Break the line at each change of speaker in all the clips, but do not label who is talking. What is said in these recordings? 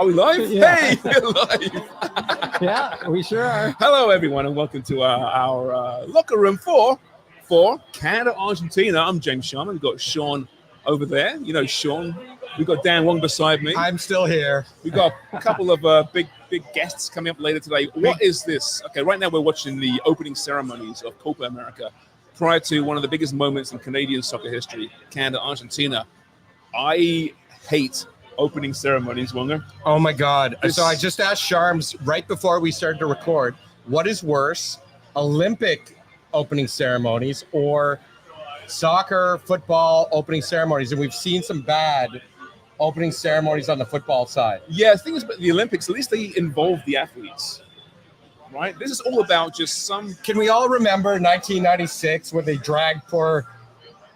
Are we live?
Yeah.
Hey, we're live.
Yeah, we sure are.
Hello, everyone, and welcome to our locker room for Canada, Argentina. I'm James Sharman. We've got Sean over there. You know Sean. We've got Dan Wong beside me.
I'm still here.
We've got a couple of big guests coming up later today. What is this? Okay, right now we're watching the opening ceremonies of Copa America prior to one of the biggest moments in Canadian soccer history, Canada, Argentina. I hate opening ceremonies, Wonger.
Oh my God. So I just asked Sharms right before we started to record, what is worse, Olympic opening ceremonies or soccer, football opening ceremonies? And we've seen some bad opening ceremonies on the football side.
Yeah, the thing is, about the Olympics, at least they involve the athletes, right? This is all about just some...
Can we all remember 1996 when they dragged poor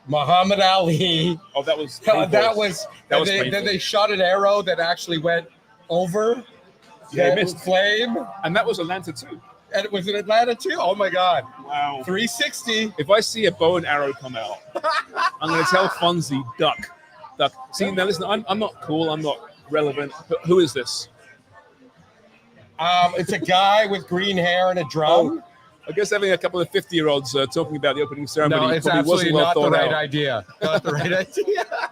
Muhammad Ali?
Oh, that was
painful. Then they shot an arrow that actually went over
they missed.
Flame.
And that was Atlanta too.
And it was in Atlanta too? Oh my God.
Wow.
360.
If I see a bow and arrow come out, I'm going to tell Fonzie, duck. See, now listen, I'm not cool. I'm not relevant. But who is this?
It's a guy with green hair and a drum.
Oh, I guess having a couple of 50-year-olds talking about the opening ceremony
no, it's
probably
absolutely
wasn't well
not the
thought
right
out.
idea. Not the right idea.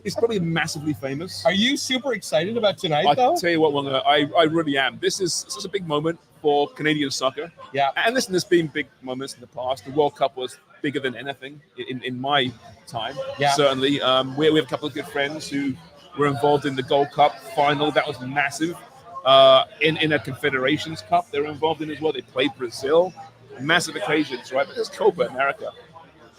He's probably massively famous.
Are you super excited about tonight,
I
though?
tell you what, Wonga, I really am. This is a big moment for Canadian soccer.
Yeah.
And listen, there's been big moments in the past. The World Cup was bigger than anything in my time.
Yeah.
Certainly. We have a couple of good friends who were involved in the Gold Cup final. That was massive. In a Confederations Cup, they were involved in as well. They played Brazil. Massive occasions, right? But there's Copa America,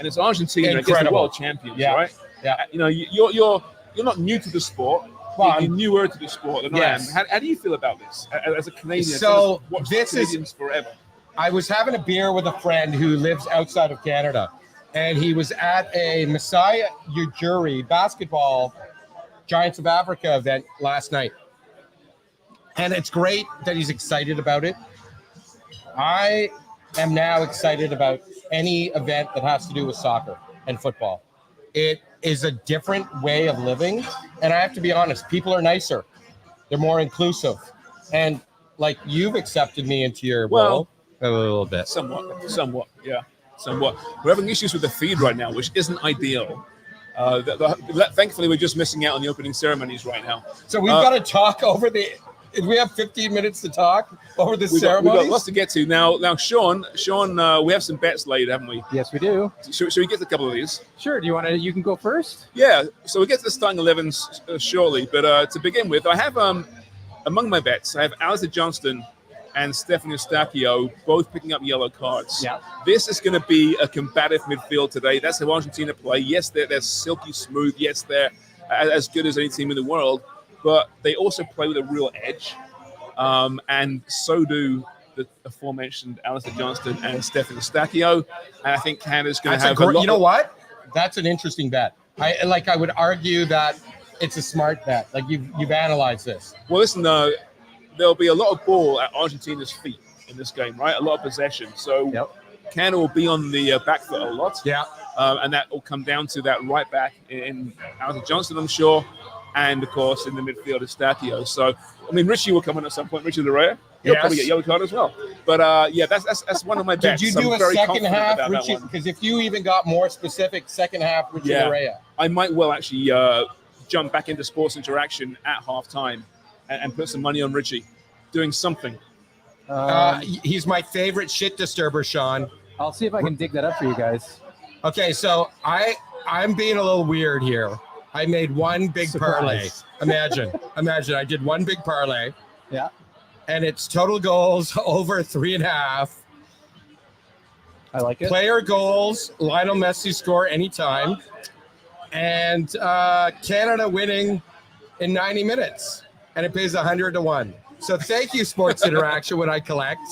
and it's Argentina against the world champions, right?
Yeah.
You know, you're not new to the sport.
Well,
you're newer to the sport than
yes.
I am. How do you feel about this as a Canadian?
So
this Canadians forever.
I was having a beer with a friend who lives outside of Canada, and he was at a Messiah Ujiri basketball Giants of Africa event last night. And it's great that he's excited about it. I am now excited about any event that has to do with soccer and football. It is a different way of living. And I have to be honest, people are nicer. They're more inclusive. And like you've accepted me into your world a little bit.
Somewhat, yeah. Somewhat. We're having issues with the feed right now, which isn't ideal. Thankfully, we're just missing out on the opening ceremonies right now.
So we've got to talk over the... We have 15 minutes to talk over the ceremony.
We've got lots to get to. Now, Sean, we have some bets laid, haven't we?
Yes, we do.
Should we get a couple of these?
Sure. Do you want to? You can go first.
Yeah. So we'll get to the starting 11s shortly. But to begin with, I have among my bets, I have Alistair Johnston and Stephanie Eustáquio both picking up yellow cards.
Yeah.
This is going to be a combative midfield today. That's how Argentina play. Yes, they're silky smooth. Yes, they're as good as any team in the world. But they also play with a real edge, and so do the aforementioned Alistair Johnston and Stephen Eustáquio. And I think Canada's going to have a lot.
You know what? That's an interesting bet. I would argue that it's a smart bet. Like you've analyzed this.
Well, listen, there'll be a lot of ball at Argentina's feet in this game, right? A lot of possession. So Canada will be on the back foot a lot.
Yeah.
And that will come down to that right back in Alistair Johnston, I'm sure. And, of course, in the midfield, Eustáquio. So, I mean, Richie will come in at some point. Richie Larea. He'll probably get yellow card as well. But, that's one of my bets.
Did you do a second half, Richie? Because if you even got more specific, second half, Richie Larea.
I might well actually jump back into Sports Interaction at halftime and put some money on Richie doing something.
He's my favorite shit disturber, Sean.
I'll see if I can dig that up for you guys.
Okay, so I'm being a little weird here. I made one big parlay. Imagine I did one big parlay.
Yeah.
And it's total goals over 3.5.
I like it.
Player goals, Lionel Messi score anytime. And Canada winning in 90 minutes. And it pays 100 to 1. So thank you, Sports Interaction, when I collect.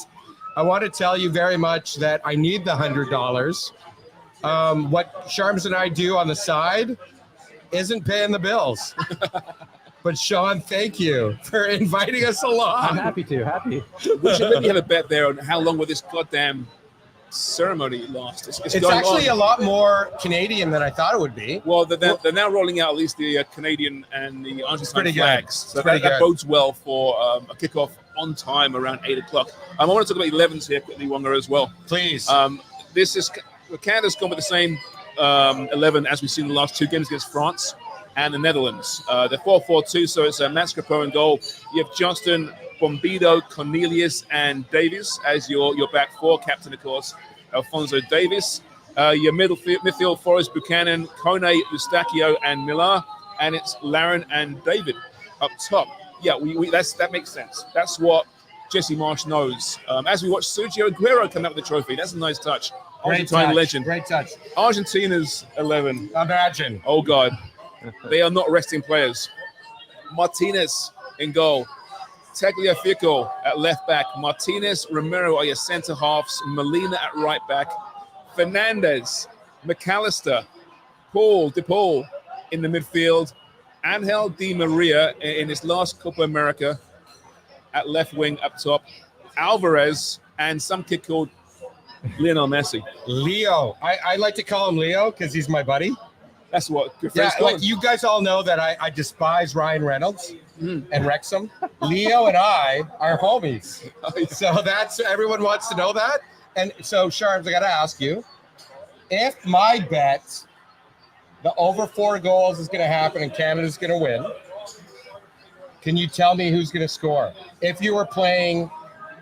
I want to tell you very much that I need the $100. What Sharms and I do on the side isn't paying the bills. But Sean, thank you for inviting us along.
I'm happy.
We should maybe have a bet there on how long will this goddamn ceremony last.
It's
going
actually
on.
a lot more Canadian than I thought it would be.
Well, they're now rolling out at least the Canadian and the Argentine
pretty good.
flags. So
It's pretty
that
good.
bodes well for a kickoff on time around 8 o'clock. I want to talk about 11s here quickly, Wonga, as well.
Please.
This is Canada's gone with the same 11 as we've seen in the last two games against France and the Netherlands. They're 4-4-2, so it's Mats Capo in goal. You have Johnston, Bombido, Cornelius, and Davies as your back four. Captain, of course, Alfonso Davis. Your midfield, Forrest Buchanan, Kone, Eustachio, and Millar. And it's Laren and David up top. Yeah, that makes sense. That's what Jesse Marsh knows. As we watch Sergio Aguero come out with the trophy, that's a nice touch. Argentine legend.
Great touch.
Argentina's 11.
Imagine.
Oh, God. They are not resting players. Martinez in goal. Tagliafico at left back. Martinez, Romero are your centre halves. Molina at right back. Fernandez, McAllister, DePaul in the midfield. Angel Di Maria in his last Copa America at left wing up top. Alvarez and some kid called Lionel Messi.
Leo. I like to call him Leo because he's my buddy.
That's what good
Yeah,
friends call him.
like you guys all know that I despise Ryan Reynolds and Wrexham. Leo and I are homies. So that's everyone wants to know that. And so, Sharms, I got to ask you, if my bet, the over 4 goals is going to happen and Canada's going to win, can you tell me who's going to score? If you were playing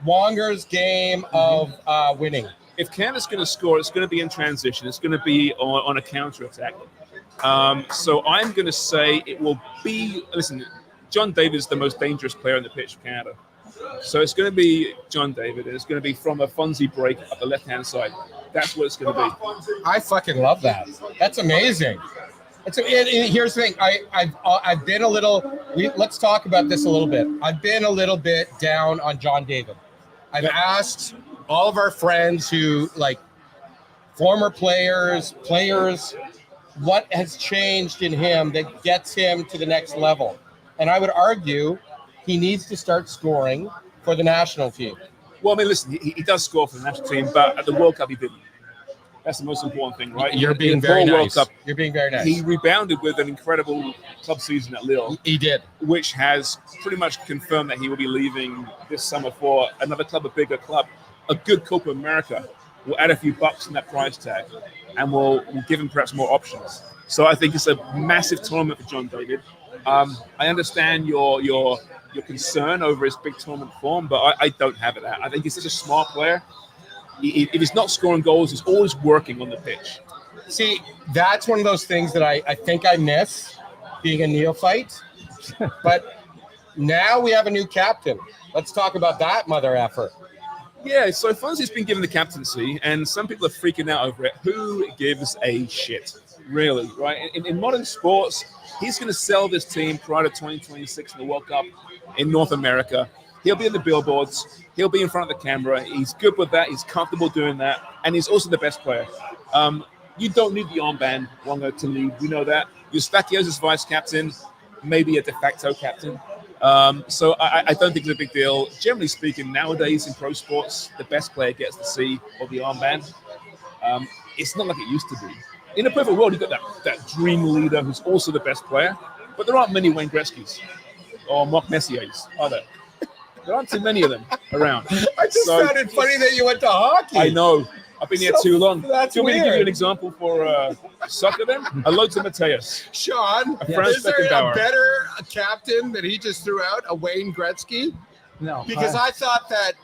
Wonger's game of winning.
If Canada's going to score, it's going to be in transition. It's going to be on a counter-attack. So I'm going to say it will be, listen, John David is the most dangerous player on the pitch for Canada. So it's going to be John David, and it's going to be from a Fonzie break up the left-hand side. That's what it's going to be.
I fucking love that. That's amazing. Here's the thing. I've been a little. Let's talk about this a little bit. I've been a little bit down on John David. I've asked all of our friends who like former players, what has changed in him that gets him to the next level. And I would argue he needs to start scoring for the national team.
Well, I mean, listen, he does score for the national team, but at the World Cup he didn't. That's the most important thing, right?
You're being very nice. You're being very nice.
He rebounded with an incredible club season at Lille.
He did.
Which has pretty much confirmed that he will be leaving this summer for another club, a bigger club. A good Copa America will add a few bucks in that price tag and will give him perhaps more options. So I think it's a massive tournament for John David. I understand your concern over his big tournament form, but I don't have it. I think he's such a smart player. If he's not scoring goals, he's always working on the pitch.
See, that's one of those things that I think I miss being a neophyte. But now we have a new captain. Let's talk about that mother effort.
Yeah, so Fonzie's been given the captaincy, and some people are freaking out over it. Who gives a shit? Really, right? In modern sports, he's going to sell this team prior to 2026 in the World Cup in North America. He'll be in the billboards. He'll be in front of the camera. He's good with that. He's comfortable doing that. And he's also the best player. You don't need the armband, Wonga, to lead. We know that. Eustachio's his vice captain, maybe a de facto captain. So I don't think it's a big deal. Generally speaking, nowadays in pro sports, the best player gets the C or the armband. It's not like it used to be. In a perfect world, you've got that dream leader who's also the best player. But there aren't many Wayne Gretzky's or Mark Messier's, are there? There aren't too many of them around.
I just found it funny that you went to hockey.
I know. I've been here too long.
That's
Do you want me to
weird.
give you an example for soccer then? Hello to Mateus.
Sean,
Franz
is there
Beckenbauer.
a better captain that he just threw out, a Wayne Gretzky?
No.
Because I thought that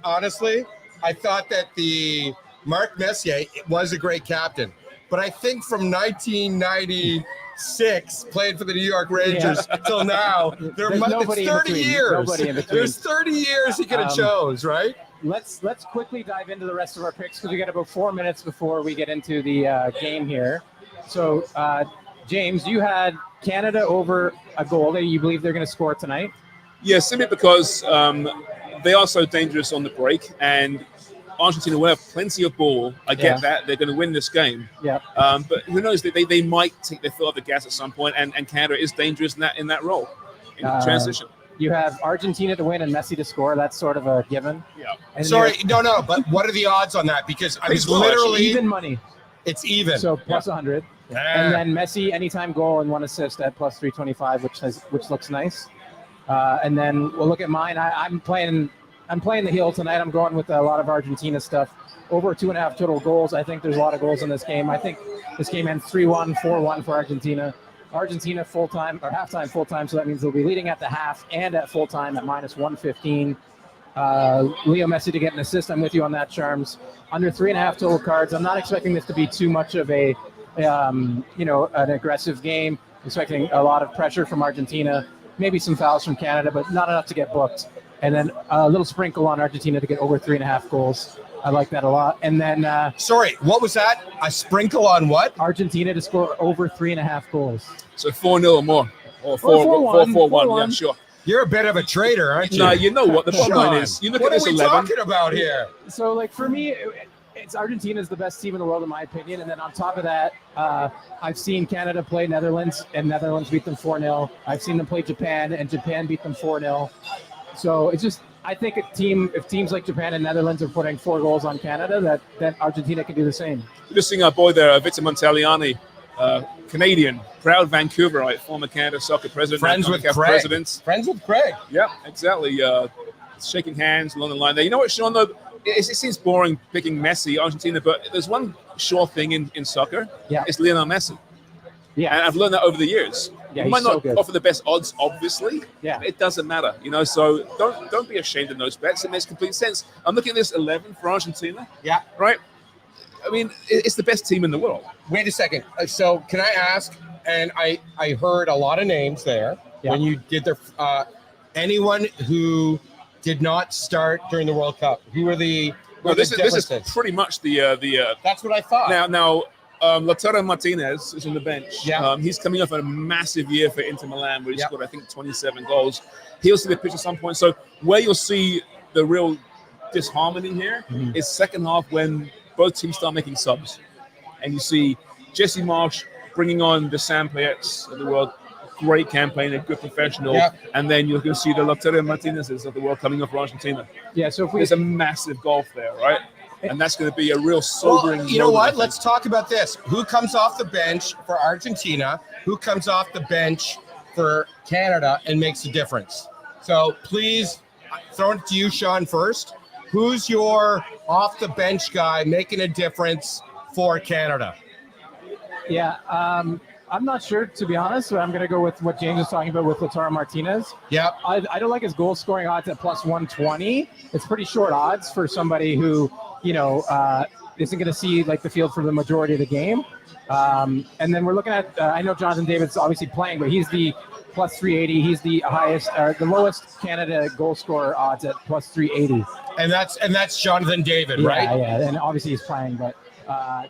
honestly, I thought that the Mark Messier was a great captain. But I think from 1996, playing for the New York Rangers till now, it's 30 years.
Nobody in between.
There's 30 years he could have chose, right?
Let's quickly dive into the rest of our picks because we got about 4 minutes before we get into the game here. So, James, you had Canada over a goal that you believe they're going to score tonight.
Yeah, simply because they are so dangerous on the break, and Argentina will have plenty of ball. I get that. They're going to win this game.
Yeah.
But who knows? They might take their foot off the gas at some point, and Canada is dangerous in that role, in transition.
You have Argentina to win and Messi to score. That's sort of a given.
Yeah.
And
Sorry, no. But what are the odds on that? Because I was literally
even money.
It's even.
So plus 100. And then Messi anytime goal and 1 assist at plus 325, which looks nice. And then we'll look at mine. I'm playing the heel tonight. I'm going with a lot of Argentina stuff. Over 2.5 total goals. I think there's a lot of goals in this game. I think this game ends 3-1, 4-1 for Argentina. Argentina full-time or halftime full-time, so that means they'll be leading at the half and at full-time at minus 115. Leo Messi to get an assist. I'm with you on that, Charms. Under 3.5 total cards. I'm not expecting this to be too much of an aggressive game. I'm expecting a lot of pressure from Argentina, maybe some fouls from Canada, but not enough to get booked. And then a little sprinkle on Argentina to get over 3.5 goals. I like that a lot. And then
sorry, what was that? A sprinkle on what?
Argentina to score over 3.5 goals.
So 4-0 or more, or 4-1. Yeah, sure.
You're a bit of a traitor, aren't you?
No, you know what the bottom line is. You look at this 11.
What are we talking about here?
So, like, for me, it's Argentina's the best team in the world, in my opinion. And then on top of that, I've seen Canada play Netherlands, and Netherlands beat them 4-0. I've seen them play Japan, and Japan beat them 4-0. So it's just, I think if teams like Japan and Netherlands are putting 4 goals on Canada, that Argentina can do the same.
Just seeing our boy there, Victor Montaliani, Canadian, proud Vancouverite, former Canada soccer president.
Friends with Craig.
Presidents.
Friends with Craig.
Yeah, exactly. Shaking hands along the line there. You know what, Sean, though? It seems boring picking Messi, Argentina, but there's one sure thing in soccer.
Yeah.
It's Lionel Messi.
Yeah.
And I've learned that over the years.
Yeah,
you might not
so
offer the best odds, obviously.
Yeah.
It doesn't matter, So don't be ashamed of those bets. It makes complete sense. I'm looking at this 11 for Argentina.
Yeah.
Right? I mean, it's the best team in the world.
Wait a second. So can I ask, and I heard a lot of names there when you did their anyone who did not start during the World Cup. Who are the
this is pretty much the
That's what I thought.
Now Lautaro Martinez is on the bench.
Yeah.
He's coming off a massive year for Inter Milan where he scored, I think, 27 goals. He'll see the pitch at some point. So where you'll see the real disharmony here is second half when both teams start making subs. And you see Jesse Marsch bringing on the Sam Payets of the world. Great campaign, a good professional. Yeah. And then you're going to see the Lautaro Martinez's of the world coming up for Argentina.
Yeah, so
there's a massive gulf there, right? And that's going to be a real sobering.
Well, you know what? Let's talk about this. Who comes off the bench for Argentina? Who comes off the bench for Canada and makes a difference? So please throw it to you, Sean, first. Who's your off-the-bench guy making a difference for Canada?
Yeah, I'm not sure, to be honest. So I'm going to go with what James was talking about with Lautaro Martinez.
Yeah.
I don't like his goal-scoring odds at plus 120. It's pretty short odds for somebody who, isn't going to see like the field for the majority of the game. And then we're looking at, I know Jonathan David's obviously playing, but he's the plus 380. He's the the lowest Canada goal scorer odds at plus 380.
And that's Jonathan David, right?
Yeah, and obviously he's playing, but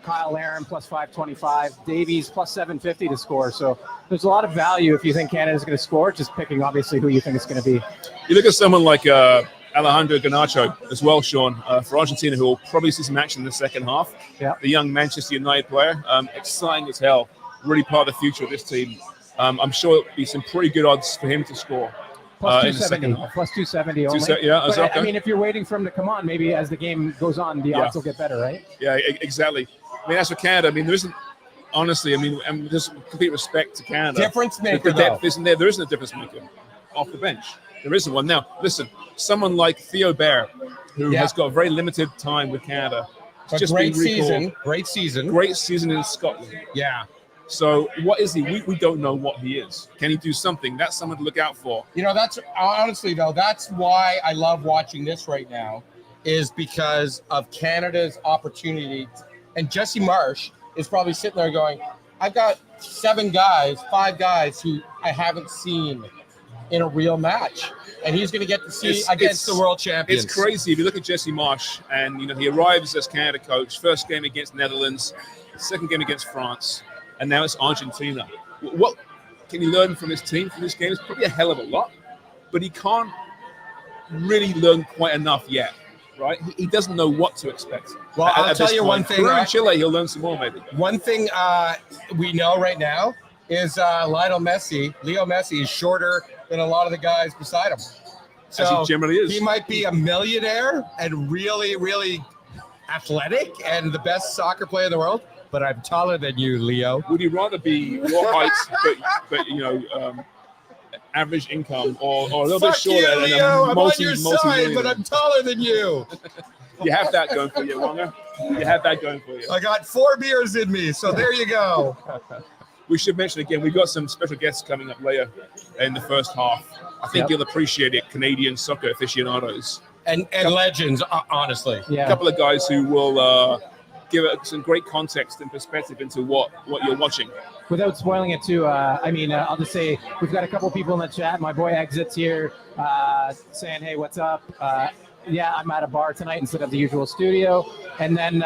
Kyle Larin plus 525, Davies plus 750 to score. So there's a lot of value if you think Canada's going to score, just picking obviously who you think it's going to be.
You look at someone like Alejandro Garnacho as well, Sean, for Argentina, who will probably see some action in the second half.
Yeah.
The young Manchester United player, exciting as hell, really part of the future of this team. I'm sure it'll be some pretty good odds for him to score.
Plus 270. Plus 270 only.
Okay.
I mean, if you're waiting for him to come on, maybe as the game goes on, the odds will get better, right?
Yeah, exactly. I mean, as for Canada, I mean, there isn't, honestly, and just complete respect to Canada.
Difference maker,
the depth isn't there. There isn't a difference maker off the bench. There isn't one. Now, listen, someone like Theo Bair, who has got very limited time with Canada.
But just great season. Great season
in Scotland.
Yeah.
So what is he? We don't know what he is. Can he do something? That's someone to look out for.
That's honestly, though, that's why I love watching this right now, is because of Canada's opportunity. And Jesse Marsch is probably sitting there going, I've got 5 guys who I haven't seen in a real match. And he's going to get to see against the world champions.
It's crazy. If you look at Jesse Marsch, and he arrives as Canada coach, first game against Netherlands, second game against France, and now it's Argentina. What can you learn from his team from this game? It's probably a hell of a lot, but he can't really learn quite enough yet, right? He doesn't know what to expect.
Well, I'll tell you one thing.
In Chile, he'll learn some more, maybe.
One thing we know right now is Leo Messi is shorter than a lot of the guys beside him. So
As he generally is.
He might be a millionaire and really, really athletic and the best soccer player in the world, but I'm taller than you, Leo.
Would you rather be your height, but average income, or a little bit shorter?
You,
and
Leo. I'm on your side,
multi-millionaire?
but I'm taller than you.
You have that going for you, Wonga. You have that going for you.
I got 4 beers in me, so there you go.
We should mention again, we've got some special guests coming up later in the first half. I think you'll appreciate it, Canadian soccer aficionados.
And legends, honestly.
Yeah.
A couple of guys who will give it some great context and perspective into what you're watching.
Without spoiling it too, I'll just say we've got a couple people in the chat. My boy Exit's here saying, hey, what's up? I'm at a bar tonight instead of the usual studio. And then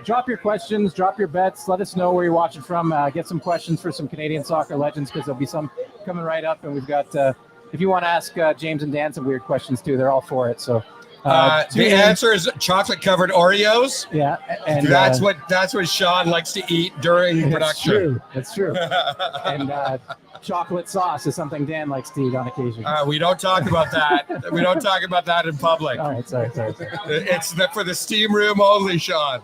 drop your questions, drop your bets. Let us know where you're watching from. Get some questions for some Canadian soccer legends, because there'll be some coming right up. And we've got, if you want to ask James and Dan some weird questions too, they're all for it. So
the answer is chocolate-covered Oreos.
Yeah, and
that's what Sean likes to eat during production.
That's true. And chocolate sauce is something Dan likes to eat on occasion.
We don't talk about that. We don't talk about that in public.
All right, sorry.
It's for the steam room only, Sean.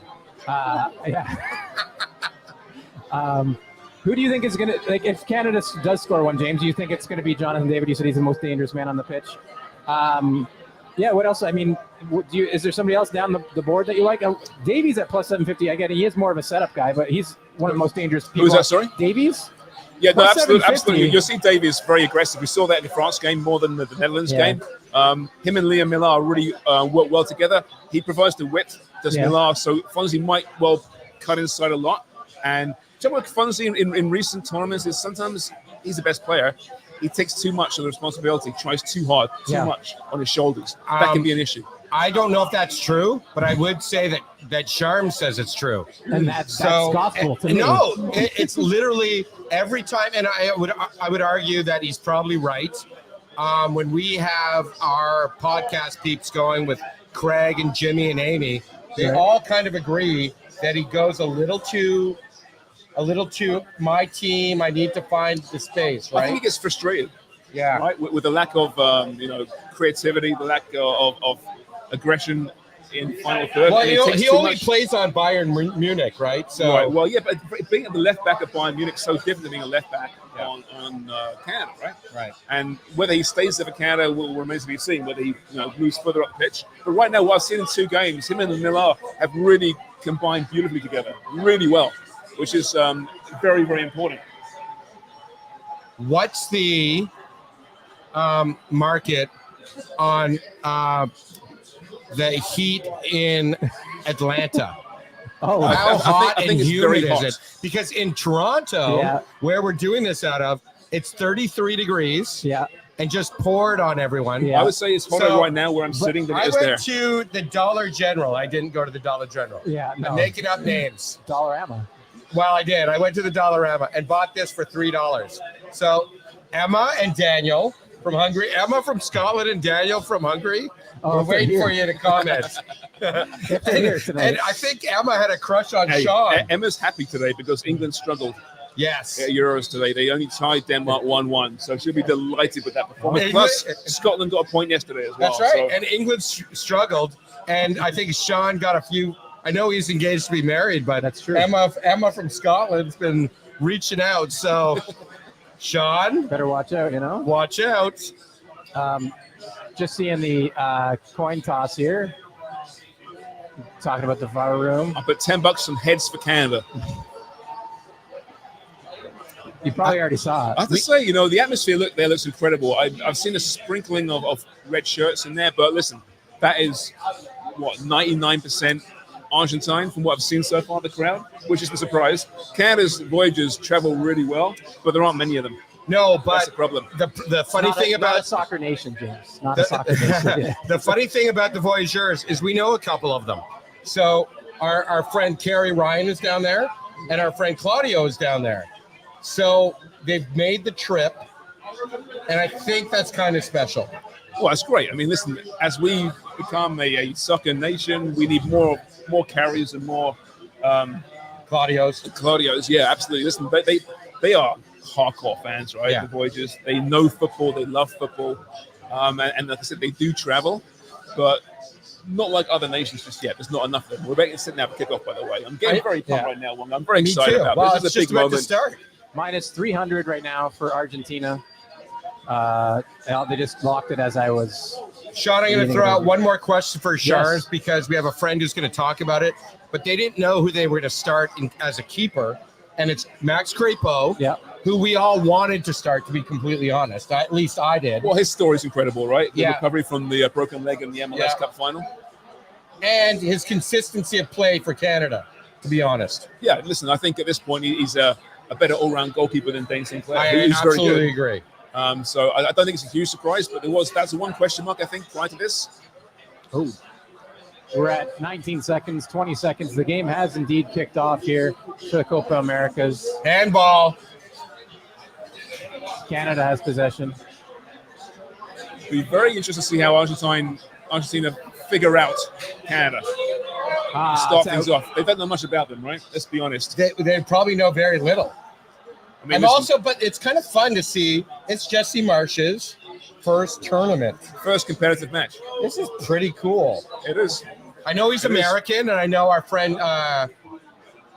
Who do you think is going to, like, if Canada does score one, James, do you think it's going to be Jonathan David? You said he's the most dangerous man on the pitch. What else? I mean, is there somebody else down the board that you like? Davies at plus 750. I get it. He is more of a setup guy, but he's one of the most dangerous people.
Who is that, sorry?
Davies?
Yeah, no, absolutely. You'll see Davies very aggressive. We saw that in the France game more than the Netherlands game. Him and Liam Millar really work well together. He provides the width, does Millar, so Fonzie might well cut inside a lot. And with Fonzie in recent tournaments is sometimes he's the best player. He takes too much of the responsibility, tries too hard, too much on his shoulders. That can be an issue.
I don't know if that's true, but I would say that Sharman says it's true.
And that's gospel to me.
No, it's literally every time, and I would argue that he's probably right. When we have our podcast peeps going with Craig and Jimmy and Amy, they all kind of agree that he goes a little too my team. I need to find the space. Right?
I think he gets frustrated.
Yeah.
Right, with the lack of creativity, the lack of aggression in final third.
Well, he only plays on Bayern Munich, right? So
right. Well, yeah, but being the left back at Bayern Munich is so different than being a left back on Canada, right?
Right.
And whether he stays there for Canada will remain to be seen. Whether he moves further up pitch. But right now, what I've seen in 2 games, him and Millar have really combined beautifully together, really well, which is very, very important.
What's the market on the heat in Atlanta?
Oh,
how hot and humid is it?
Hot.
Because in Toronto, where we're doing this out of, it's 33 degrees.
Yeah.
And just poured on everyone.
Yeah. I would say it's hotter right now where I'm sitting than it is there.
I went to the Dollar General. I didn't go to the Dollar General.
Yeah, no.
I'm making up names.
Dollarama.
Well, I did. I went to the Dollarama and bought this for $3. So Emma and Daniel from Hungary, Emma from Scotland and Daniel from Hungary. We're waiting for you to comment. and I think Emma had a crush on Sean.
Emma's happy today because England struggled.
Yes.
At Euros today. They only tied Denmark 1-1. So she'll be delighted with that performance. Plus, Scotland got a point yesterday as well.
That's right. So. And England struggled. And I think Sean got a few. I know he's engaged to be married, but
that's true.
Emma from Scotland's been reaching out. So, Sean.
Better watch out,
Watch out.
Just seeing the coin toss here. Talking about the VAR room.
I put $10 on heads for Canada.
You probably already saw it.
I have to say, the atmosphere looks incredible. I've seen a sprinkling of red shirts in there, but listen, that is 99% Argentine from what I've seen so far, the crowd, which is the surprise. Canada's voyagers travel really well, but there aren't many of them.
No, but
that's the problem.
The funny thing about
not a soccer nation, James. Not a soccer nation.
The funny thing about the voyageurs is we know a couple of them. So our friend Carrie Ryan is down there, and our friend Claudio is down there. So they've made the trip, and I think that's kind of special.
Well, that's great. I mean, listen, as we become a soccer nation, we need more carries and more
Claudios.
Yeah, absolutely. Listen, they are hardcore fans, right?
Yeah.
The Voyagers, they know football, they love football, and like I said, they do travel, but not like other nations just yet. There's not enough of them. We're about to sit now for kickoff, by the way. I'm getting very pumped right now. I'm very
Me
excited
too.
about
Well,
this.
it's
This is a
just
big
about
moment.
to start.
Minus 300 right now for Argentina. They just locked it as I was.
Sean, I'm going to throw out one more question for Sharman because we have a friend who's going to talk about it, but they didn't know who they were going to start as a keeper, and it's Max Crepeau, who we all wanted to start, to be completely honest. At least I did.
Well, his story's incredible, right? The
Yeah.
recovery from the broken leg in the MLS Cup final.
And his consistency of play for Canada, to be honest.
Yeah, listen, I think at this point he's a better all-round goalkeeper than Dane Sinclair.
I
He's very
absolutely
good.
agree.
So I don't think it's a huge surprise, but that's the one question mark, I think, prior to this.
Oh, we're at 19 seconds, 20 seconds. The game has indeed kicked off here for the Copa Americas.
Handball.
Canada has possession.
It'll be very interesting to see how Argentina figure out Canada. Start things off. They don't know much about them, right? Let's be honest.
They probably know very little.
I mean,
but it's kind of fun to see. It's Jesse Marsh's first tournament.
First competitive match.
This is pretty cool.
It is.
I know he's American, and I know our friend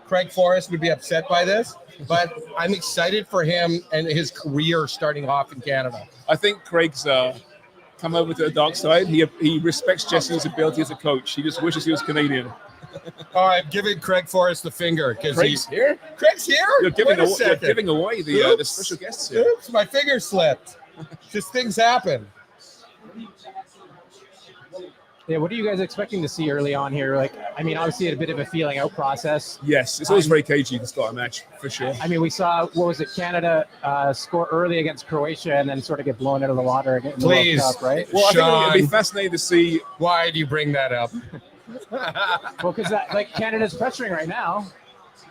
Craig Forrest would be upset by this, but I'm excited for him and his career starting off in Canada.
I think Craig's come over to the dark side. He respects Jesse's ability as a coach. He just wishes he was Canadian.
All right, giving Craig Forrest the finger.
Craig's here?
Craig's here?
You're giving away the special guests here.
Oops, my finger slipped. Just things happen.
Yeah, what are you guys expecting to see early on here? Like, I mean, obviously a bit of a feeling out process.
Yes, it's always very cagey to start a match, for sure.
I mean, we saw, Canada score early against Croatia and then sort of get blown out of the water in the World Cup, right?
Well, I think it'd be fascinating to see.
Why do you bring that up?
Well, because Canada's pressuring right now,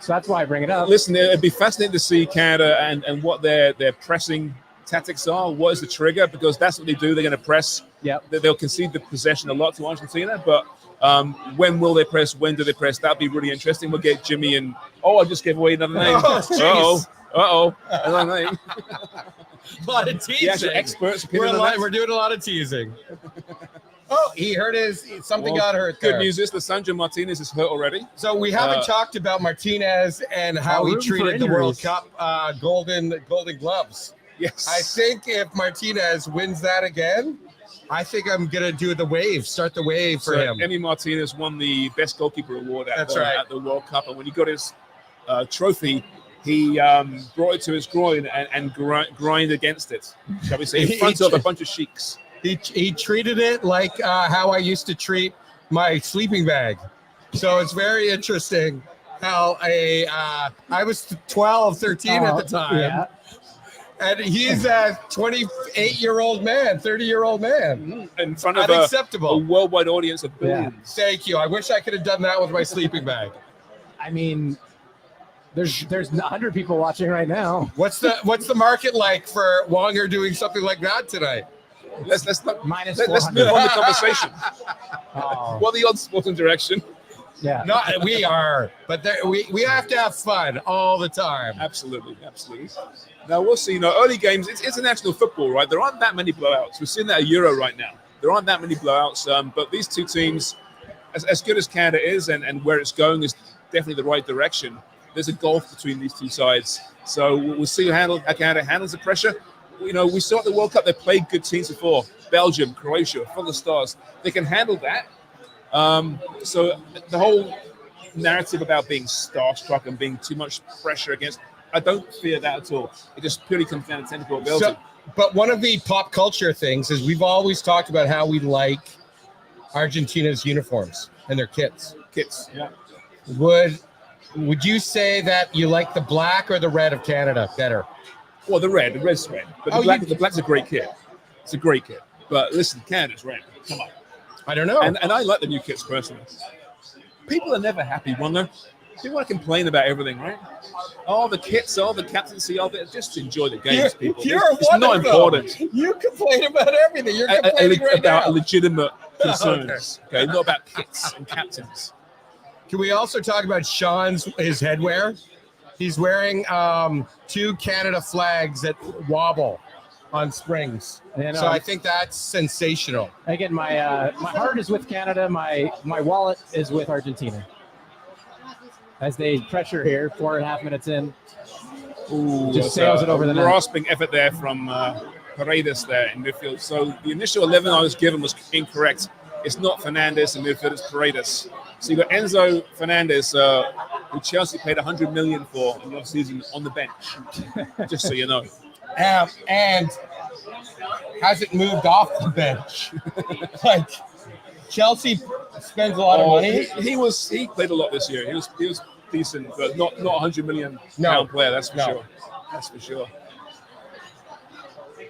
so that's why I bring it up.
Listen, it'd be fascinating to see Canada and what their pressing tactics are. What is the trigger? Because that's what they do. They're going to press.
Yeah.
They'll concede the possession a lot to Argentina, but when will they press? When do they press? That'd be really interesting. We'll get Jimmy and I just gave away another name. Another name.
A lot of teasing.
The actual experts.
We're doing a lot of teasing. Oh, he hurt something got hurt there.
Good news is Lisandro Martinez is hurt already.
So we haven't talked about Martinez and how he treated the World Cup golden gloves.
Yes.
I think if Martinez wins that again, I think I'm going to do the wave, start the wave for him.
Emi Martinez won the Best Goalkeeper Award at the World Cup. And when he got his trophy, he brought it to his groin and grind against it, shall we say, in front of a bunch of sheiks.
He treated it like how I used to treat my sleeping bag. So it's very interesting how I was 12, 13 at the time. Yeah. And he's a 28-year-old man, 30-year-old man.
In front of
unacceptable.
A worldwide audience of billions.
Yeah. Thank you. I wish I could have done that with my sleeping bag.
I mean, there's 100 people watching right now.
What's the market like for Wonger doing something like that tonight?
Let's move on the conversation. What are the odds sporting direction?
Yeah.
No, we are, but we have to have fun all the time.
Absolutely. Now we'll see. Early games. It's international football, right? There aren't that many blowouts. We're seeing that at Euro right now. There aren't that many blowouts. But these two teams, as good as Canada is, and where it's going is definitely the right direction. There's a gulf between these two sides. So we'll see how Canada handles the pressure. We saw at the World Cup they played good teams before. Belgium, Croatia, full of stars. They can handle that. So the whole narrative about being starstruck and being too much pressure against, I don't fear that at all. It just purely comes down to technical ability.
But one of the pop culture things is we've always talked about how we like Argentina's uniforms and their kits.
Yeah.
Would you say that you like the black or the red of Canada better?
Well, the red's red. But the black's a great kit. It's a great kit. But listen, Canada's red. Come on.
I don't know.
And I like the new kits personally. People are never happy, Wonger. People want to complain about everything, right? All the kits, all the captaincy, all that. Just enjoy the games, people. It's not important.
You complain about everything. You're complaining
about legitimate concerns. Okay, not about kits and captains.
Can we also talk about his headwear? He's wearing 2 Canada flags that wobble on springs. So I think that's sensational.
Again, my heart is with Canada. My wallet is with Argentina. As they pressure here, 4.5 minutes in.
Ooh,
just sails it over the net.
Grasping effort there from Paredes there in midfield. So the initial 11 I was given was incorrect. It's not Fernandez in midfield, it's Paredes. So you got Enzo Fernandez, who Chelsea paid 100 million for in the offseason on the bench, just so you know.
And hasn't moved off the bench. Like Chelsea spends a lot of money.
He played a lot this year. He was decent, but not 100 million pound player. That's for sure. That's for sure.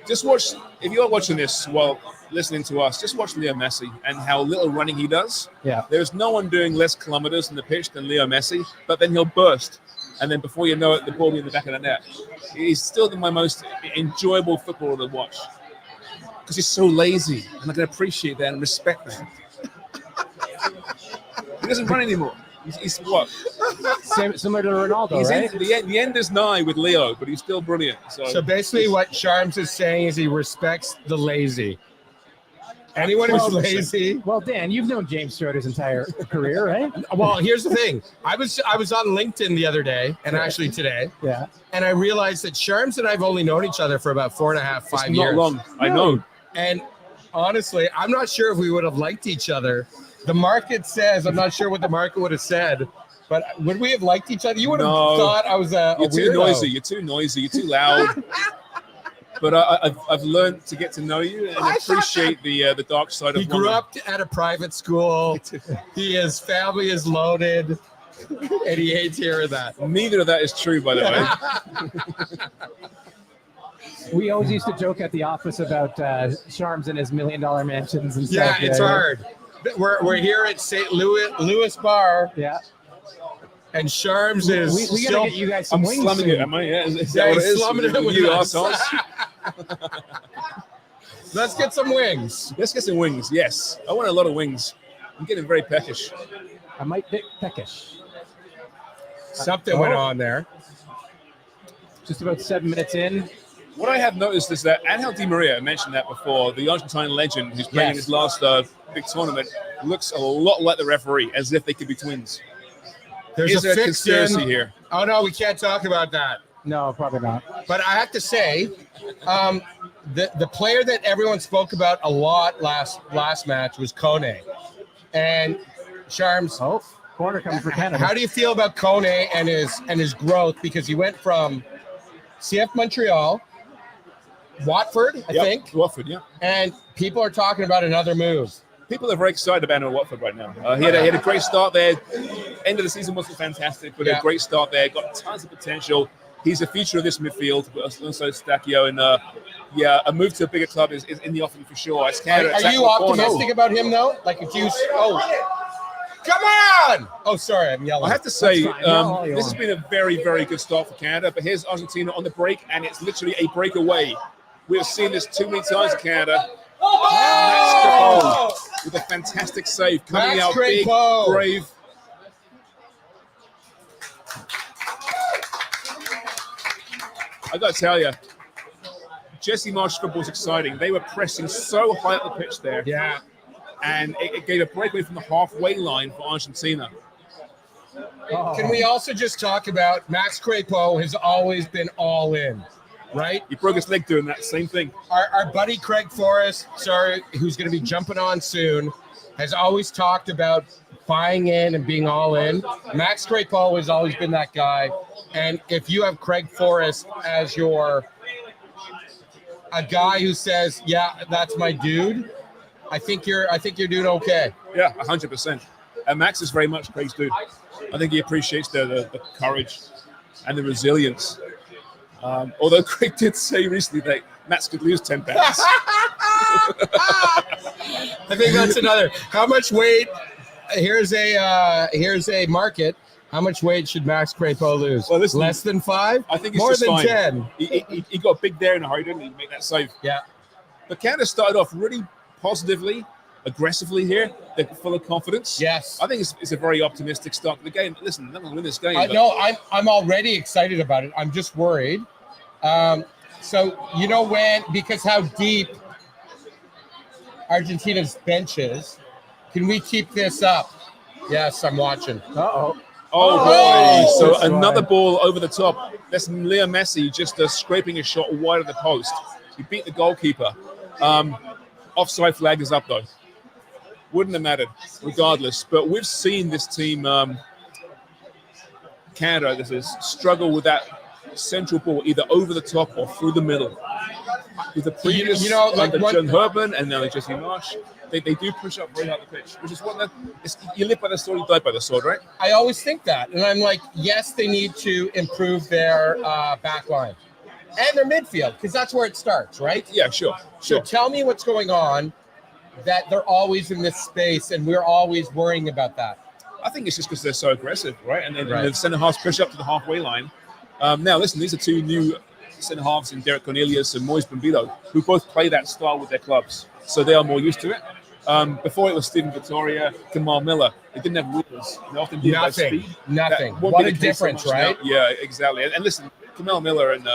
Just watch, if you're watching this while listening to us, just watch Leo Messi and how little running he does.
Yeah.
There's no one doing less kilometers in the pitch than Leo Messi, but then he'll burst. And then before you know it, the ball will be in the back of the net. He's still my most enjoyable footballer to watch because he's so lazy, and I can appreciate that and respect that. He doesn't run anymore. He's what?
Similar to Ronaldo, right?
The end is nigh with Leo, but he's still brilliant. So
basically what Sharms is saying is he respects the lazy. Anyone who's lazy.
Well, Dan, you've known James Schroeder's entire career, right?
Well, here's the thing. I was on LinkedIn the other day, and actually today.
Yeah.
And I realized that Sharms and I have only known each other for about 4.5, 5 years.
Not long. I know.
And honestly, I'm not sure if we would have liked each other. The market says, I'm not sure what the market would have said, but would we have liked each other? You would have thought I was a weirdo.
You're too noisy. You're too loud. But I've learned to get to know you and appreciate the dark side of.
He grew up at a private school. His family is loaded, and he hates hearing that.
Neither of that is true, by the way.
We always used to joke at the office about Sharms and his $1 million mansions and stuff.
Yeah, it's hard. We're here at St. Louis Bar.
Yeah.
And Sharms is
we gotta get you guys some wings.
Slumming it, am I? Yeah, is that what it is?
Slumming it with
you
us.
assholes.
Let's get some wings.
Let's get some wings, yes. I want a lot of wings. I'm getting very peckish.
I might be peckish.
Something went on there.
Just about 7 minutes in.
What I have noticed is that Angel Di Maria, I mentioned that before, the Argentine legend who's playing his last big tournament, looks a lot like the referee, as if they could be twins.
There's a
conspiracy here.
Oh, no, we can't talk about that.
No, probably not.
But I have to say, the player that everyone spoke about a lot last match was Kone. And Sharms.
Oh, corner coming for Canada.
How do you feel about Kone and his growth? Because he went from CF Montreal, Watford, I think.
Watford, yeah.
And people are talking about another move.
People are very excited about him at Watford right now. He had a great start there. End of the season wasn't fantastic, but a great start there. Got tons of potential. He's a future of this midfield. Also Stacchio, and a move to a bigger club is in the offing for sure. Are
you optimistic about him though? Like if you come on! Oh, sorry, I'm yelling.
I have to say, this has been a very, very good start for Canada. But here's Argentina on the break, and it's literally a breakaway. We've seen this too many times in Canada. Max Crepeau with a fantastic save, coming out big, brave. I got to tell you, Jesse Marsh's football was exciting. They were pressing so high up the pitch there.
Yeah.
And it gave a breakaway from the halfway line for Argentina.
Can we also just talk about Max Crepeau has always been all in, right?
He broke his leg doing that same thing.
Our buddy Craig Forrest, who's going to be jumping on soon, has always talked about buying in and being all in. Max Crepeau has always been that guy. And if you have Craig Forrest as a guy who says, yeah, that's my dude, I think you're doing okay.
Yeah, 100%. And Max is very much Craig's dude. I think he appreciates the courage and the resilience. Although Craig did say recently that Max could lose 10 pounds.
I think that's another. How much weight? Here's a market. How much weight should Max Crepeau lose? Well, less than 5?
I think it's
more
just
than
fine.
10.
He got big there in a hurry, didn't he? Make that save.
Yeah.
But Canada started off really positively, aggressively here. They're full of confidence.
Yes.
I think it's a very optimistic start to the game. Listen, they're not going to win this game.
No, I'm already excited about it. I'm just worried. So because how deep Argentina's bench is, can we keep this up? Yes, I'm watching.
Uh-oh.
Oh, boy. So
That's
another
why.
ball over the top. That's Leo Messi just scraping a shot wide of the post. He beat the goalkeeper. Offside flag is up, though. Wouldn't have mattered, regardless. But we've seen this team, Canada, this is struggle with that central ball, either over the top or through the middle. With the previous, under John Herman and now Jesse Marsh, they do push up right out the pitch, which is what you live by the sword, you die by the sword, right?
I always think that, and I'm like, yes, they need to improve their back line and their midfield because that's where it starts, right?
Yeah, sure.
So tell me what's going on that they're always in this space and we're always worrying about that.
I think it's just because they're so aggressive, right? And then the centre halves push up to the halfway line. Now, listen, these are two new centre halves in Derek Cornelius and Moise Bombito, who both play that style with their clubs, so they are more used to it. Before it was Stephen Vittoria, Kamal Miller. They didn't have wheels. They often did that speed.
Nothing. What a difference, right?
Now. Yeah, exactly. And listen, Kamal Miller and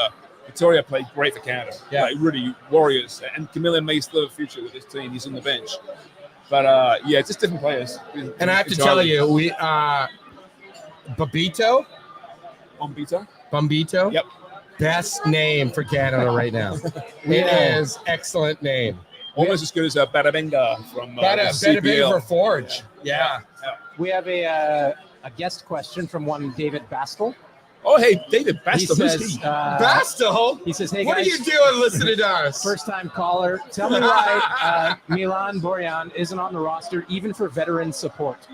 Vittoria played great for Canada.
Yeah.
Like, really warriors. And Camilla may still have a future with this team. He's on the bench. But, just different players.
And I have to tell you, we Bombito.
Yep.
Best name for Canada right now. It is excellent name.
Almost as good as Badabenga from
Badabenga for Forge. Yeah.
We have a guest question from one David Bastel.
Oh, hey, David Bastel.
He says,
Bastel?
He says, hey,
what
guys,
are you doing listening to us?
First-time caller. Tell me why Milan Borjan isn't on the roster, even for veteran support.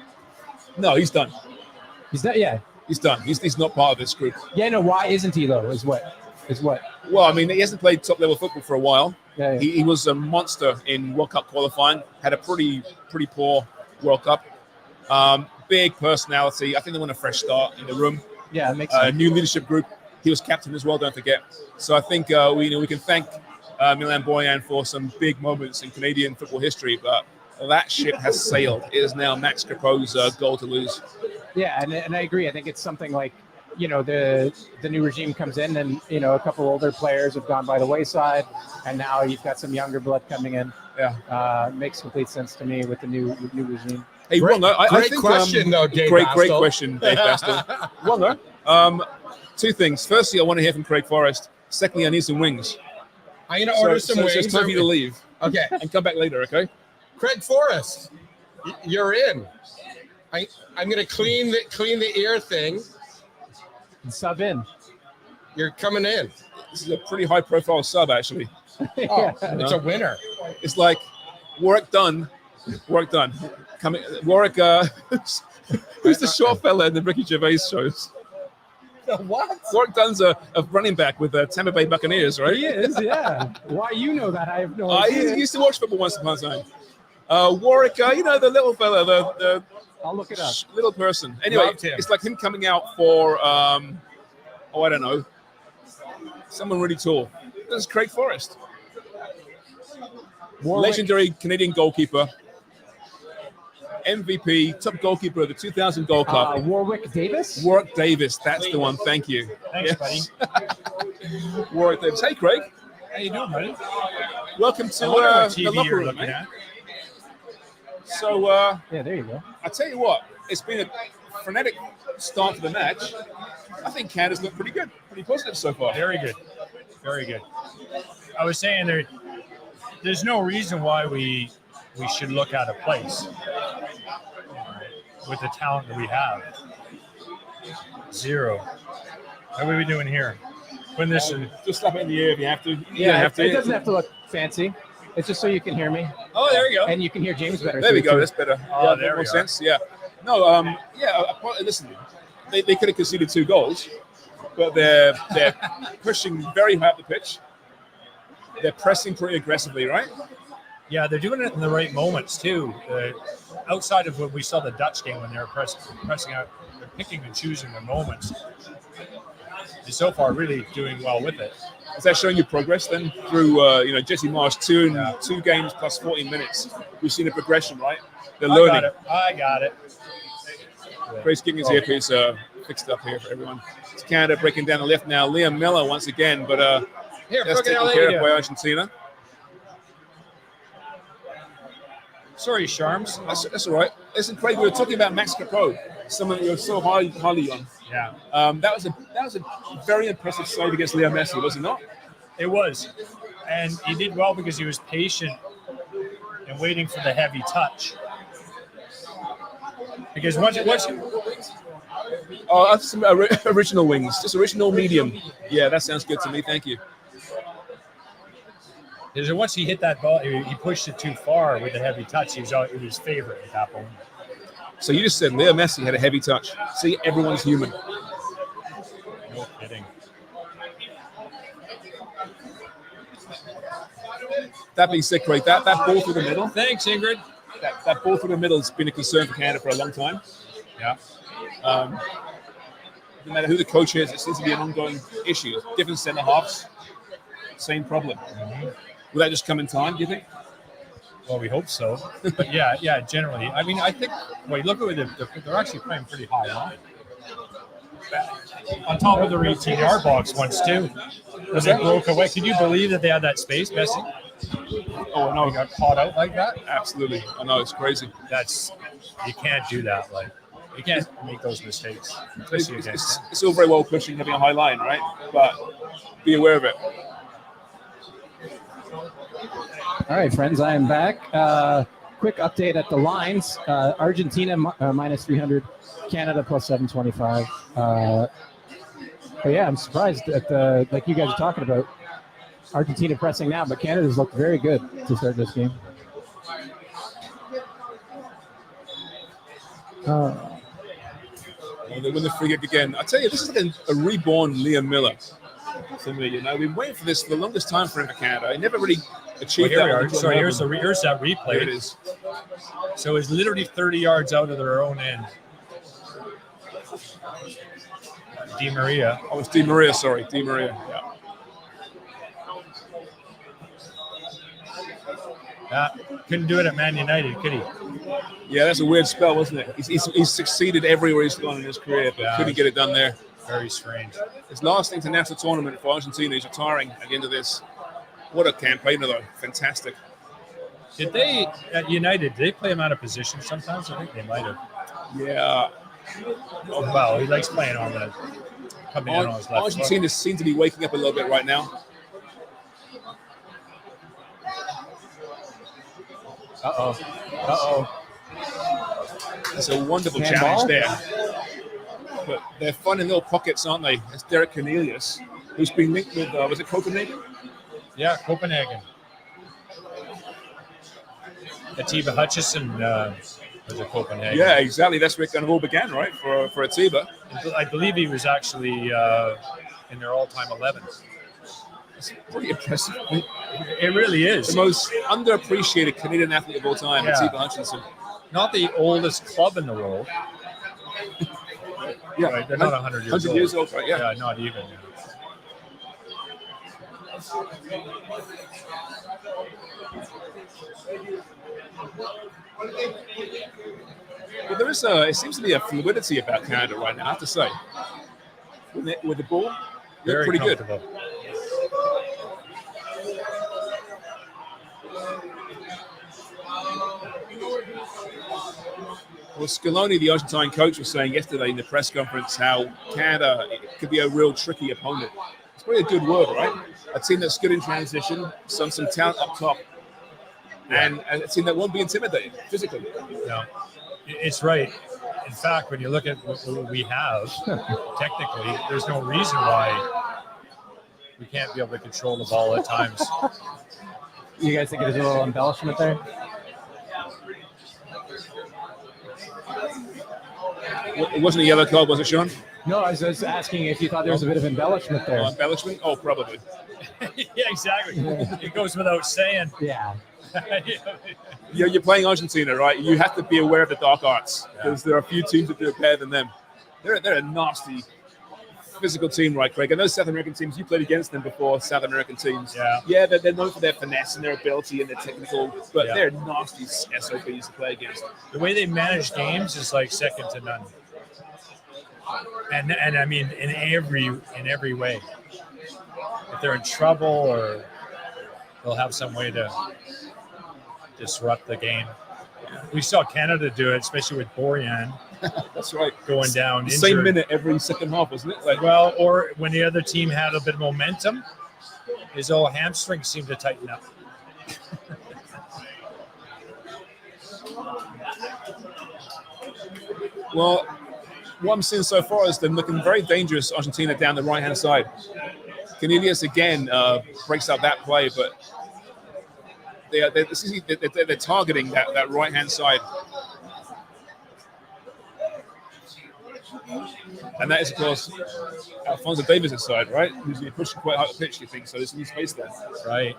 No, he's done.
He's done, yeah.
He's done. He's not part of this group.
Yeah, no, why isn't he, though, is what?
Well, I mean, he hasn't played top-level football for a while.
Yeah.
He was a monster in World Cup qualifying, had a pretty poor World Cup. Big personality. I think they want a fresh start in the room.
Yeah, it makes sense.
New leadership group. He was captain as well, don't forget. So I think we can thank Milan Borjan for some big moments in Canadian football history, but that ship has sailed. It is now Max Crepeau's goal to lose.
Yeah, and I agree. I think it's something like, the new regime comes in and, a couple older players have gone by the wayside, and now you've got some younger blood coming in.
Yeah.
Makes complete sense to me with the new regime.
Hey,
great,
I think,
question, though, Dave
Great
Bastel.
question, Dave Bastel. Well, two things. Firstly, I want to hear from Craig Forrest. Secondly, I need some wings.
I'm going to order some wings.
So it's time for you to leave.
Okay.
And come back later, okay?
Craig Forrest, you're in. I'm going to clean the ear thing.
And sub in.
You're coming in.
This is a pretty high-profile sub, actually.
Oh, it's a winner.
It's like work done. Warwick, who's the short fella in the Ricky Gervais shows?
What?
Warwick Dunn's a running back with the Tampa Bay Buccaneers, right?
He is, yeah. Why you know that? I have no idea.
He used to watch football once upon a time. Warwick, the little fella, the
I'll look it up.
Little person. Anyway, it's like him coming out for, I don't know, someone really tall. This is Craig Forrest.
Warwick.
Legendary Canadian goalkeeper. MVP, top goalkeeper of the 2000 Gold Cup.
Warwick Davis?
Warwick Davis, that's the one. Thank you.
Thanks, buddy.
Warwick Davis. Hey, Craig.
How you doing, buddy?
Welcome to
I wonder what
the
TV
locker
you're
room,
looking
mate.
at.
So,
Yeah, there you go.
I tell you what, it's been a frenetic start to the match. I think Canada's looked pretty good, pretty positive so far.
Very good. Very good. I was saying there's no reason why we should look out of place with the talent that we have. Zero. What are we doing here? When this is
Just slap it in the air if you have to. You
Yeah,
don't have to.
it doesn't have to look fancy. It's just so you can hear me.
Oh, there you go.
And you can hear James better.
There we
too,
go.
too.
That's better.
Oh,
Yeah,
there
that
we
makes
are.
sense. Yeah. No. Listen, they could have conceded 2 goals, but they're pushing very high up the pitch. They're pressing pretty aggressively, right?
Yeah, they're doing it in the right moments too. Outside of what we saw the Dutch game when they were pressing out, they're picking and choosing their moments. They're so far really doing well with it.
Is that showing you progress then through Jesse Marsh, two games plus 14 minutes? We've seen a progression, right? They're learning.
I got it.
Grace Giggins here is fixed up here for everyone. It's Canada breaking down the left now. Liam Miller once again, but that's taken care of by Argentina.
Sorry, Sharms.
That's all right. Listen, Craig, we were talking about Max Capot, someone that you're so highly on.
Yeah.
That was a very impressive save against Leo Messi, was it not?
It was, and he did well because he was patient and waiting for the heavy touch. Because once
oh, that's some original wings, just original medium. Yeah, that sounds good to me. Thank you.
Because once he hit that ball, he pushed it too far with the heavy touch. He was his favorite at that point.
So you just said Leo Messi had a heavy touch. See, everyone's human.
No kidding.
That being said, Craig, that ball through the middle.
Thanks, Ingrid.
That ball through the middle has been a concern for Canada for a long time.
Yeah.
No matter who the coach is, it seems to be an ongoing issue. Different centre halves, same problem.
Mm-hmm.
Will that just come in time, do you think?
Well, we hope so. But yeah, generally. I mean, I think, well, look at they're actually playing pretty high line. On top of their 18-yard box once, too. When they broke away. Can you believe that they had that space, Messi?
Oh, no.
He got caught out like that?
Absolutely. I know, it's crazy.
You can't do that. Like, you can't make those mistakes.
It's all very well pushing, having a high line, right? But be aware of it.
All right, friends, I am back. Quick update at the lines. Argentina minus 300, Canada plus 725. But yeah, I'm surprised at like you guys are talking about, Argentina pressing now, but Canada's looked very good to start this game.
They win the free kick again. I tell you, this is like a reborn Liam Miller. To me, we've been waiting for this for the longest time for him for Canada. He never really achieved that.
So here's that replay.
Here it is.
So it's literally 30 yards out of their own end. Di Maria.
Oh, it's Di Maria. Sorry, Di Maria.
Yeah. Couldn't do it at Man United, could he?
Yeah, that's a weird spell, wasn't it? He's succeeded everywhere he's gone in his career, but couldn't get it done there.
Very strange.
His last international tournament for Argentina. He's retiring at the end of this. What a campaigner, though. Fantastic.
Did they, at United, did they play him out of position sometimes? I think they might have.
Yeah.
Oh, wow. He likes playing on the coming in on his left
Argentina seem to be waking up a little bit right now.
Uh-oh.
That's a wonderful
Handball?
challenge there. But they're fun in little pockets, aren't they? It's Derek Cornelius, who's been linked with, was it Copenhagen?
Yeah, Copenhagen. Atiba Hutchison was at Copenhagen.
Yeah, exactly. That's where it kind of all began, right, for Atiba.
I believe he was actually in their all-time 11.
It's pretty impressive.
It really is.
The most underappreciated Canadian athlete of all time, Atiba Hutchinson.
Not the oldest club in the world.
Yeah,
right, they're not 100 years old.
Right? Yeah,
not even.
But there is it seems to be a fluidity about Canada right now, I have to say. With the ball, they're pretty good. Well, Scaloni, the Argentine coach, was saying yesterday in the press conference how Canada could be a real tricky opponent. It's probably a good word, right? A team that's good in transition, some talent up top, and a team that won't be intimidated physically.
No, it's right. In fact, when you look at what we have, technically, there's no reason why we can't be able to control the ball at times.
You guys think there's a little embellishment there?
It wasn't a yellow card, was it, Sean?
No, I was just asking if you thought there was a bit of embellishment there.
Embellishment? Oh, probably.
Yeah, exactly. It goes without saying.
Yeah.
You're playing Argentina, right? You have to be aware of the dark arts because there are a few teams that do it better than them. They're a nasty, physical team, right, Craig? I know South American teams, you played against them before, South American teams.
Yeah.
They're known for their finesse and their ability and their technical, but
Yeah.
they're nasty SOBs to play against.
The way they manage games is like second to none. And I mean in every way. If they're in trouble or they'll have some way to disrupt the game. We saw Canada do it, especially with Borjan.
That's right.
Going down.
The
injured.
same minute every second half, wasn't it?
Well, or when the other team had a bit of momentum, his old hamstring seemed to tighten up.
Well, what I'm seeing so far is them looking very dangerous, Argentina, down the right-hand side. Cornelius, again, breaks out that play, but they're targeting that right-hand side. And that is, of course, Alphonso Davies' side, right? Who's pushing quite hard pitch, you think? So there's new space there.
Right.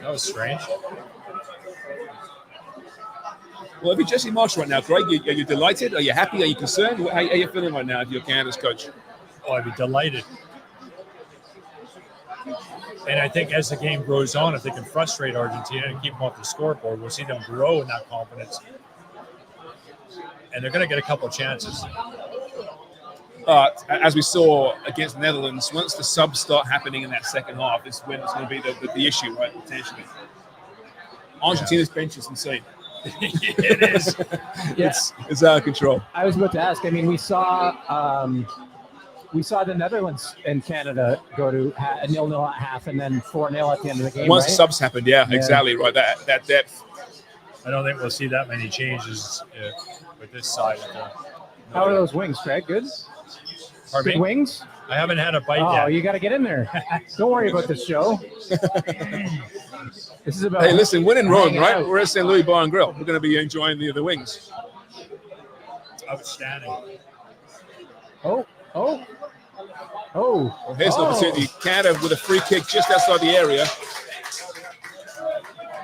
That was strange.
Well, if you're Jesse Marsh right now, Craig, are you delighted? Are you happy? Are you concerned? How are you feeling right now if you're Canada's coach?
Oh, I'd be delighted. And I think as the game grows on, if they can frustrate Argentina and keep them off the scoreboard, we'll see them grow in that confidence. And they're going to get a couple of chances.
But as we saw against the Netherlands, once the subs start happening in that second half, is when it's going to be the issue, right? Potentially. Argentina's bench is insane.
It is.
Yeah.
It's out of control.
I was about to ask. I mean, we saw the Netherlands and Canada go to 0-0 at half and then 4-0 at the end of the game.
Once
right?
subs happened, yeah, exactly right. That depth.
I don't think we'll see that many changes with this side.
How are those wings, Craig? Good?
Pardon
Good
me?
wings?
I haven't had a bite
Oh,
yet.
you got to get in there. Don't worry about this show. This is about.
Hey, listen, we're in Rome,
hanging
right?
out.
We're at St. Louis Bar and Grill. We're going to be enjoying the wings.
Outstanding.
Oh.
Well, here's an opportunity. Canada with a free kick just outside the area.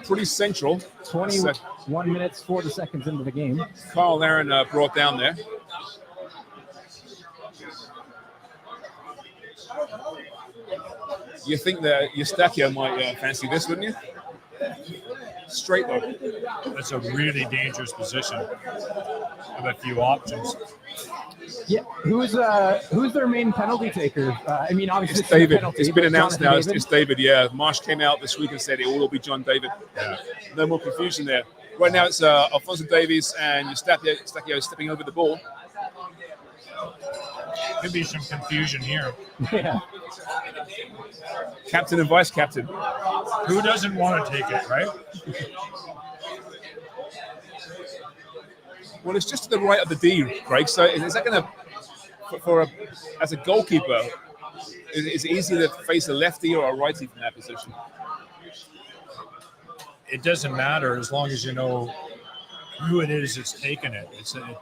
Pretty central.
21 minutes, 40 seconds into the game.
Carl Aaron brought down there. You think that Eustachio might fancy this, wouldn't you? Straight though.
That's a really dangerous position. Have a few options.
Yeah, who's their main penalty taker? I mean, obviously
It's David.
penalty,
It's been
but
announced now.
Jonathan
It's David. Yeah, Marsh came out this week and said it will be John David.
Yeah.
No more confusion there. Right now it's Alphonso Davies and Eustachio stepping over the ball.
Could be some confusion here.
Yeah.
Captain and vice captain.
Who doesn't want to take it, right?
Well, it's just to the right of the D, Craig. So is that going to, as a goalkeeper, is it easy to face a lefty or a righty from that position?
It doesn't matter as long as you know who it is that's taking it.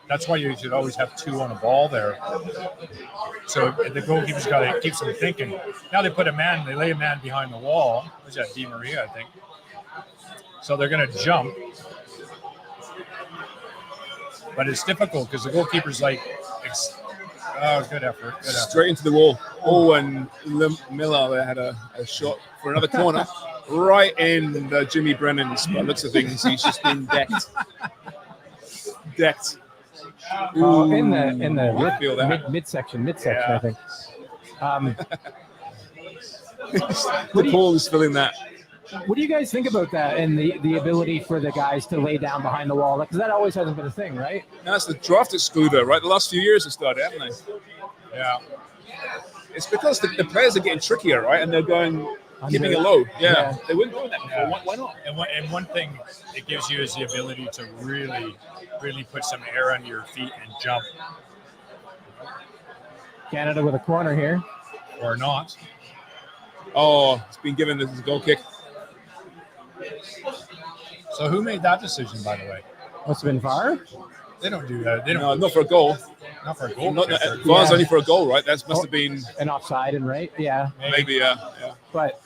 That's why you should always have two on the ball there. So the goalkeeper's got to keep them thinking. Now they lay a man behind the wall. Was that Di Maria, I think? So they're going to jump. But it's difficult because the goalkeeper's like, good effort.
Straight into the wall. Oh, and Miller there had a shot for another corner. Right in Jimmy Brennan's, by the looks of things. He's just been decked.
In the midsection,
Yeah.
I think.
Paul is filling that.
What do you guys think about that and the ability for the guys to lay down behind the wall? Because that always hasn't been a thing, right?
Now it's the draft excluder, right? The last few years have started, haven't they?
Yeah.
It's because the players are getting trickier, right? And they're keeping it low. Yeah. They wouldn't do that before.
Yeah.
Why not?
And one thing it gives you is the ability to really, really put some air under your feet and jump.
Canada with a corner here.
Or not.
Oh, it's been given as a goal kick.
So who made that decision, by the way?
Must have been VAR.
They don't do that. They don't.
No, not for a goal.
Not for a goal.
VAR's only for a goal, right? That must have been
an offside and right. Yeah.
maybe. Yeah.
But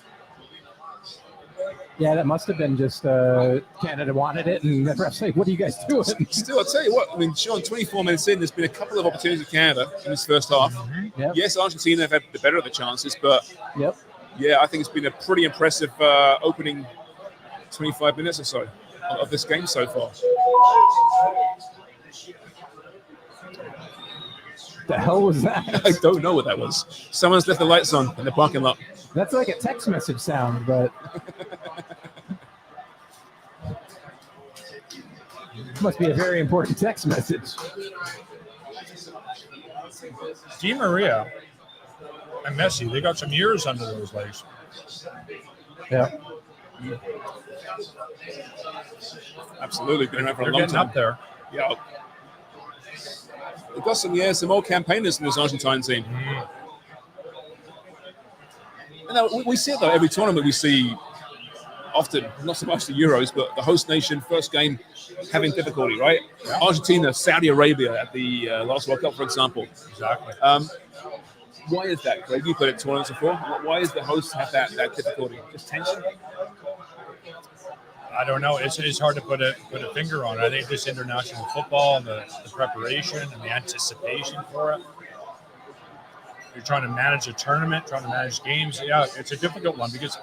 Yeah, that must have been just Canada wanted it, and the ref's like, "What are you guys doing?"
Still, I'll tell you what. I mean, Sean, 24 minutes in, there's been a couple of opportunities for Canada in this first half.
Yep.
Yes, Argentina have had the better of the chances, but
Yep.
yeah, I think it's been a pretty impressive opening 25 minutes or so of this game so far.
The hell was that?
I don't know what that was. Someone's left the lights on in the parking lot.
That's like a text message sound, but must be a very important text message.
Di Maria and Messi, they got some years under those legs.
Yeah.
Absolutely, been around for a
They're
long
getting
time.
up there.
Yeah. They've got some old campaigners in this Argentine team. And we see it though, every tournament we see often, not so much the Euros, but the host nation first game having difficulty, right?
Yeah.
Argentina, Saudi Arabia at the last World Cup, for example.
Exactly.
Why is that, Craig? You played at tournaments before. Why is the host have that difficulty? Just tension?
I don't know. It's hard to put a finger on it. I think this international football and the preparation and the anticipation for it. You're trying to manage a tournament, trying to manage games. Yeah, it's a difficult one because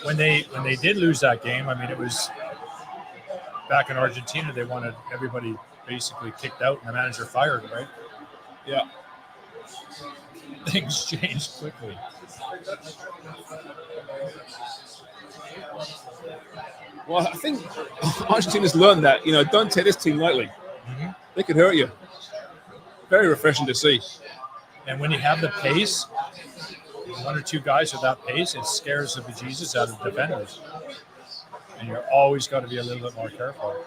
when they did lose that game, I mean, it was back in Argentina. They wanted everybody basically kicked out and the manager fired, right?
Yeah.
Things changed quickly.
Well, I think Argentina's learned that, don't take this team lightly.
Mm-hmm.
They could hurt you. Very refreshing to see.
And when you have the pace, one or two guys with that pace, it scares the bejesus out of defenders. And you're always got to be a little bit more careful.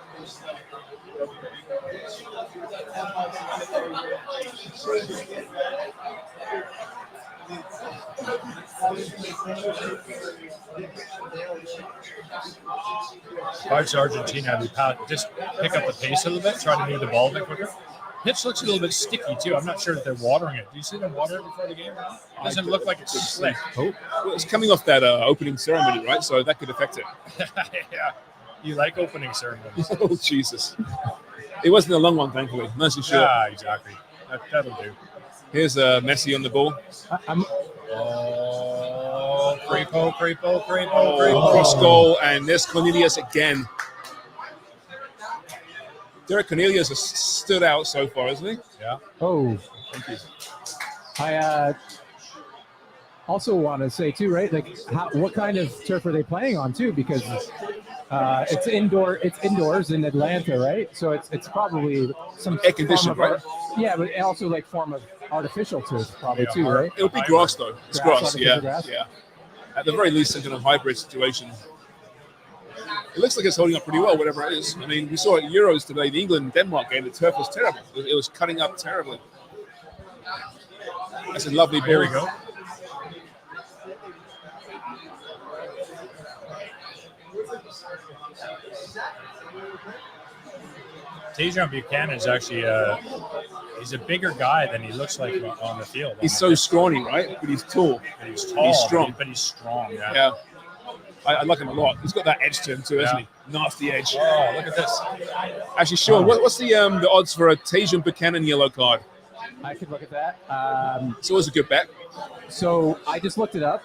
If I was Argentina, I'd just pick up the pace a little bit, try to move the ball a bit quicker. Pitch looks a little bit sticky too. I'm not sure if they're watering it. Do you see them water it before the game? It doesn't look like it's slick.
Oh, well, it's coming off that opening ceremony, right? So that could affect it.
Yeah, you like opening ceremonies.
Oh, Jesus. It wasn't a long one, thankfully. Nice and short.
Yeah, exactly. That'll do.
Here's Messi on the ball.
Creepo.
Cross goal, and there's Cornelius again. Derek Cornelius has stood out so far, hasn't he?
Yeah.
Oh,
Thank you.
I also want to say too, right? Like, what kind of turf are they playing on too? Because it's indoors in Atlanta, right? So it's probably some
Air conditioned,
form
right?
Yeah, but also like form of artificial turf, probably too, right?
It'll be grass though. It's grass, yeah.
Grass?
Yeah. At the very least, some kind of hybrid situation. It looks like it's holding up pretty well, whatever it is. I mean, we saw at Euros today, the England-Denmark game, the turf was terrible. It was cutting up terribly. That's a lovely ball.
Here we go. Tejan Buchanan is actually he's a bigger guy than he looks like on the field.
He's so scrawny, right? But he's tall.
But he's tall.
He's strong.
But he's strong, yeah.
Yeah. I like him a lot. He's got that edge to him too, hasn't he? Nasty edge.
Oh, look at this.
Actually, Sean, what's the odds for a Tejan Buchanan yellow card?
I could look at that.
It's always a good bet.
So I just looked it up.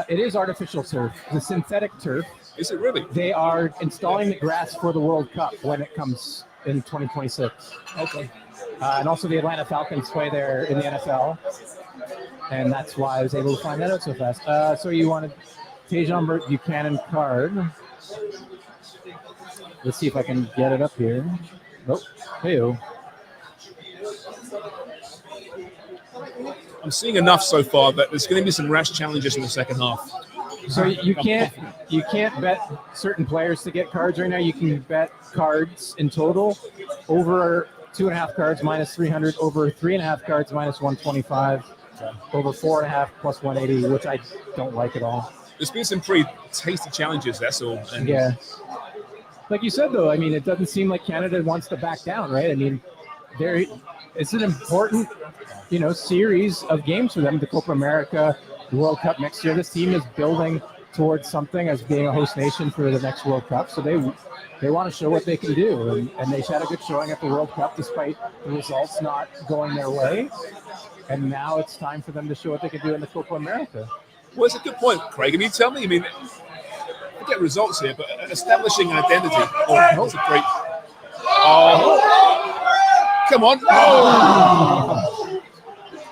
It is artificial turf, the synthetic turf.
Is it really?
They are installing the grass for the World Cup when it comes in 2026.
Okay.
And also the Atlanta Falcons play there in the NFL. And that's why I was able to find that out so fast. So you wanted Tejan Buchanan card. Let's see if I can get it up here. Nope. Hey-o.
I'm seeing enough so far that there's going to be some rash challenges in the second half.
So you can't bet certain players to get cards right now. You can bet cards in total over 2.5 cards minus 300, over 3.5 cards minus 125, over 4.5 plus 180, which I don't like at all.
There's been some pretty tasty challenges, that's all. And
Yeah. Like you said, though, I mean, it doesn't seem like Canada wants to back down, right? I mean, it's an important, series of games for them. The Copa America, the World Cup next year. This team is building towards something as being a host nation for the next World Cup. So they want to show what they can do, and they had a good showing at the World Cup despite the results not going their way. And now it's time for them to show what they can do in the Copa America.
Well, it's a good point, Craig. And you tell me, I mean, forget results here, but establishing an identity. Oh, that's a great. Oh, come on. Oh.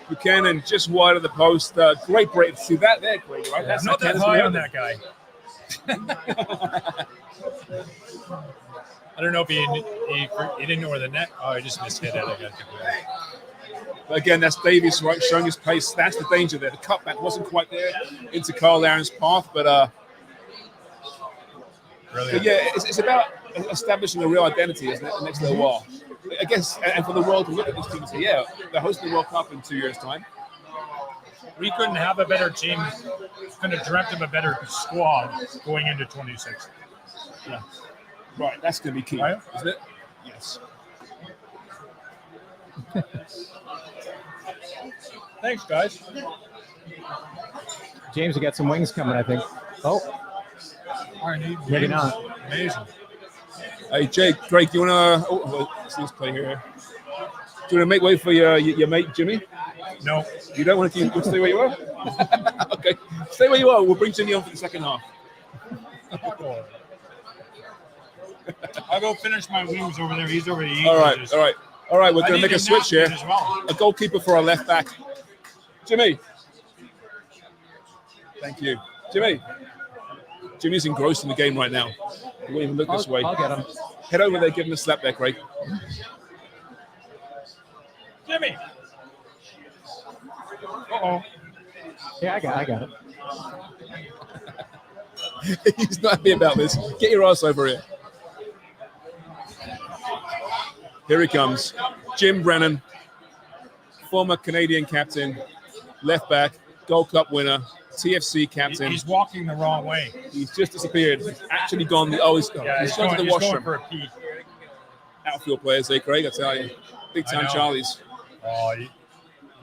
Buchanan just wide of the post. Great break. See that there, Craig, right?
That's not that high on that guy. I don't know if he didn't know where the net. Oh, he just missed it.
Again, that's Davies, right, showing his pace. That's the danger there. The cutback wasn't quite there into Carl Laren's path, but yeah, it's about establishing a real identity, isn't it, the next little while. I guess, and for the world to look at this team and say, yeah, they're hosting the World Cup in 2 years' time.
We couldn't have a better team. Couldn't have dreamt of a better squad going into 26.
Yeah. Right, that's going to be key,
right?
Isn't it? Yes.
Thanks, guys.
James, you got some wings coming, I think. Oh, maybe not.
Amazing.
Hey, Jake, Greg, do you want to? Let's see this play here. Do you want to make way for your mate Jimmy?
No.
You don't want to keep? Stay where you are. Okay, stay where you are. We'll bring Jimmy on for the second half.
I'll go finish my wings over there. He's over here.
All right. We're going to make a switch here.
Well.
A goalkeeper for our left back. Jimmy. Thank you, Jimmy. Jimmy's engrossed in the game right now. He won't even look this way.
I'll get him.
Head over there, give him a slap there, Craig.
Jimmy. Uh-oh.
Yeah, I got it.
He's not happy about this. Get your ass over here. Here he comes. Jim Brennan, former Canadian captain, left back, Gold Cup winner, TFC captain.
He's walking the wrong way.
He's just disappeared. He's actually gone. He's gone.
Yeah,
he's gone to the washroom.
Going for a pee.
Outfield players, Craig, I tell you. Big time Charlies.
Oh,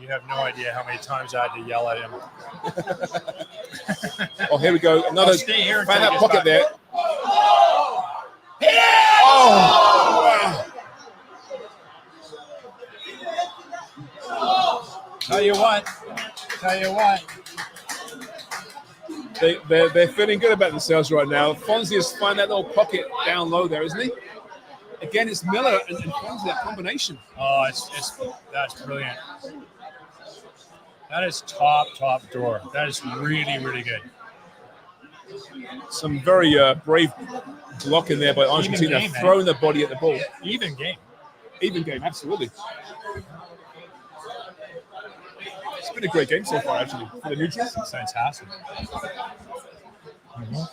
you have no idea how many times I had to yell at him.
Oh, here we go. Another.
Stay here.
Find that pocket there.
Yeah!
Oh! Wow.
Tell you what.
They're feeling good about themselves right now. Fonzie has found that little pocket down low there, isn't he? Again, it's Miller and Fonzie, that combination.
Oh, that's brilliant. That is top drawer. That is really, really good.
Some very brave block in there by Argentina,
game,
throwing their body at the ball.
Even game,
absolutely. It's been a great game so far, actually, for the neutrals.
Fantastic. Mm-hmm.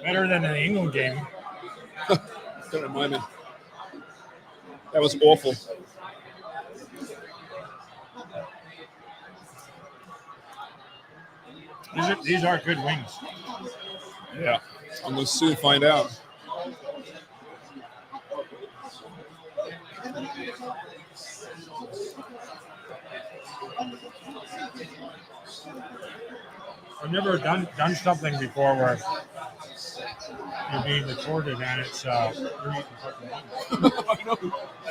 Better than the England game.
Don't remind me. That was awful.
These are good wings.
Yeah, and we'll soon find out.
I've never done something before where you're being recorded and it's you're eating fucking wings.
I know.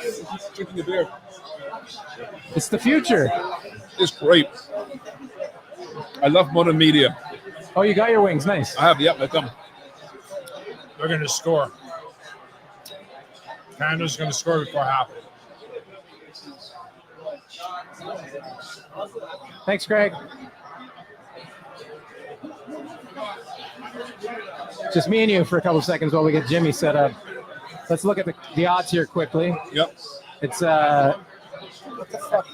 He's drinking a beer.
It's the future.
It's great. I love modern media.
Oh, you got your wings. Nice.
I have. Yep, they're done.
They're going to score. Canada's going to score before half.
Thanks, Greg. Just me and you for a couple of seconds while we get Jimmy set up. Let's look at the odds here quickly.
Yep.
It's what the fuck?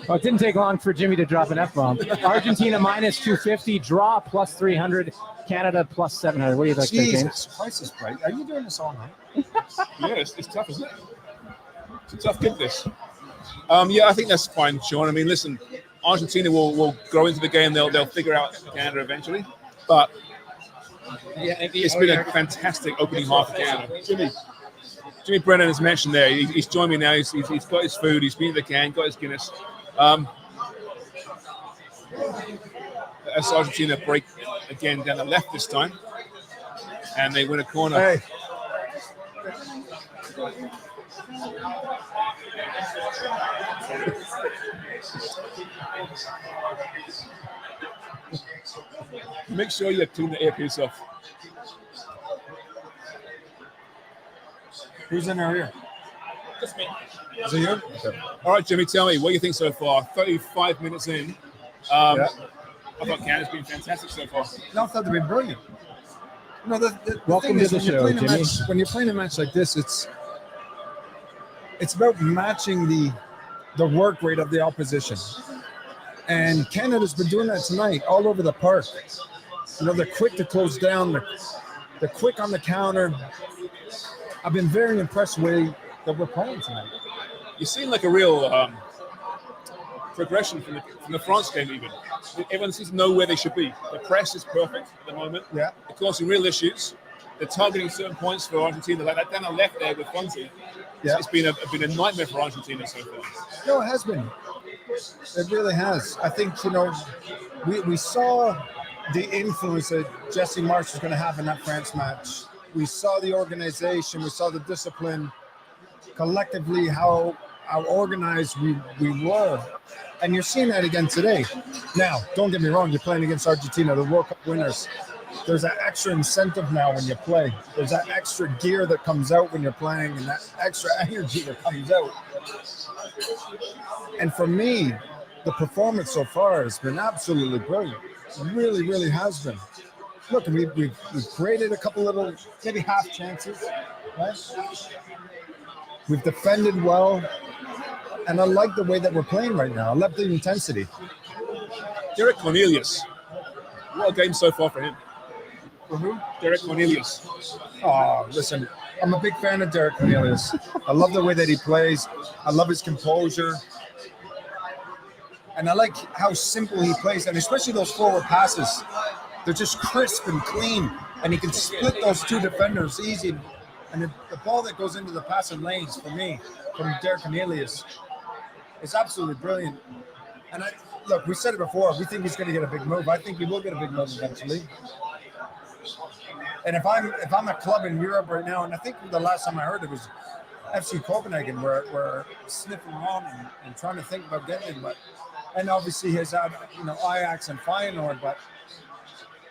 Well, it didn't take long for Jimmy to drop an F-bomb. Argentina minus 250, draw plus 300, Canada plus 700. What do you think, James?
Jesus Christ, is bright. Are you doing this all night?
Yeah, it's tough, isn't it? It's a tough gig, this. Yeah, I think that's fine, Sean. I mean, listen, Argentina will grow into the game. They'll figure out Canada eventually. But yeah, it's been a fantastic opening half for Canada. Jimmy Brennan has mentioned there. He's joined me now. He's got his food. He's been to the can, got his Guinness. As Argentina break again down the left this time, and they win a corner.
Hey.
Make sure you tune the earpiece off.
Who's in our ear?
Just me.
Is it you? Okay.
All right, Jimmy, tell me, what do you think so far? 35 minutes in. I thought Canada's been fantastic so far.
No, I thought they've been brilliant. No, the
Welcome
thing
to
is,
the
when you're
show,
playing a
Jimmy.
match, when you're playing a match like this, it's about matching the work rate of the opposition. And Canada's been doing that tonight all over the park. You know, they're quick to close down. They're quick on the counter. I've been very impressed with the way that we're playing tonight.
You seem like a real progression from the France game even. Everyone seems to know where they should be. The press is perfect at the moment.
Yeah.
They're causing real issues. They're targeting certain points for Argentina, like that down the left there with Fonzie.
Yeah.
It's been a nightmare for Argentina so far.
No, it has been. It really has. I think, you know, we saw the influence that Jesse Marsch was going to have in that France match. We saw the organization. We saw the discipline. Collectively, how organized we were. And you're seeing that again today. Now, don't get me wrong. You're playing against Argentina, the World Cup winners. There's that extra incentive now when you play. There's that extra gear that comes out when you're playing and that extra energy that comes out. And for me, the performance so far has been absolutely brilliant. It really, really has been. Look, we've created a couple little, maybe half chances, right? We've defended well. And I like the way that we're playing right now. I love the intensity.
Derek Cornelius. What a game so far for him.
For who?
Derek Cornelius.
Oh, listen, I'm a big fan of Derek Cornelius. I love the way that he plays. I love his composure. And I like how simple he plays, and especially those forward passes. They're just crisp and clean, and he can split those two defenders easy. And the ball that goes into the passing lanes, for me, from Derek Cornelius, is absolutely brilliant. And look, we said it before, we think he's going to get a big move. I think he will get a big move eventually. And if I'm a club in Europe right now, and I think the last time I heard it was FC Copenhagen, where we're sniffing around and trying to think about getting him. And obviously he's had, you know, Ajax and Feyenoord, but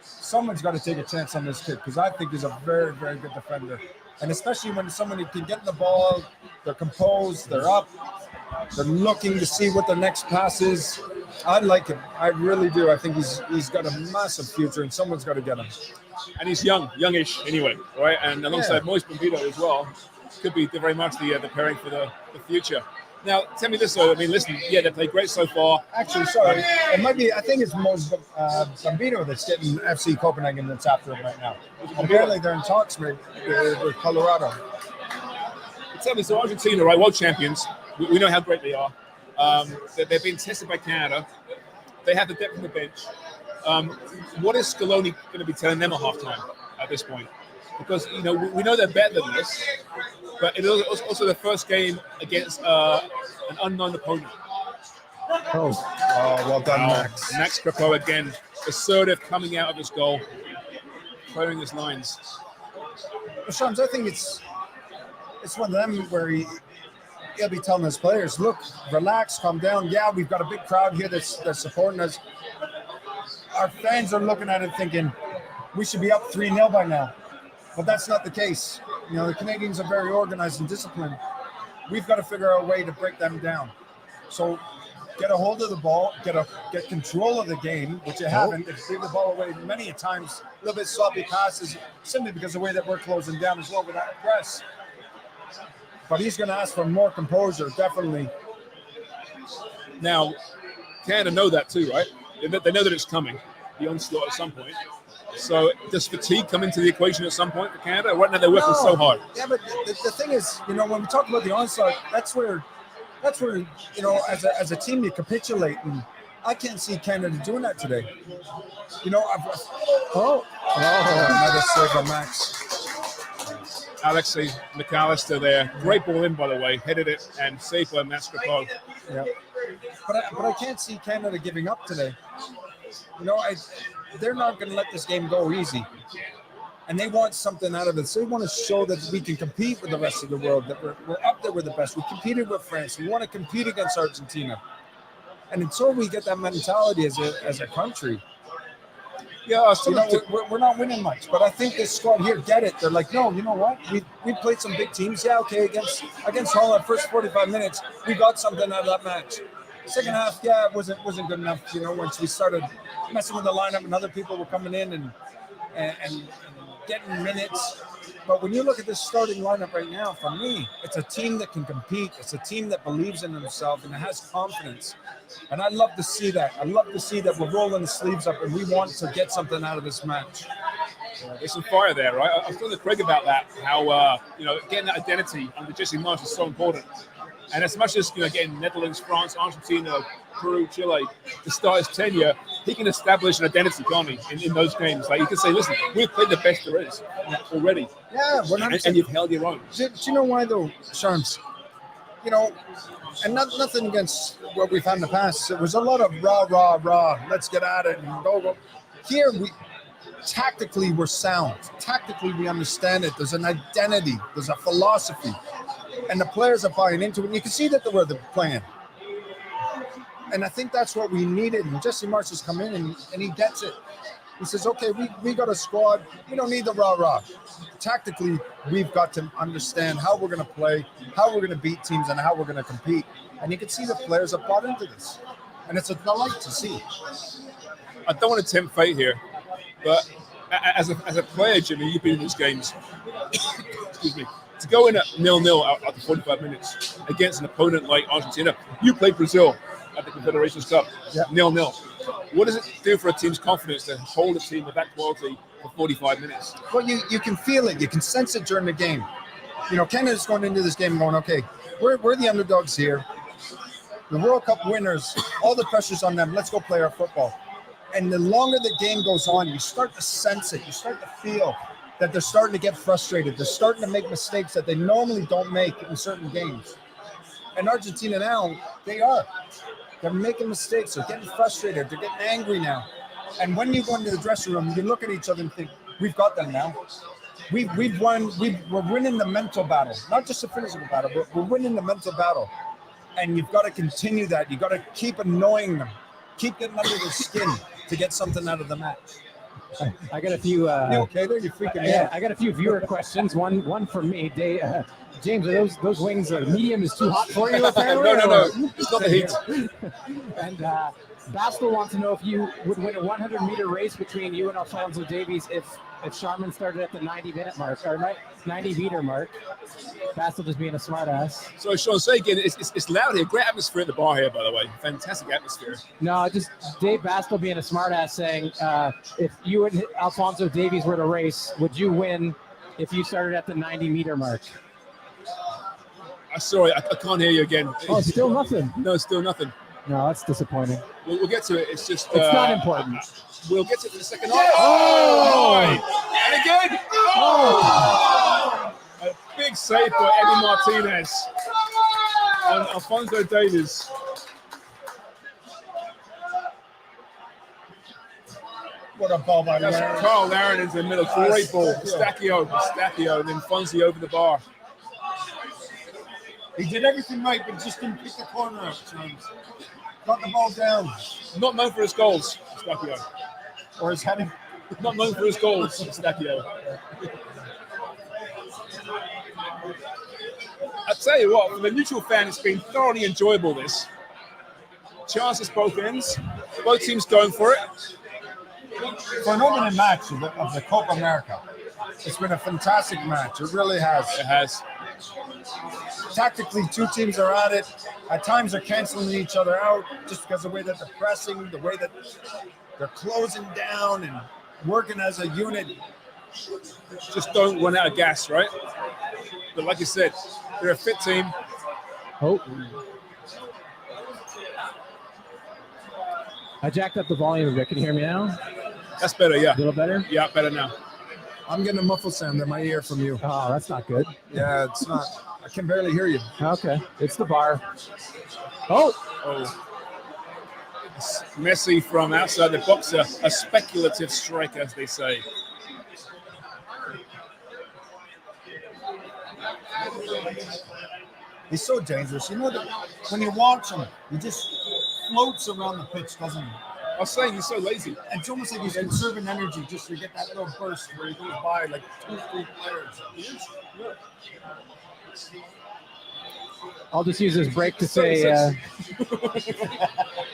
someone's got to take a chance on this kid because I think he's a very, very good defender. And especially when somebody can get the ball, they're composed, they're up, they're looking to see what the next pass is. I like him. I really do. I think he's got a massive future, and someone's got to get him.
And he's youngish anyway, right? And alongside Moise Bombito as well, could be very much the pairing for the future. Now, tell me this though. I mean, listen, they played great so far.
Actually, sorry, it might be. I think it's Moise Bombito that's getting FC Copenhagen that's after him right now. Apparently, they're in talks with Colorado.
Tell me, so Argentina, right? World champions. We know how great they are. They've been tested by Canada. They have the depth on the bench. What is Scaloni going to be telling them at halftime at this point? Because, you know, we know they're better than this, but it is also the first game against an unknown opponent.
Oh, well done, Max.
Max Crepeau again, assertive coming out of his goal, clearing his lines.
Well, Shams, I think it's one of them where he'll be telling his players, look, relax, calm down. Yeah, we've got a big crowd here that's supporting us. Our fans are looking at it thinking we should be up 3-0 by now. But that's not the case. You know, the Canadians are very organized and disciplined. We've got to figure out a way to break them down. So get a hold of the ball, get control of the game, which you haven't. They've given the ball away many a times, a little bit sloppy passes, simply because of the way that we're closing down as well with that press. But he's going to ask for more composure, definitely.
Now, Canada know that too, right? They know that it's coming, the onslaught at some point. So does fatigue come into the equation at some point for Canada? Right now they're working so hard.
Yeah, but the thing is, you know, when we talk about the onslaught, that's where you know, as a team you capitulate, and I can't see Canada doing that today. You know, another save by Max.
Alexei McAllister there, great ball in by the way, headed it and saved by Max Crepeau.
Yeah, but I can't see Canada giving up today. You know, they're not going to let this game go easy. And they want something out of it. So they want to show that we can compete with the rest of the world, that we're up there with the best. We competed with France. We want to compete against Argentina. And until we get that mentality as a country, we're not winning much. But I think this squad here get it. They're like, no, you know what? We played some big teams. Yeah, okay, against Holland, first 45 minutes, we got something out of that match. Second half, yeah, it wasn't good enough. You know, once we started messing with the lineup and other people were coming in and getting minutes. But when you look at this starting lineup right now, for me, it's a team that can compete. It's a team that believes in themselves and has confidence. And I love to see that. I love to see that we're rolling the sleeves up and we want to get something out of this match.
There's some fire there, right? I was talking to Craig about that, how, getting that identity under Jesse Marsch is so important. And as much as, getting Netherlands, France, Argentina, Peru, Chile to start his tenure, he can establish an identity, can't he, in those games? Like, you can say, listen, we've played the best there is already.
Yeah, 100%.
And you've held your own.
Do you know why, though, Sharms? And nothing against what we've had in the past. It was a lot of rah, let's get at it and go. Here, tactically, we're sound. Tactically, we understand it. There's an identity. There's a philosophy. And the players are buying into it. And you can see that they're playing. And I think that's what we needed. And Jesse Marsch has come in and he gets it. He says, okay, we got a squad. We don't need the rah. Tactically, we've got to understand how we're going to play, how we're going to beat teams, and how we're going to compete. And you can see the players have bought into this. And it's a delight to see.
I don't want to tempt fate here, but as a player, Jimmy, you've been in these games. Excuse me. To go in at 0-0 after 45 minutes against an opponent like Argentina, you played Brazil at the Confederations Cup, 0-0. What does it do for a team's confidence to hold a team of that quality for 45 minutes?
Well, you can feel it. You can sense it during the game. Canada's going into this game going, okay, we're the underdogs here. The World Cup winners, all the pressure's on them. Let's go play our football. And the longer the game goes on, you start to sense it. You start to feel that they're starting to get frustrated. They're starting to make mistakes that they normally don't make in certain games. And Argentina now, they're making mistakes. They're getting frustrated. They're getting angry now. And when you go into the dressing room, you look at each other and think, we've got them now. We've won. We're winning the mental battle, not just the physical battle, but we're winning the mental battle. And you've got to continue that. You've got to keep annoying them, keep getting under their skin to get something out of the match.
I got a few.
You okay there? You're freaking out.
I got a few viewer questions. One from me. James, are those wings medium is too hot for you? Apparently?
No. It's not the heat.
And Bastel wants to know if you would win a 100-meter race between you and Alphonso Davies if Sharman started at the 90-minute mark or 90-meter mark. Bastel just being a smartass.
So, Sean, say again, it's loud here. Great atmosphere at the bar here, by the way. Fantastic atmosphere.
No, just Dave Bastel being a smartass saying, if you and Alphonso Davies were to race, would you win if you started at the 90-meter mark?
Sorry, I can't hear you again.
Oh, still nothing?
No, still nothing.
No, that's disappointing.
We'll get to it. It's just...
It's not important.
We'll get to it in a second. Oh! And again! Oh! A big save by Eddie Martinez on Alphonso Davies.
What a ball by
Larrin. Carl Larrin into the middle. Great ball. Stacchio, and then Fonzie over the bar.
He did everything right, but just didn't pick the corner up. Got the ball down.
Not known for his goals, Stacchio.
Or his heading.
Not known for his goals, Stacchio. I tell you what, for the neutral fan, it's been thoroughly enjoyable. This chances both ends, both teams going for it.
For an opening match of the Copa America, it's been a fantastic match. It really has.
It has.
Tactically, two teams are at it. At times, they're canceling each other out just because of the way that they're pressing, the way that they're closing down and working as a unit.
Just don't run out of gas, right? But like you said, they're a fit team.
Oh. I jacked up the volume a bit. Can you hear me now?
That's better, yeah.
A little better?
Yeah, better now.
I'm getting a muffled sound in my ear from you.
Oh, that's not good.
Yeah, it's not. I can barely hear you.
Okay. It's the bar. Oh.
Messi from outside the box, a speculative strike, as they say.
He's so dangerous. You know that when you watch him, he just floats around the pitch, doesn't he?
I was saying he's so lazy.
It's almost like he's conserving energy just to get that little burst where he goes by like 2-3 players. He is. Look.
I'll just use this break to say.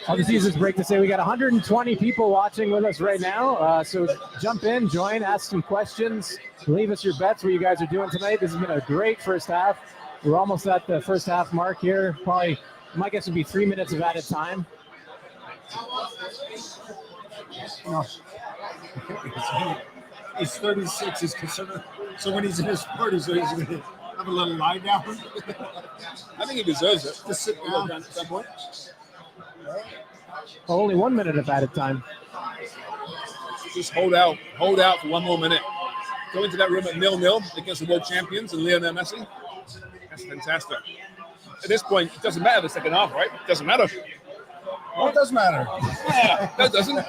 I'll just use this break to say we got 120 people watching with us right now. So jump in, join, ask some questions, leave us your bets what you guys are doing tonight. This has been a great first half. We're almost at the first half mark here. Probably, my guess would be 3 minutes of added time.
No. He's 36. He's considered. So when he's in his 40s, he's going to have a little lie down.
I think he deserves it.
Just sit down.
At that point.
Only 1 minute of added time.
Just hold out for one more minute. Go into that room at 0-0 against the world champions and Lionel Messi. That's fantastic. At this point, it doesn't matter the second half, right? It doesn't matter.
Well, it does matter.
Yeah, that doesn't.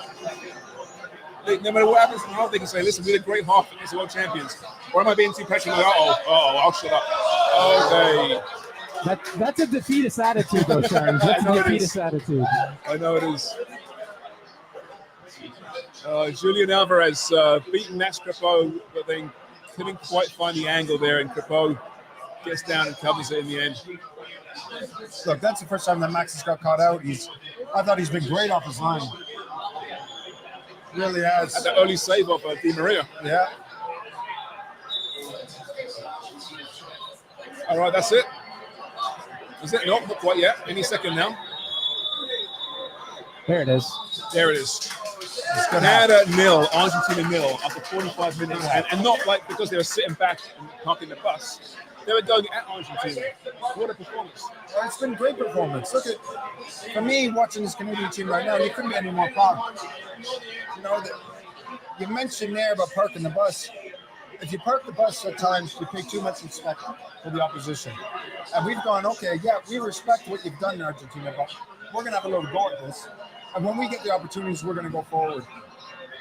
No matter what happens in the half, they can say, listen, we had a great half against the world champions. Or am I being too passionate? I'll shut up. Okay.
That's a defeatist attitude, though, Sharman. That's a defeatist attitude.
I know it is. Julian Alvarez beating Max Crepeau, but then couldn't quite find the angle there, and Crepeau gets down and covers it in the end.
Look, that's the first time that Max has got caught out. I thought he's been great off his line. Really has.
At the early save of Di Maria.
Yeah.
All right, that's it. Is it? Nope, not quite yet. Any second now.
There it is.
There it is. Canada 0, Argentina 0 after 45 minutes. And not like because they were sitting back and parking the bus. They were going at Argentina. What a performance.
Well, it's been a great performance. Look at, for me, watching this Canadian team right now, you couldn't be any more proud. You know, you mentioned there about parking the bus. If you park the bus at times, you pay too much respect for the opposition. And we've gone, okay, yeah, we respect what you've done in Argentina, but we're going to have a little go at this. And when we get the opportunities, we're going to go forward.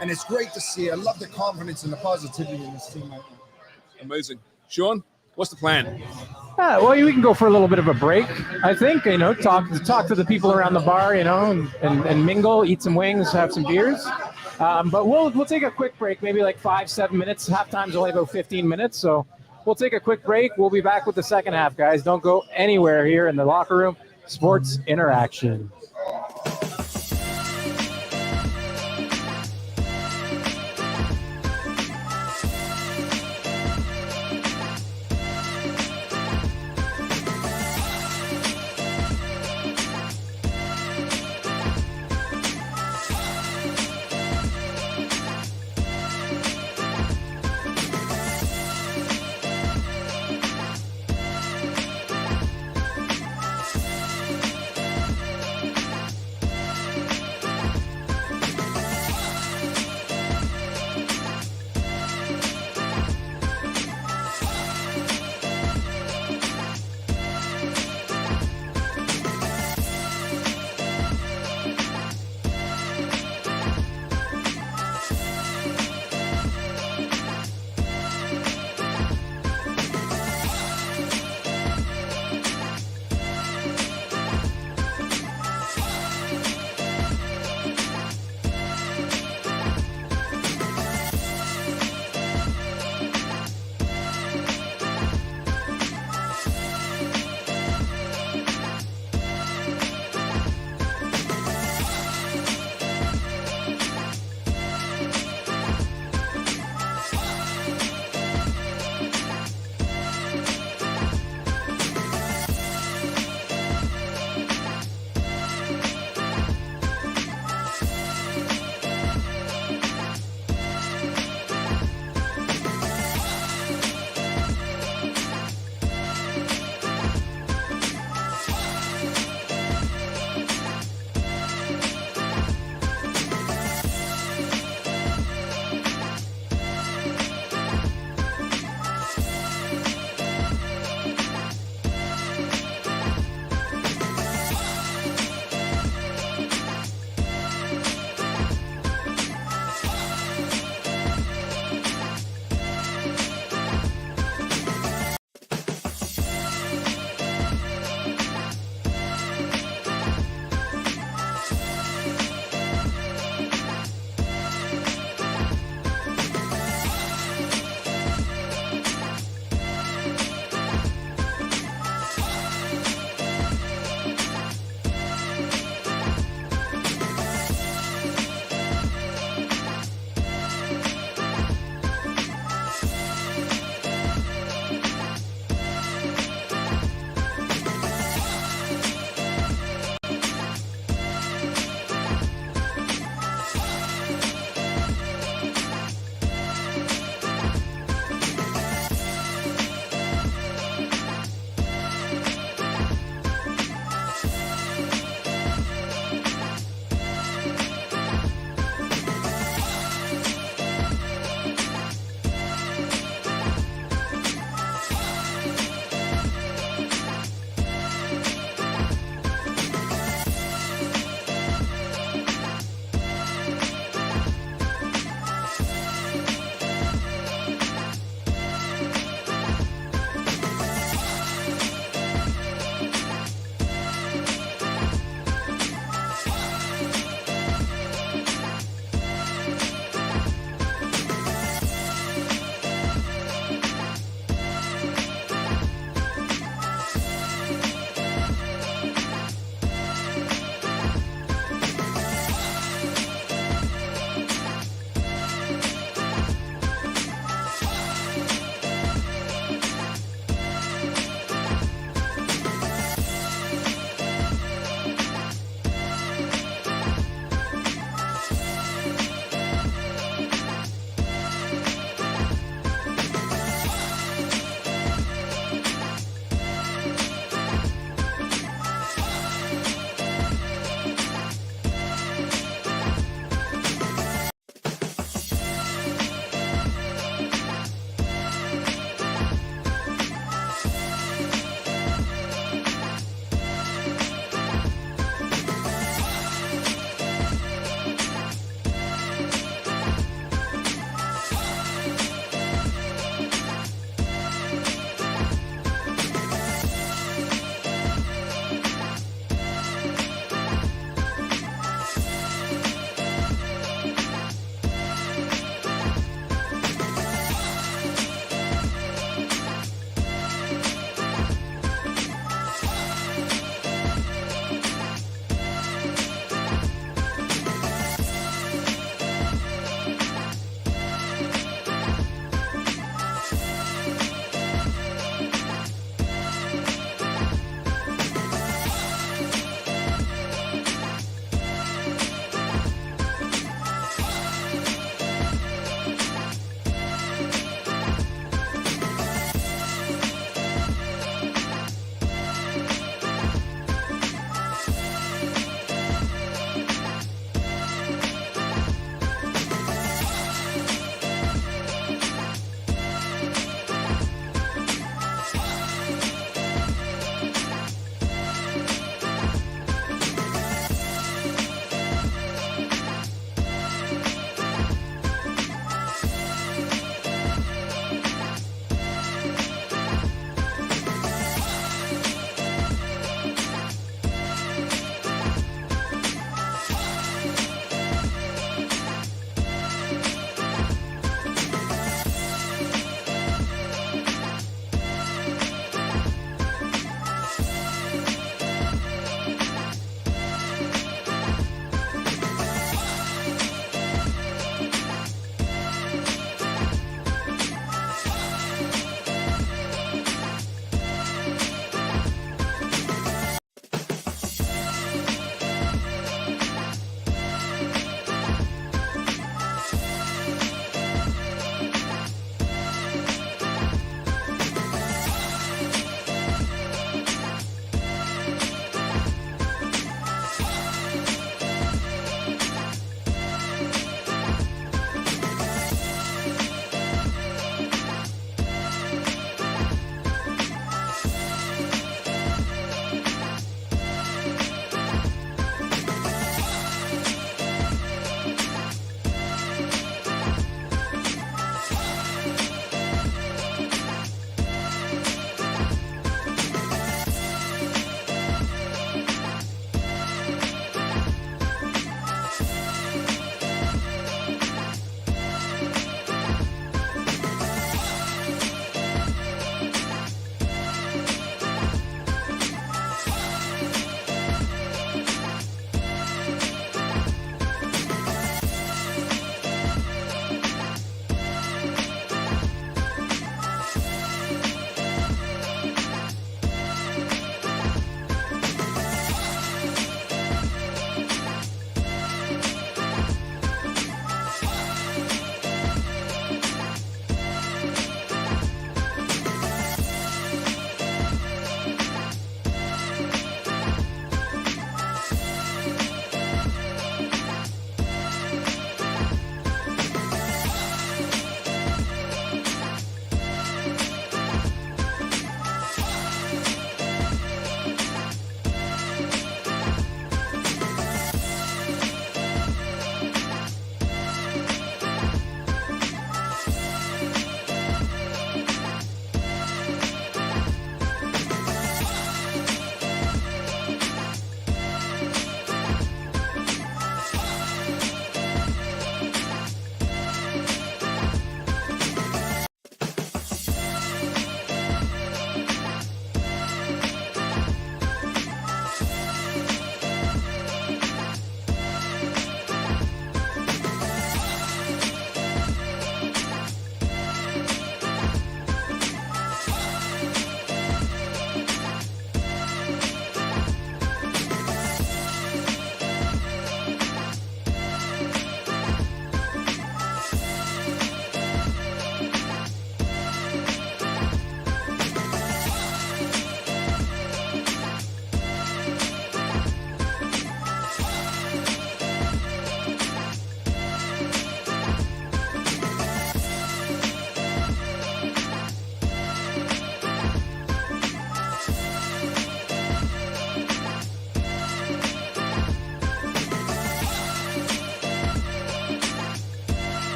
And it's great to see. I love the confidence and the positivity in this team right now.
Amazing. Sean, what's the plan?
Well, we can go for a little bit of a break. I think, talk to the people around the bar, and mingle, eat some wings, have some beers. But we'll take a quick break, maybe like 5-7 minutes. Halftime's only about 15 minutes, so we'll take a quick break. We'll be back with the second half, guys. Don't go anywhere here in the locker room. Sports Interaction.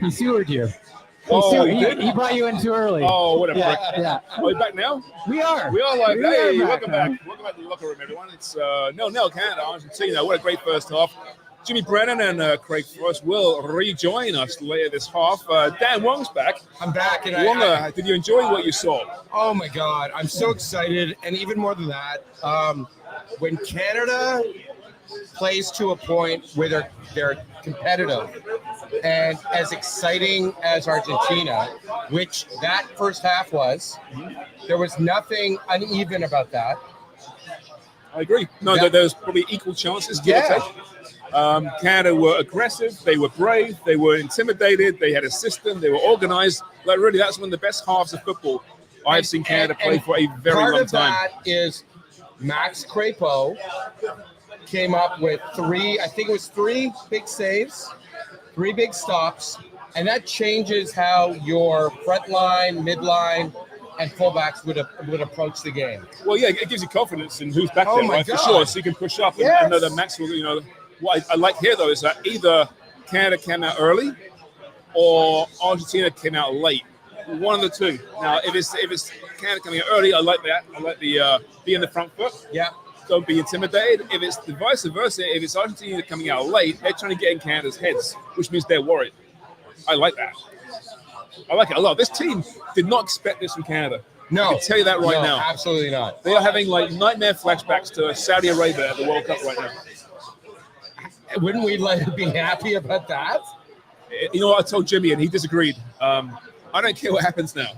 He sewered you.
Oh, he did?
He brought you in too early.
Oh, what a prick.
Yeah.
Are we back now?
We are.
We are live. Hey, welcome
back.
back. Welcome back to the locker room, everyone. It's no, Canada, Argentina. What a great first half. Jimmy Brennan and Craig Frost will rejoin us later this half. Dan Wong's back.
I'm back. And
Wong, did you enjoy what you saw?
Oh my God, I'm so excited. And even more than that, when Canada plays to a point where they're competitive and as exciting as Argentina, which that first half was, there was nothing uneven about that.
I agree. No, there's probably equal chances, give or take. Canada were aggressive, they were brave, they were intimidated, they had a system, they were organized. Like really, that's one of the best halves of football I've seen Canada play for a very long time.
Part of that is Max Crepeau came up with three big saves, 3 big stops, and that changes how your front line, midline, and fullbacks would approach the game.
Well, yeah, it gives you confidence in who's back
Oh
there,
my
right?
God.
For sure, so you can push up and know that Max will, What I like here, though, is that either Canada came out early or Argentina came out late. One of the two. Now, if it's Canada coming out early, I like that. I like the be in the front foot.
Yeah.
Don't be intimidated. If it's the vice versa, if it's Argentina coming out late, they're trying to get in Canada's heads, which means they're worried. I like that. I like it a lot. This team did not expect this from Canada.
No.
I can tell you that right now.
Absolutely not.
They are having like nightmare flashbacks to Saudi Arabia at the World Cup right now.
Wouldn't we be happy about that?
You know what I told Jimmy, and he disagreed. I don't care what happens now.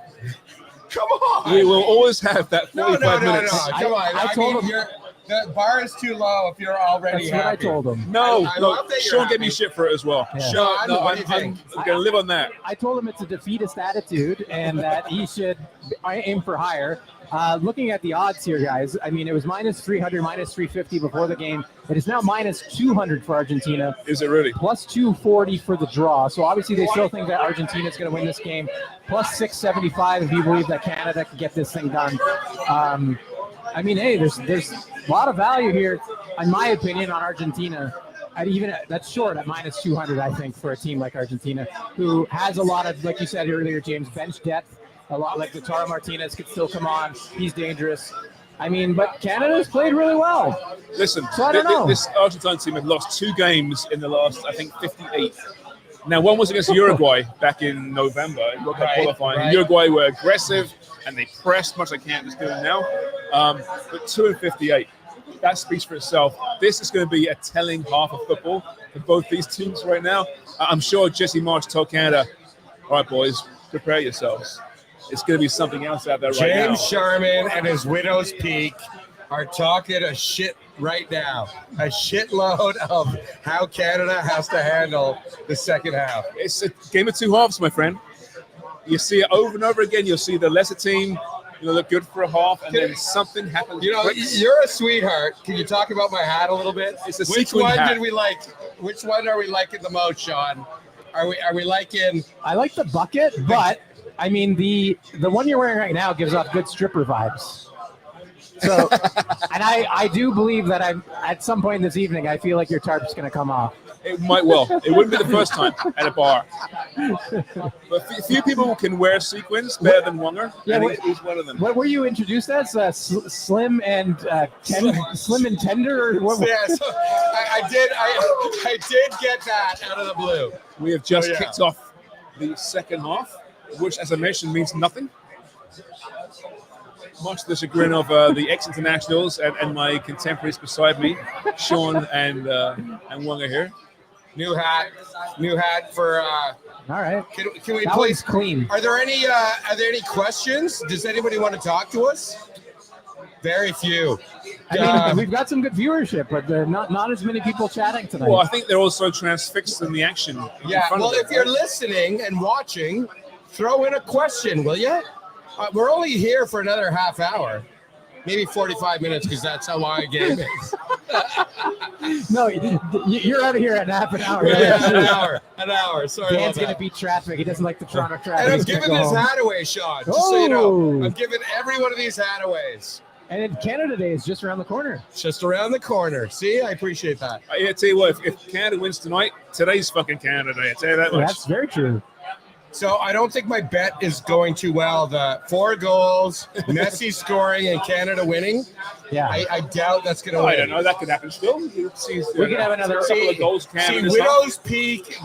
Come on.
We will always have that 45 minutes.
No. Come on.
I told him
the bar is too low if you're already
that's
happy.
what I told him.
No,
I love that you're
Sean gave me
happy.
shit for it as well.
Yeah.
Sean,
No,
I'm going to live on that.
I told him it's a defeatist attitude and that he should aim for higher. Looking at the odds here, guys, I mean, it was minus 300, minus 350 before the game. It is now minus 200 for Argentina.
Is it really?
Plus 240 for the draw. So obviously they still think that Argentina is going to win this game. Plus 675 if you believe that Canada can get this thing done. I mean, hey, there's a lot of value here, in my opinion, on Argentina. And even that's short at minus 200, I think, for a team like Argentina, who has a lot of, like you said earlier, James, bench depth. A lot like Lautaro Martinez could still come on. He's dangerous. I mean, but Canada's played really well.
Listen,
So I don't know.
this Argentine team had lost 2 games in the last, I think, 58. Now, one was against Uruguay back in November in World Cup qualifying.
Right.
Uruguay were aggressive and they pressed much like Canada's doing now. But 2 and 58. That speaks for itself. This is going to be a telling half of football for both these teams right now. I'm sure Jesse Marsh told Canada, all right, boys, prepare yourselves. It's going to be something else out there right now.
James Sharman and his widow's peak are talking a shit right now. A shitload of how Canada has to handle the second half.
It's a game of 2 halves, my friend. You see it over and over again. You'll see the lesser team, look good for a half, and then something happens.
You're a sweetheart. Can you talk about my hat a little bit?
It's a
Which
sequin
one
hat.
did we like? Which one are we liking the most, Sean? Are we liking?
I like the bucket, but I mean the one you're wearing right now gives off good stripper vibes. So, and I do believe that at some point this evening, I feel like your tarp's going to come off.
It might well. It wouldn't be the first time at a bar. But few people can wear sequins better than Wonger, and he's one of them.
What were you introduced as? Slim and slim and tender? Or what?
Yeah, so I did get that out of the blue.
We have just kicked off the second half, which, as I mentioned, means nothing. Much to the chagrin of the ex-internationals and my contemporaries beside me, Sean and Wonger here.
New hat for.
All right.
Can we
That
please?
one's clean.
Are there any questions? Does anybody want to talk to us? Very few.
I mean, we've got some good viewership, but there are not as many people chatting tonight.
Well, I think they're also transfixed in the action.
Yeah.
In front
Well,
of them,
if you're
right?
listening and watching, throw in a question, will you? We're only here for another half hour, maybe 45 minutes, because that's how long a game is.
No, you're out of here in half an hour.
Yeah, an hour. Sorry about
Dan's
that.
going to beat traffic. He doesn't like the Toronto traffic.
And I'm
He's gonna
giving
go
this
home.
hat away, Sean, just so you know.
Oh.
I'm giving every one of these hataways.
And then Canada Day is just around the corner.
It's just around the corner. See, I appreciate that.
I tell you what, if Canada wins tonight, today's fucking Canada Day. I tell you that much.
That's very true.
So I don't think my bet is going too well. The 4 goals, Messi scoring, and Canada winning.
Yeah.
I doubt that's going to
Oh,
win.
I don't know. That could happen still. You see,
We could have another
couple of goals.
See,
Canada.
Widow's Peak,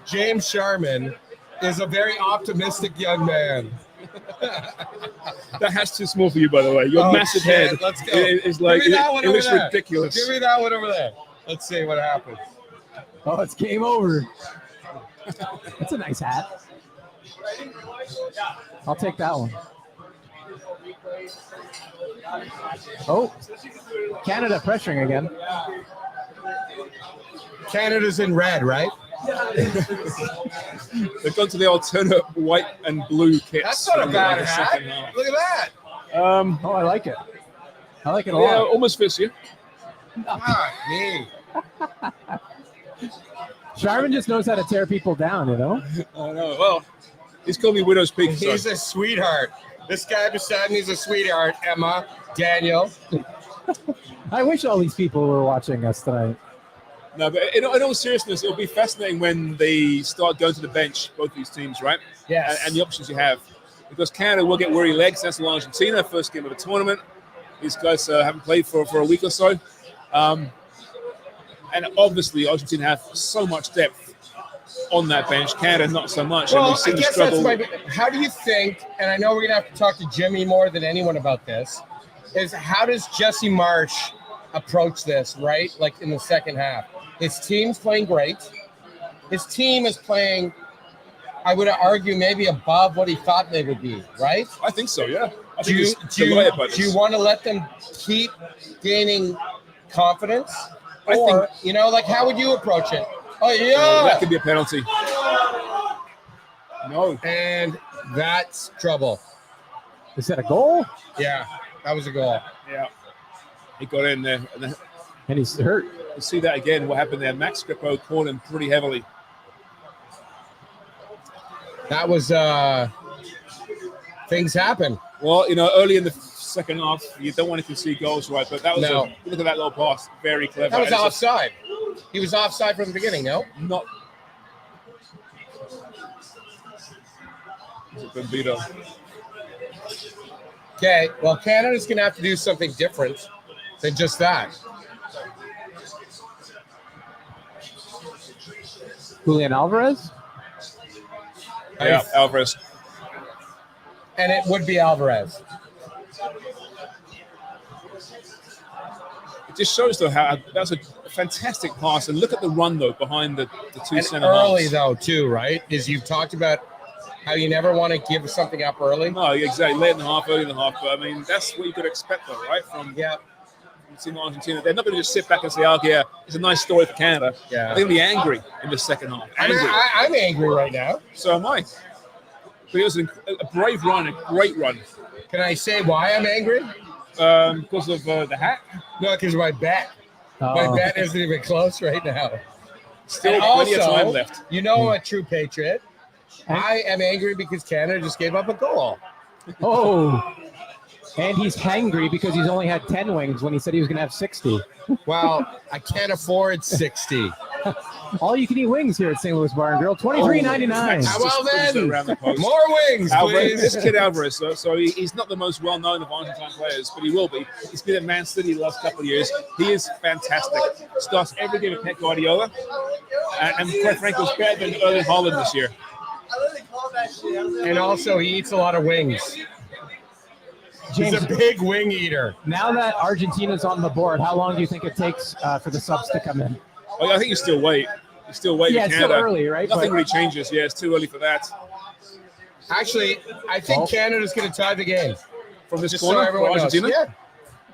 James Sharman is a very optimistic young man.
That hat's too small for you, by the way. Your massive
shit,
head
let's go.
is like
Give me that one
it
over
looks
there.
ridiculous.
Give me that one over there. Let's see what happens.
Oh, it's game over. That's a nice hat. I'll take that one. Oh, Canada pressuring again.
Canada's in red, right?
They've gone to the alternate white and blue kits.
That's not a
in
bad
the
hat.
second half.
Look at that.
Oh, I like it. I like it a
Yeah,
lot.
almost fits you.
Ah, me.
Sharman just knows how to tear people down, you know?
I know. Well, he's called me Widow's Peak.
He's a sweetheart. This guy beside me is a sweetheart. Emma, Daniel.
I wish all these people were watching us tonight.
No, but in all seriousness, it'll be fascinating when they start going to the bench, both these teams, right?
Yes.
And the options you have. Because Canada will get weary legs. That's Argentina, first game of the tournament. These guys haven't played for a week or so. And obviously, Argentina have so much depth on that bench. Canada, not so much. And
Well,
we've
I
seen the
guess
struggle.
how do you think, and I know we're going to have to talk to Jimmy more than anyone about this, is how does Jesse Marsh approach this, right? Like in the second half. His team's playing great. His team is playing, I would argue, maybe above what he thought they would be, right?
I think so, yeah. I
Do
think
you,
he's
do,
delighted by
you,
this.
do you want to let them keep gaining confidence?
I
Or,
think-
you know, like how would you approach it? Oh,
That
yeah.
could be a penalty. No.
And that's trouble.
Is that a goal?
Yeah, that was a goal.
Yeah. He got in there. And then,
And he's hurt.
we'll see that again, what happened there. Max Grippo caught him pretty heavily.
That was things happen.
Well, you know, early in the second half, you don't want to concede goals, right? But that was
No.
look at that little pass. Very clever.
That was
And it's
offside. He was offside from the beginning, no?
Not. It's a Bambino.
Okay, well, Canada's going to have to do something different than just that.
Julian Alvarez?
Yeah, Alvarez.
And it would be Alvarez.
It just shows, though, how that's a fantastic pass. And look at the run, though, behind the two
And
center
early,
halves.
though, too, right? Is you've talked about how you never want to give something up early.
No, exactly. Late in the half, early in the half. But, I mean, that's what you could expect, though, right? From
Yeah.
Team Argentina. They're not going to just sit back and say, oh, yeah, it's a nice story for Canada.
Yeah.
They're going to be angry in the second half.
I mean,
Angry.
I'm angry right now.
So am I. But it was a brave run, a great run.
Can I say why I'm angry?
Because of the hat.
No, because my bet. My
Oh.
bet isn't even close right now.
Still
And
plenty of
also,
time left.
you know, a true patriot. I am angry because Canada just gave up a goal.
Oh. And he's hangry because he's only had 10 wings when he said he was going to have 60.
Well, I can't afford 60.
All you can eat wings here at St. Louis Bar and Grill, $23.99.
How well
Just
then?
around the post.
More wings,
Alvarez, this
please.
kid Alvarez, so he's not the most well-known of Argentine players, but he will be. He's been at Man City the last couple of years. He is fantastic. Starts every game with Pep Guardiola, and quite frankly, was better than Erling Haaland this year.
And also, he eats a lot of wings. He's
James,
a big wing eater.
now that Argentina's on the board, how long do you think it takes for the subs to come in?
Well, I think you still wait. You still wait.
Yeah,
in
it's still
Canada.
early, right?
Nothing
But-
really changes. Yeah, it's too early for that.
Actually, I think
Oh.
Canada's going to tie the game.
From this
Just
corner,
so everyone
for
knows.
Argentina.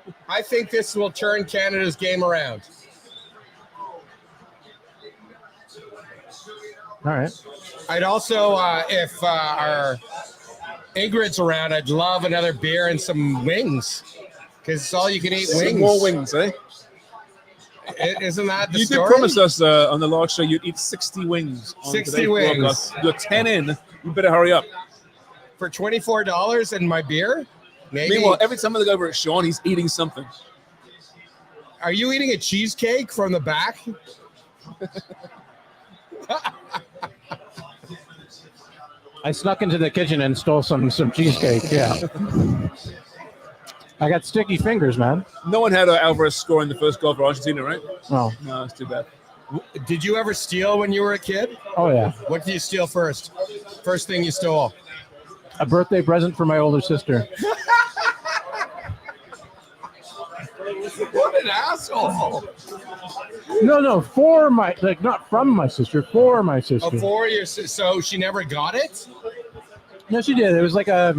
Yeah. I think this will turn Canada's game around.
All right.
I'd also, if our Ingrid's around, I'd love another beer and some wings. Because it's all you can eat
Some
wings.
more wings, eh?
Isn't that the
You
story?
did promise us on the last show you'd eat 60 wings. On
60
today's
wings.
broadcast. You're 10 in. You better hurry up.
For $24 and my beer? Maybe.
Meanwhile, every time I look over at Sean, he's eating something.
Are you eating a cheesecake from the back?
I snuck into the kitchen and stole some cheesecake. Yeah. I got sticky fingers, man.
No one had Alvarez scoring the first goal for Argentina, right?
Oh.
No, it's too bad.
Did you ever steal when you were a kid?
Oh yeah.
What did you steal first? First thing you stole?
A birthday present for my older sister.
What an asshole!
No, for my not from my sister, for my sister.
Oh, for your so she never got it?
No, she did. It was like a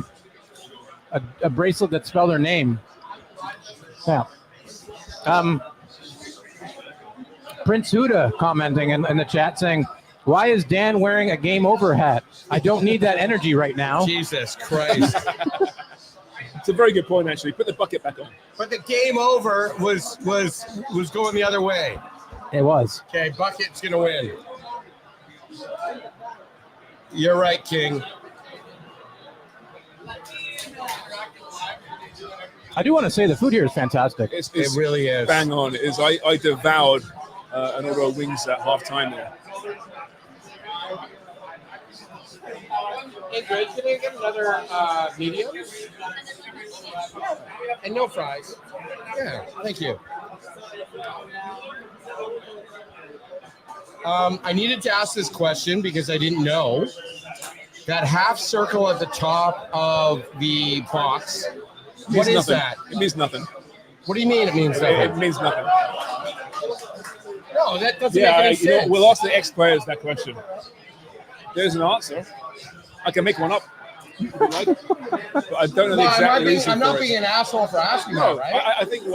bracelet that spelled her name. Yeah. Prince Huda commenting in the chat saying, "Why is Dan wearing a game over hat? I don't need that energy right now."
Jesus Christ!
It's a very good point, actually. Put the bucket back on.
But the game over was going the other way.
It was.
Okay, bucket's gonna win. You're right, King.
I do want to say the food here is fantastic.
It's
It really is.
bang on. It is. I devoured an order of wings at halftime there.
Hey, Greg, can I get another medium? And no fries. Yeah, thank you. I needed to ask this question because I didn't know. That half circle at the top of the box, what is
nothing.
that?
It means nothing.
What do you mean it means nothing?
It means nothing.
No, that doesn't
Yeah,
make any sense.
we'll ask the ex-players that question. There's an answer. I can make one up. If you like. But I don't know the exact reason
I'm not
for it.
being an asshole for asking
No,
that, right?
I think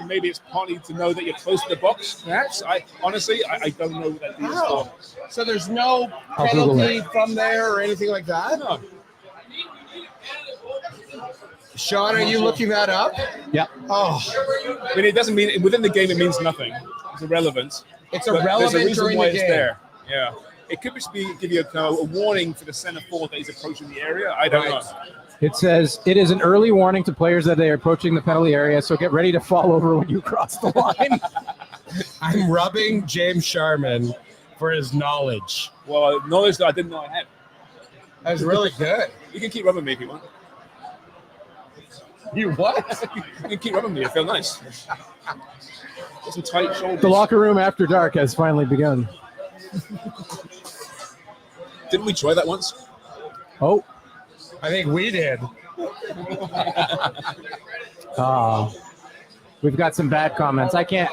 maybe it's partly to know that you're close to the box. Perhaps I don't know what that means for.
So there's no
I'll Google
penalty from there or anything like that?
No.
Sean, are you looking that up?
Yep.
Oh,
I mean, it doesn't mean within the game. It means nothing. It's irrelevant.
it's
But there's a
irrelevant
reason
during
why
the
it's
game.
there. Yeah. It could just give you a warning for the center forward that he's approaching the area. I don't know.
It says it is an early warning to players that they are approaching the penalty area, so get ready to fall over when you cross the line.
I'm rubbing James Sharman for his knowledge.
Well, knowledge that I didn't know I had.
That's really good.
You can keep rubbing me if you want.
You what?
You can keep rubbing me. I feel nice. Got some tight shoulders.
The locker room after dark has finally begun.
Didn't we try that once?
Oh,
I think we did.
we've got some bad comments. I can't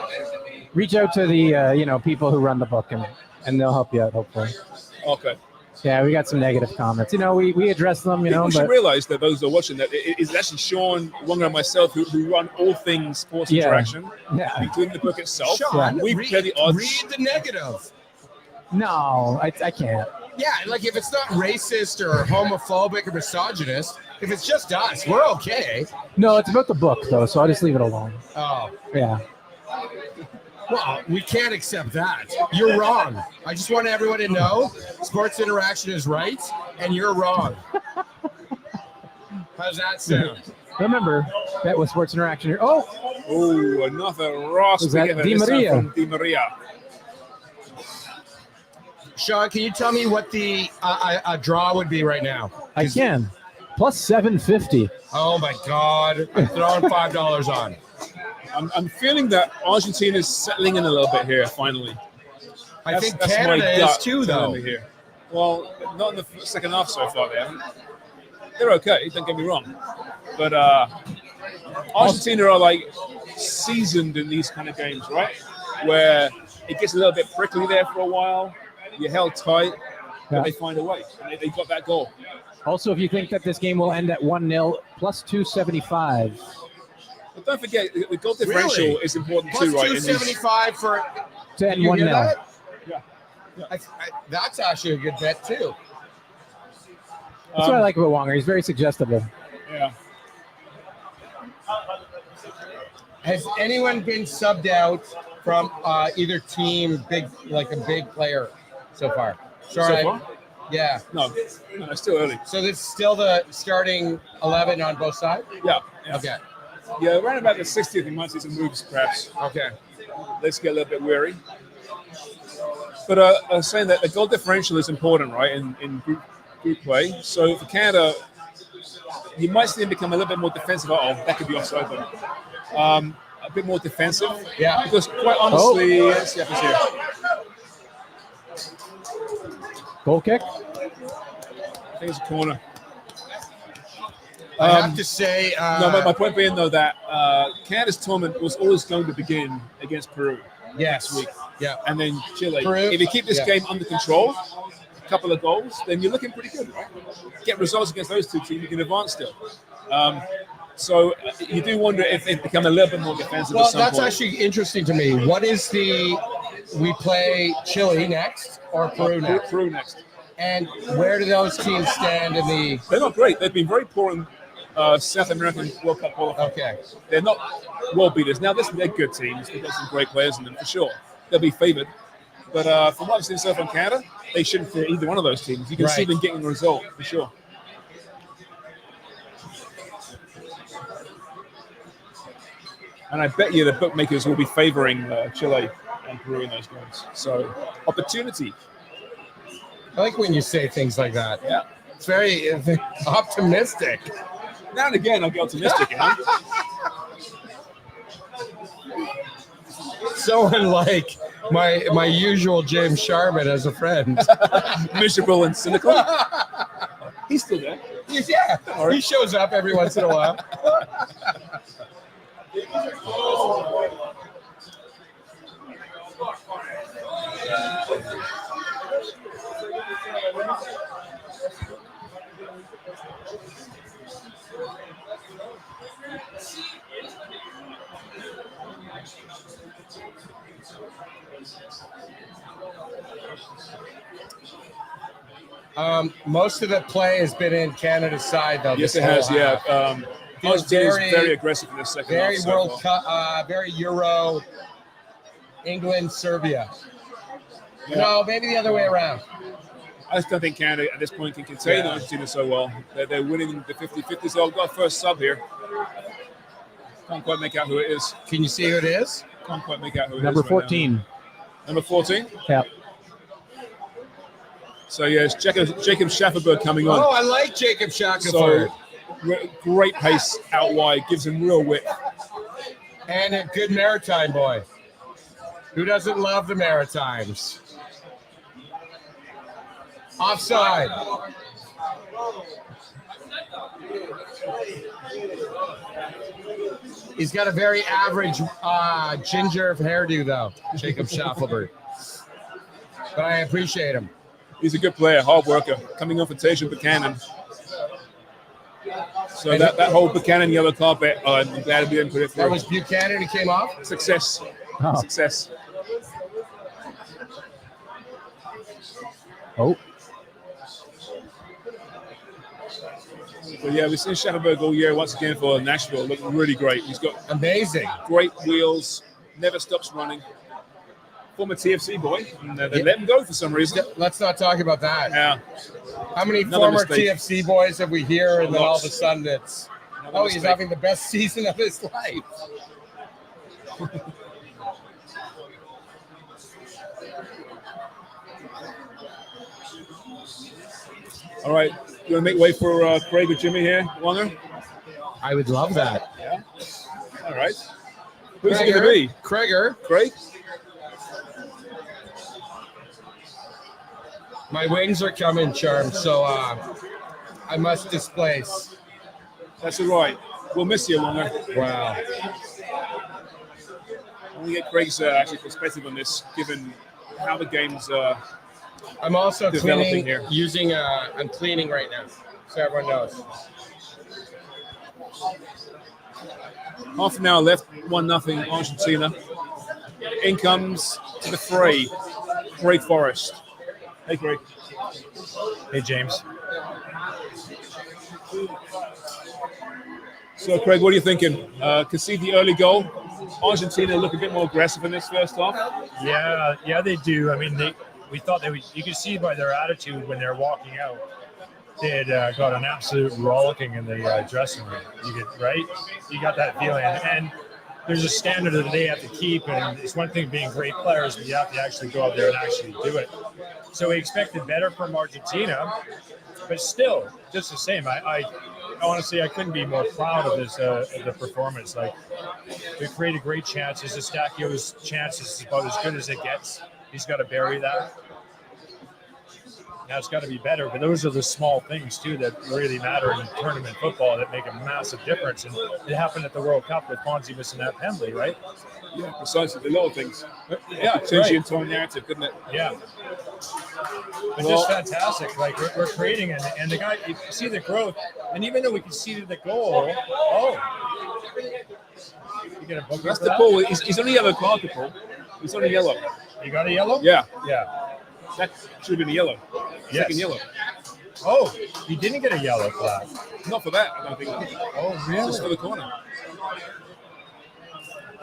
reach out to the people who run the book and they'll help you out hopefully.
Okay.
Yeah, we got some negative comments. We address them.
People should
but
realize that those who are watching that it's actually Sean, Wonga, and myself who run all things sports interaction,
yeah.
including the book itself.
Sean,
We play the odds.
read the negative.
No, I can't.
Yeah, like if it's not racist or homophobic or misogynist, if it's just us, we're okay.
No, it's about the book though, so I'll just leave it alone.
Oh,
Yeah.
well, we can't accept that. You're wrong. I just want everyone to know sports interaction is right and you're wrong. How's that sound?
Remember, that was Sports Interaction here. Oh,
Oh, another Ross.
Was that
together,
Di
this time
Maria?
from Di Maria.
Sean, can you tell me what the a draw would be right now?
I can. Plus 750.
Oh my God! I'm throwing $5 on.
I'm feeling that Argentina is settling in a little bit here, finally.
I think
my
Canada is
gut
too,
telling
though.
me here. Well, not in the second half so far, they haven't. They're okay, don't get me wrong. But Argentina are like seasoned in these kind of games, right? Where it gets a little bit prickly there for a while. You're held tight, but
Yeah.
they find a way. And they got that goal.
Also, if you think that this game will end at 1-0, plus 275.
But don't forget, the goal differential
Really?
is important
Plus
too, right? in these-
275 for.
To end
You hear
1-0.
that?
Yeah.
That's actually a good bet too.
That's what I like about Wonger. He's very suggestible.
Yeah.
Has anyone been subbed out from either team, like a big player, so far? Sorry.
So far?
Yeah.
No, it's still early.
So this is still the starting 11 on both sides.
Yeah.
Okay.
Yeah, around about the 60th, you might see some moves, perhaps.
Okay.
Let's get a little bit weary. But I was saying that the goal differential is important, right, in group group play. So for Canada, you might see them become a little bit more defensive. That could be offside though. A bit more defensive.
Yeah.
Because quite honestly, let's see what happens here.
Goal kick.
I think it's a corner.
I have to say,
No, my point being though that Canada's tournament was always going to begin against Peru
yes,
next week,
yeah,
and then Chile.
Peru,
If you keep this
yeah.
game under control, a couple of goals, then you're looking pretty good, right? Get results against those two teams, you can advance still. So you do wonder if they become a little bit more defensive.
Well,
at some
that's
point.
actually interesting to me. What is we play Chile next or Peru next?
Peru next.
And where do those teams stand in the?
They're not great. They've been very poor in South American World Cup qualifying.
Okay.
They're not world beaters. Now, listen, they're good teams. They've got some great players in them for sure. They'll be favored. But from what I've seen so far from Canada, they shouldn't fear either one of those teams. You can see
Right.
them getting a result for sure. And I bet you the bookmakers will be favoring Chile and Peru in those games. So, opportunity.
I like when you say things like that.
Yeah.
It's very optimistic.
Now and again, I'll get optimistic.
So unlike my usual James Sharman as a friend.
Miserable and cynical. He's still there.
Yeah, he shows up every once in a while. Most of the play has been in Canada's side, though.
Yes,
this
it has.
whole
Yeah.
half.
Argentina is
very-
very aggressive in the second
Very
half. so
World
far.
Cup, very Euro, England, Serbia.
Yeah.
No, maybe the other way around.
I just don't think Canada at this point can contain
Yeah.
Argentina so well. They're winning the 50-50. So I've got a first sub here. Can't quite make out who it is.
Can you see who it is?
Can't quite make out who it is.
Number
right
14.
now. Number 14.
Yeah.
So yes, Jacob Schafferberg coming on.
Oh, I like Jacob
So
Shackelford.
great pace out wide, gives him real width.
And a good Maritime boy. Who doesn't love the Maritimes? Offside. He's got a very average ginger hairdo, though, Jacob Schaffelberg. But I appreciate him.
He's a good player, hard worker, coming off a Tasia Buchanan. So that whole Buchanan yellow carpet, I'm glad we didn't put it through.
That was Buchanan who came off?
Success.
Oh.
Success.
Oh.
But yeah, we've seen Schafferberg all year once again for Nashville, looking really great. He's got
Amazing.
great wheels, never stops running. Former TFC boy, and they let him go for some reason.
Let's not talk about that.
Yeah,
How many
Another
former
mistake.
TFC boys have we here, and then all of a sudden it's,
Another
oh, he's
mistake.
having the best season of his life.
All right, you want to make way for Craig or Jimmy here, Wonger?
I would love that.
Yeah. All right. Who's it going to be?
Kreger.
Craig?
My wings are coming, Charm, so I must displace.
That's all right. We'll miss you, Wonger.
Wow.
I want to get Craig's actually perspective on this, given how the game's
I'm also
Developing
cleaning,
here.
I'm cleaning right now, so everyone knows.
half an hour left, 1-0 Argentina. In comes to the fray, Craig Forrest. Hey, Craig.
Hey, James.
So, Craig, what are you thinking? Concede the early goal. Argentina look a bit more aggressive in this first half.
Yeah, they do. I mean, we thought they would. You could see by their attitude when they're walking out. They had got an absolute rollicking in the dressing room. You got that feeling. And there's a standard that they have to keep, and it's one thing being great players, but you have to actually go out there and actually do it. So we expected better from Argentina, But still, just the same. I honestly, I couldn't be more proud of the performance. Like, we created great chances. Estacchio's chances is about as good as it gets. He's got to bury that. Now it's got to be better, but those are the small things too that really matter in tournament football that make a massive difference. And it happened at the World Cup with Ponzi missing that penalty, right?
Yeah, precisely. The little things.
Yeah,
Change
right.
the entire narrative, couldn't it?
Yeah. It's just fantastic. Like, we're creating, and the guy, you see the growth, and even though we conceded the goal, you get a booker.
That's
for
the
that?
ball. He's on a yellow card, the ball. He's on a yellow.
You got a yellow?
Yeah,
Yeah.
that should have been a yellow.
Yes.
Second yellow.
Oh, he didn't get a yellow flag.
Not for that, I don't think.
Oh, really?
Just for the corner.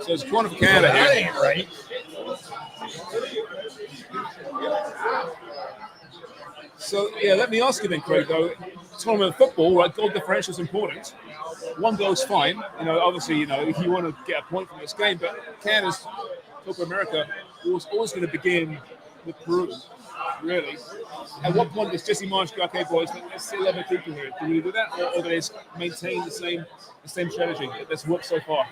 So it's a corner for
Well,
Canada
that
here.
ain't right.
So, yeah, let me ask you then, Craig, though. Tournament football, right, goal differential is important. One goal's fine. Obviously, if you want to get a point from this game, but Canada's Copa America was always going to begin with Peru, really. At what point does Jesse Marsh go, okay, boys, let's see 11 people here. Do we do that? Or do they maintain the same strategy that's worked so far?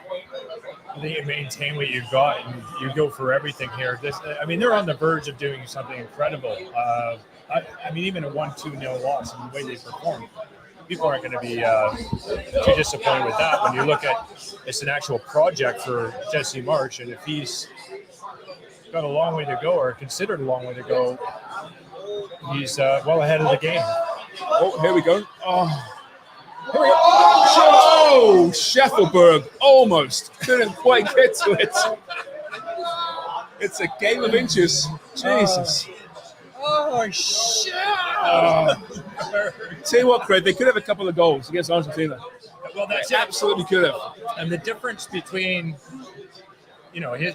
I think you maintain what you've got and you go for everything here. They're on the verge of doing something incredible. Even a 1-2-0 loss and the way they perform. People aren't going to be too disappointed with that when you look at it's an actual project for Jesse March, and if he's got a long way to go or considered a long way to go, he's well ahead of the game.
Oh, here we go. Oh, here we go. Oh, Scheffelberg almost couldn't quite get to it. It's a game of inches. Jesus.
Oh, shit!
Tell you what, Craig, they could have a couple of goals against Argentina.
Well, that's
They
it.
absolutely could have.
And the difference between,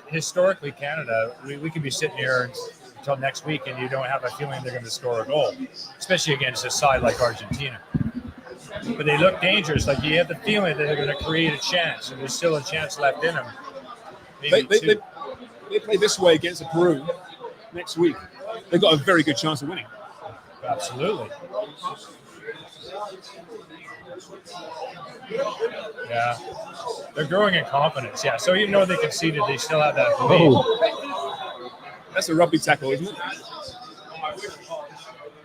historically Canada, we can be sitting here until next week and you don't have a feeling they're going to score a goal, especially against a side like Argentina. But they look dangerous. Like, you have the feeling that they're going to create a chance, and there's still a chance left in them. Maybe two.
They play this way against Peru next week. They've got a very good chance of winning.
Absolutely. Yeah. They're growing in confidence. Yeah. So even though they conceded, they still have that belief.
That's a rugby tackle, isn't it?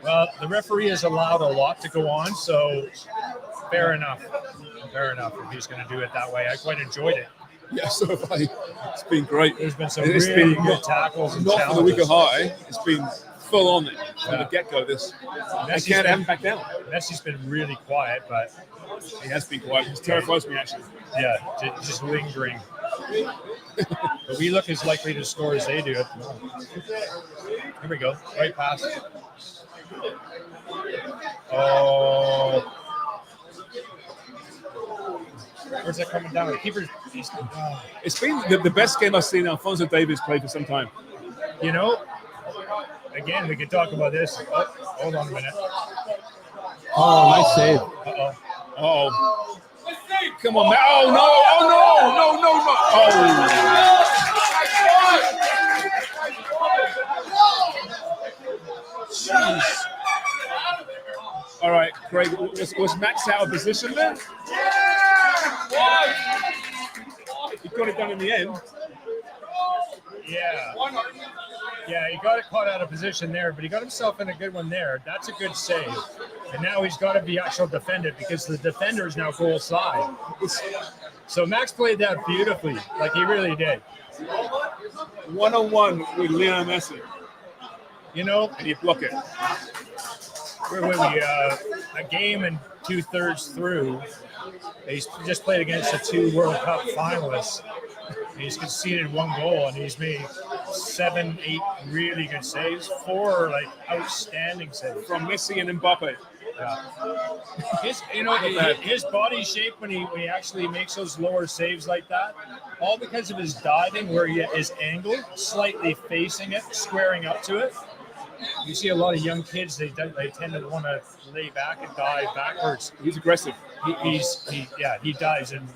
Well, the referee has allowed a lot to go on, so fair enough. Fair enough if he's going to do it that way. I quite enjoyed it.
Yeah, so have I. It's been great.
There's been some
It's
really
been
good tackles and
Not for the weak
challenges.
of heart, eh? It's been full on from the get-go. This
Messi's
Canada
been-
haven't backed down.
Messi's been really quiet, but
He has been quiet. It terrifies me, actually.
yeah, just lingering. But we look as likely to score as they do at the moment. Here we go. Right pass. Oh. Where's that coming down? The keeper's.
It's been the best game I've seen Alphonso Davies play for some time.
Again, we could talk about this. Oh, hold on a minute.
Oh, nice save.
Uh-oh.
Oh, come on, man! Oh no! Jeez. All right, Craig. Was Max out of position there? He got it done in the end.
Yeah. Yeah, he got it caught out of position there, but he got himself in a good one there. That's a good save. And now he's got to be actual defended because the defender is now goal side. So Max played that beautifully, like he really did.
1-on-1 with Lionel Messi,
And
you block it.
where were we? A game and 2/3 through. He's just played against the 2 World Cup finalists. He's conceded 1 goal, and he's made 7, 8 really good saves, 4 outstanding saves.
From Messi and Mbappe.
Yeah. His body shape when he actually makes those lower saves like that, all because of his diving where he is angled, slightly facing it, squaring up to it. You see a lot of young kids, they tend to want to lay back and dive backwards.
He's aggressive.
He dives, and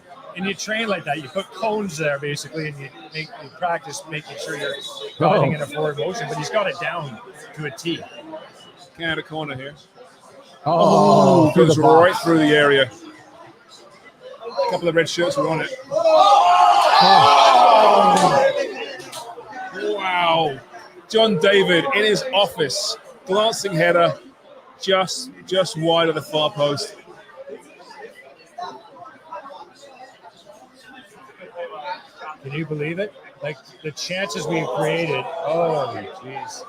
you train like that. You put cones there basically, and you practice making sure you're diving in a forward motion. But he's got it down to a T.
Canada corner here.
Oh, through
goes
the box.
right through the area. A couple of red shirts were on it. Wow. John David in his office, glancing header, just wide of the far post.
Can you believe it? Like the chances we've created. Oh, jeez.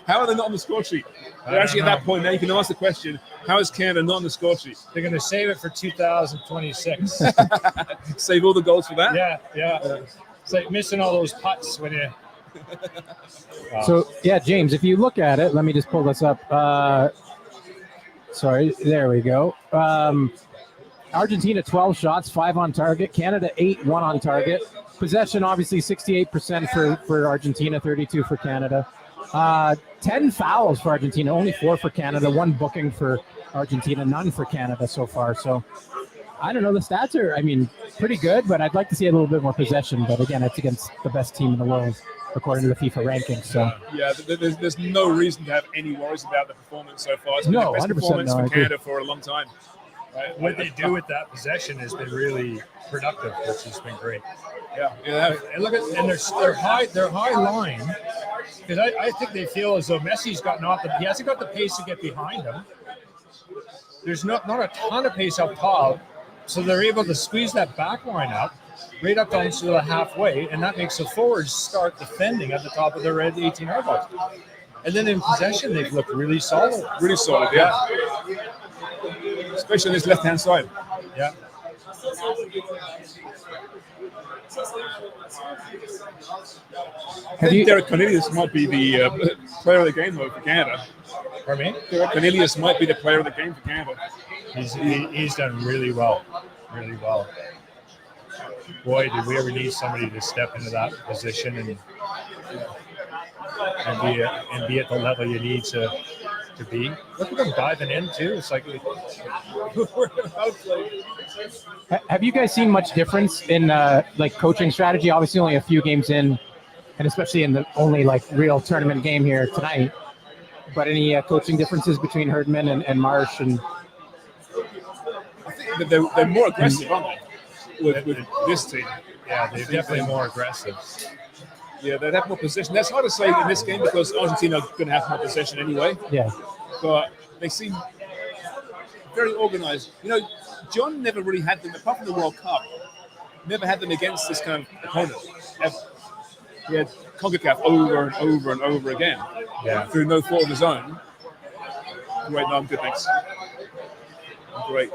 How are they not on the score sheet? They're actually at that point now. You can ask the question: how is Canada not on the score sheet?
They're going to save it for 2026.
Save all the goals for that?
Yeah. It's like missing all those putts when you. Wow.
So, yeah, James, if you look at it, let me just pull this up. Sorry, there we go. Argentina, 12 shots, 5 on target. Canada, 8, 1 on target. Possession, obviously, 68% for Argentina, 32 for Canada. 10 fouls for Argentina, only 4 for Canada. 1 booking for Argentina, none for Canada so far. So, I don't know. The stats are, pretty good, but I'd like to see a little bit more possession. But again, it's against the best team in the world, according to the FIFA rankings. So
yeah, there's no reason to have any worries about the performance so far. It's been the best
100%
performance
no,
for Canada for a long time. Right?
What they do with that possession has been really productive, which has been great.
Yeah.
And look at their high line, because I think they feel as though Messi's gotten off he hasn't got the pace to get behind him. There's not a ton of pace up top, so they're able to squeeze that back line up right up down to the halfway, and that makes the forwards start defending at the top of their red 18-yard box. And then in possession, they've looked really solid.
Really solid, yeah. Especially on this left-hand side.
Yeah.
I think Derek Cornelius might be the player of the game, though, for Canada.
Pardon me?
Derek Cornelius might be the player of the game for Canada.
He's done really well. Really well. Boy, did we ever need somebody to step into that position and be at the level you need to be. Look at them diving in too. It's like we're outplayed.
have you guys seen much difference in coaching strategy? Obviously, only a few games in, and especially in the only real tournament game here tonight. But any coaching differences between Herdman and Marsh? And
I think that they're more aggressive, aren't they? With this team.
Yeah, they're definitely more aggressive.
Yeah, they have more possession. That's hard to say in this game because Argentina are going to have more possession anyway.
Yeah.
But they seem very organized. John never really had them, apart from the World Cup, never had them against this kind of opponent, ever. He had CONCACAF over and over and over again.
Yeah.
Through no fault of his own. Great, no, I'm good, thanks. I'm great.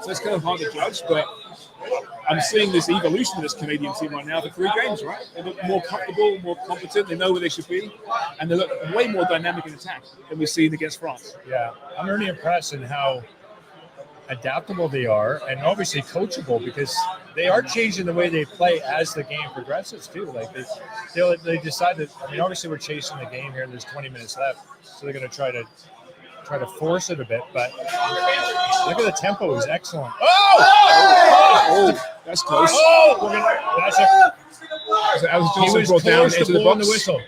So it's kind of hard to judge, but I'm seeing this evolution of this Canadian team right now for 3 games, right? They look more comfortable, more competent, they know where they should be, and they look way more dynamic in attack than we've seen against France.
Yeah, I'm really impressed in how adaptable they are and obviously coachable because they are changing the way they play as the game progresses too. They decide that, obviously we're chasing the game here, there's 20 minutes left, so they're going to try to force it a bit, but look at the tempo is excellent.
Oh, that's close.
That's it.
That was
He
Johnson
was
brought down
close to
into the
blowing
box.
the whistle.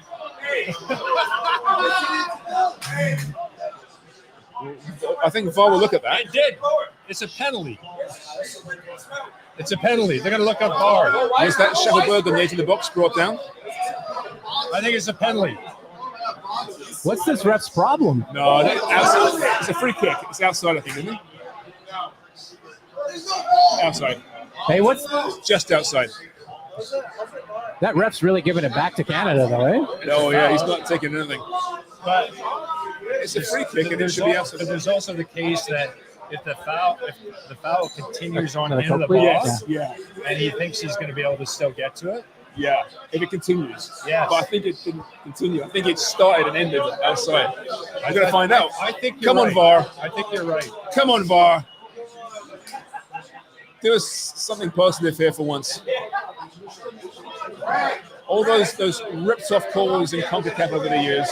I think VAR will look at that.
It did. It's a penalty. It's a penalty. They're going to look up VAR.
Was that Shackelberg on the edge of the box brought down?
I think it's a penalty.
what's this ref's problem?
No, outside. It's a free kick. It's outside, I think, isn't it? Outside.
Hey,
Just outside.
that ref's really giving it back to Canada, though, eh?
Oh, yeah, he's not taking anything.
But
It's a free kick, and it should be outside.
But there's also the case that if the foul continues on into the
complete-
box,
Yeah.
and he thinks he's going to be able to still get to it,
Yeah, if it continues.
Yes.
But I think it didn't continue. I think it started and ended outside. I'm going to find out.
I think you're
Come on,
right.
VAR.
I think you're right.
Come on, VAR. Do us something positive here for once. All those ripped off calls in CONCACAF over the years.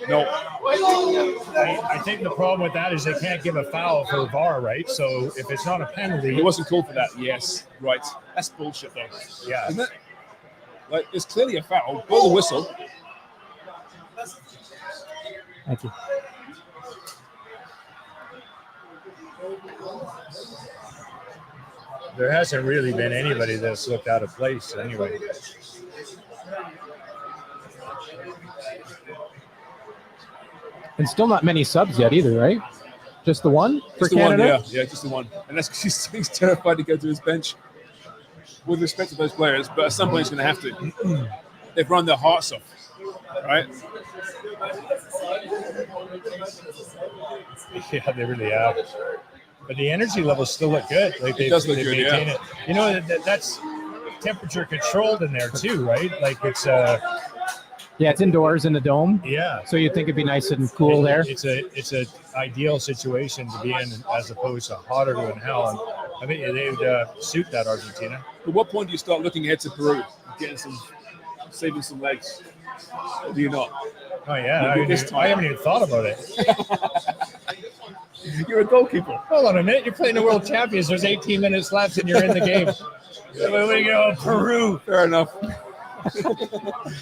No.
I think the problem with that is they can't give a foul for VAR, right? So if it's not a penalty,
It wasn't called for that. Yes, right. That's bullshit, though.
yeah.
Isn't it? Like, it's clearly a foul. Blow the whistle.
Thank you.
There hasn't really been anybody that's looked out of place anyway.
And still not many subs yet either, right? Just the one for
Just the
Canada?
one, yeah, just the one. And that's because he's terrified to go to his bench. With respect to those players, but at some point he's going to have to. They've run their hearts off, right?
Yeah, they really have. But the energy levels still look good. Like
It does look
they
good,
maintain
yeah.
it. You know, that's temperature controlled in there too, right? Like it's
Yeah, it's indoors in the dome.
yeah.
So you'd think it'd be nice and cool there.
It's a ideal situation to be in as opposed to hotter than hell. And I mean, they would suit that Argentina.
At what point do you start looking ahead to Peru, saving some legs? Or do you not?
Oh yeah,
Maybe this time.
I haven't even thought about it.
You're a goalkeeper.
Hold on a minute, you're playing the World Champions. There's 18 minutes left, and you're in the game. Where do you go? Peru.
Fair enough.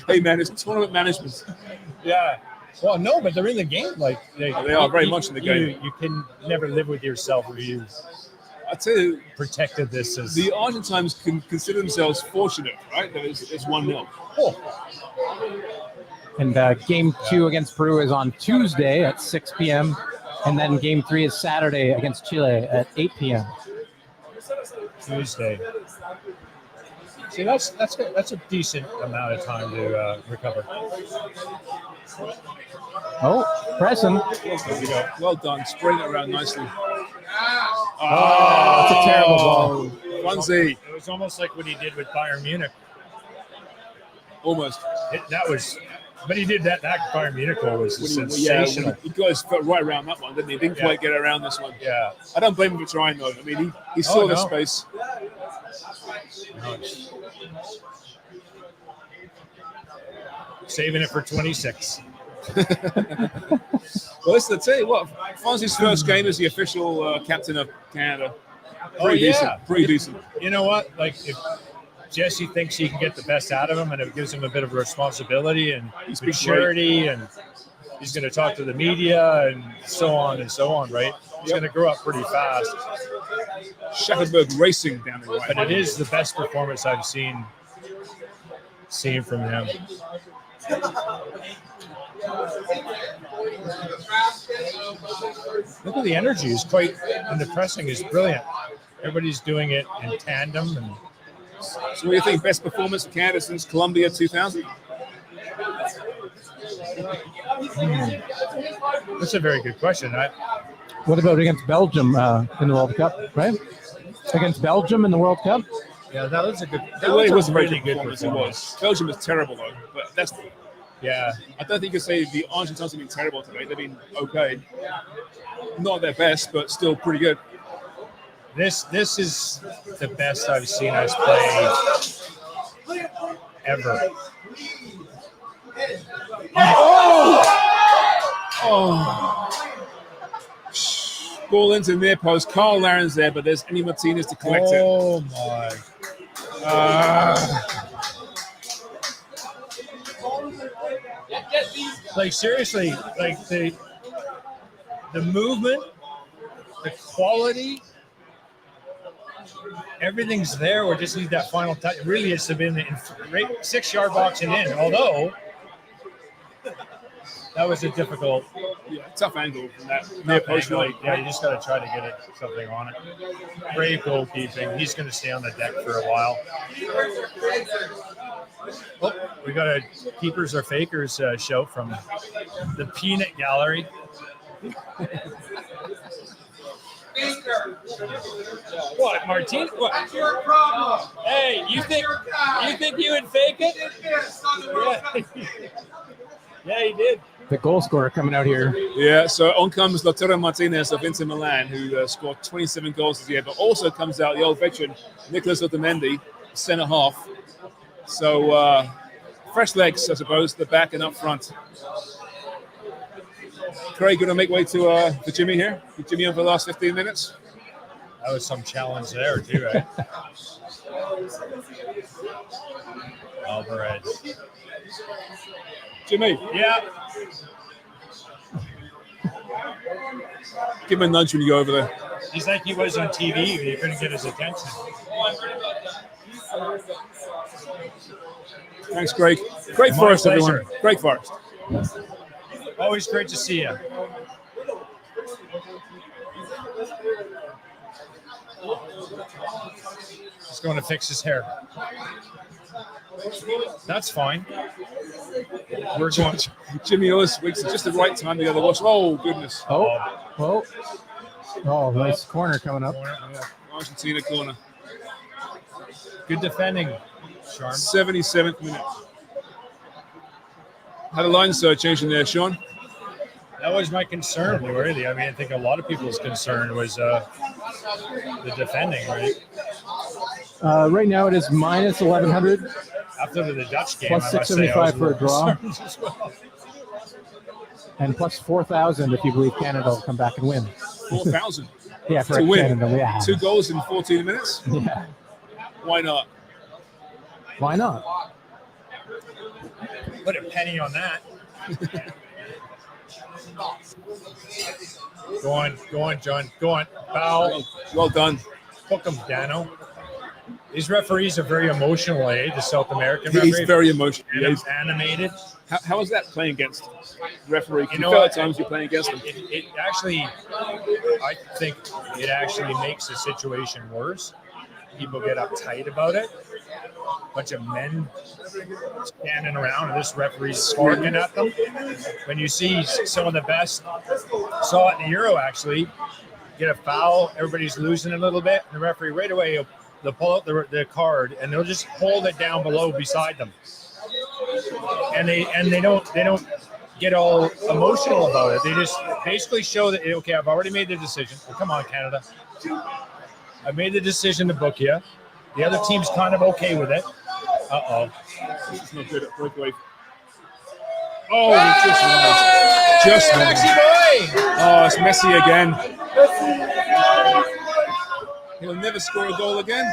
Hey man, it's tournament management.
Yeah. Well, no, but they're in the game. Like
They are very much in the game.
You can never live with yourself if you
I tell you,
protected this as
the Argentines can consider themselves fortunate, right? That it's 1-0.
And game 2 against Peru is on Tuesday at 6 p.m. And then game 3 is Saturday against Chile at 8 p.m.
Tuesday. See, that's a decent amount of time to recover.
Oh, pressing.
There we go. Well done. Spraying it around nicely.
That's a terrible ball.
Swansea.
It was almost like what he did with Bayern Munich.
Almost.
But he did that. That Bayern Munich goal was sensational.
He got his foot right around that one, didn't he? Didn't quite get around this one.
Yeah.
I don't blame him for trying, though. I mean, he saw the space.
Saving it for 26.
Well, listen, I tell you what, Fonzie's first game as the official captain of Canada. Pretty decent.
You know what? Like, if Jesse thinks he can get the best out of him and it gives him a bit of responsibility and maturity, and he's going to talk to the media and so on, right? He's going to grow up pretty fast.
Schafferberg racing down the right.
But it is the best performance I've seen from him. Look at the energy is quite, and the pressing is brilliant. Everybody's doing it in tandem. And
so what do you think? Best performance for Canada since Colombia 2000?
That's a very good question.
What about against Belgium in the World Cup, right? Against Belgium in the World Cup?
Yeah, that was a good.
It was a very
really
good performance. It was. Belgium was terrible though, but that's.
Yeah,
I don't think you could say the Argentines have been terrible today. They've been okay, not their best, but still pretty good.
This is the best I've seen us play ever.
Ball into near post. Carl Laren's there, but there's Andy Martinez to collect it.
Oh my! Like seriously, like the movement, the quality, everything's there. We just need that final touch. It really is to be in the 6-yard box and in. Although that was a difficult,
tough angle from that near post.
Angle. Yeah, you just got to try to get something on it. Great goalkeeping. He's going to stay on the deck for a while. Oh, we got a Keepers or Fakers show from the Peanut Gallery. What, Martin? What?
That's your problem.
Hey, you think you would fake it? Yeah, he did.
The goal scorer coming out here.
Yeah, so on comes Lautaro Martinez of Inter Milan, who scored 27 goals this year, but also comes out the old veteran, Nicolas Otamendi, centre half. So fresh legs, I suppose, the back and up front. Craig, going to make way to Jimmy here. With Jimmy on for the last 15 minutes.
That was some challenge there too, right? Alvarez.
Jimmy,
Yeah.
give him a nudge when you go over there.
He's like he was on TV. You couldn't get his attention.
Thanks, Craig. Great
My
forest,
pleasure.
everyone. Great forest.
Always great to see you. He's going to fix his hair. That's fine. We're going.
Jimmy always waits at just the right time to go to the watch. Oh, goodness.
Oh, nice corner coming up.
Argentina corner.
Good defending, Sharman.
77th minute. Had a line change in there, Sean.
That was my concern, really. I mean, I think a lot of people's concern was the defending, right?
Right now it is minus 1,100.
After the Dutch game,
Plus
I must say, I
675
was
for a draw.
concerned as well.
And plus 4,000 if you believe Canada will come back and win.
4,000
Yeah, for
to win.
Canada, yeah.
2 goals in 14 minutes.
Yeah.
Why not?
Why not?
Put a penny on that. Go on, John. Go on. Foul.
Well done.
Hook him, Dano. These referees are very emotional, the South American
He's
referees.
very emotional.
And
Yeah,
it's animated.
how is that playing against referee?
You
You
know
feel
what?
at times you're playing against them.
It actually, I think it actually makes the situation worse. People get uptight about it. Bunch of men standing around and this referee's barking at them. When you see some of the best, saw it in the Euro actually, get a foul, everybody's losing a little bit, and the referee right away, they'll pull out the card and they'll just hold it down below beside them. And they don't get all emotional about it. They just basically show that, okay, I've already made the decision. Well, come on, Canada. I made the decision to book you. The other team's kind of okay with it. Uh-oh.
This is not good at breakaway. Oh, just
Maxi boy!
Oh, it's Messi again. He'll never score a goal again.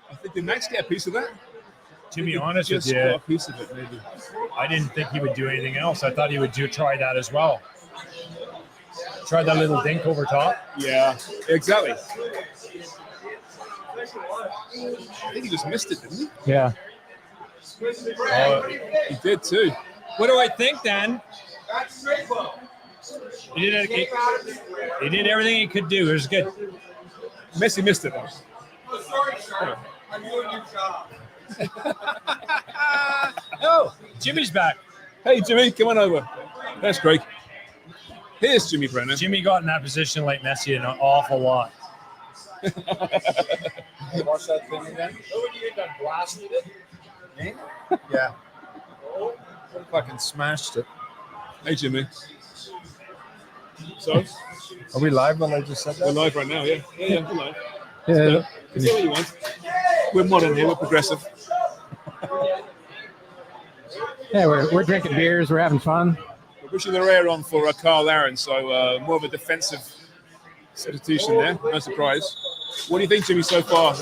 I think did Max get a piece of that?
To be honest with
Just got
you,
a piece of it, maybe.
I didn't think he would do anything else. I thought he would try that as well. Try that little dink over top.
Yeah, exactly. I think he just missed it, didn't he?
Yeah.
He did too.
What do I think, Dan? He did everything he could do. It was good.
Messi missed it though.
Oh, Jimmy's back.
Hey Jimmy, come on over. That's great. Here's Jimmy Brennan.
Jimmy got in that position like Messi an awful lot.
Watch that thing again.
Blasted it.
Me? Yeah. Fucking smashed it.
Hey Jimmy. So
Are we live when I just said
we're
that?
live right now, yeah. Yeah, we're live.
Yeah.
Can say what you want. We're modern here, we're progressive.
Yeah, we're drinking beers. We're having fun.
We're pushing the rear on for Carl Aaron, so more of a defensive substitution there. No surprise. What do you think, Jimmy, so far?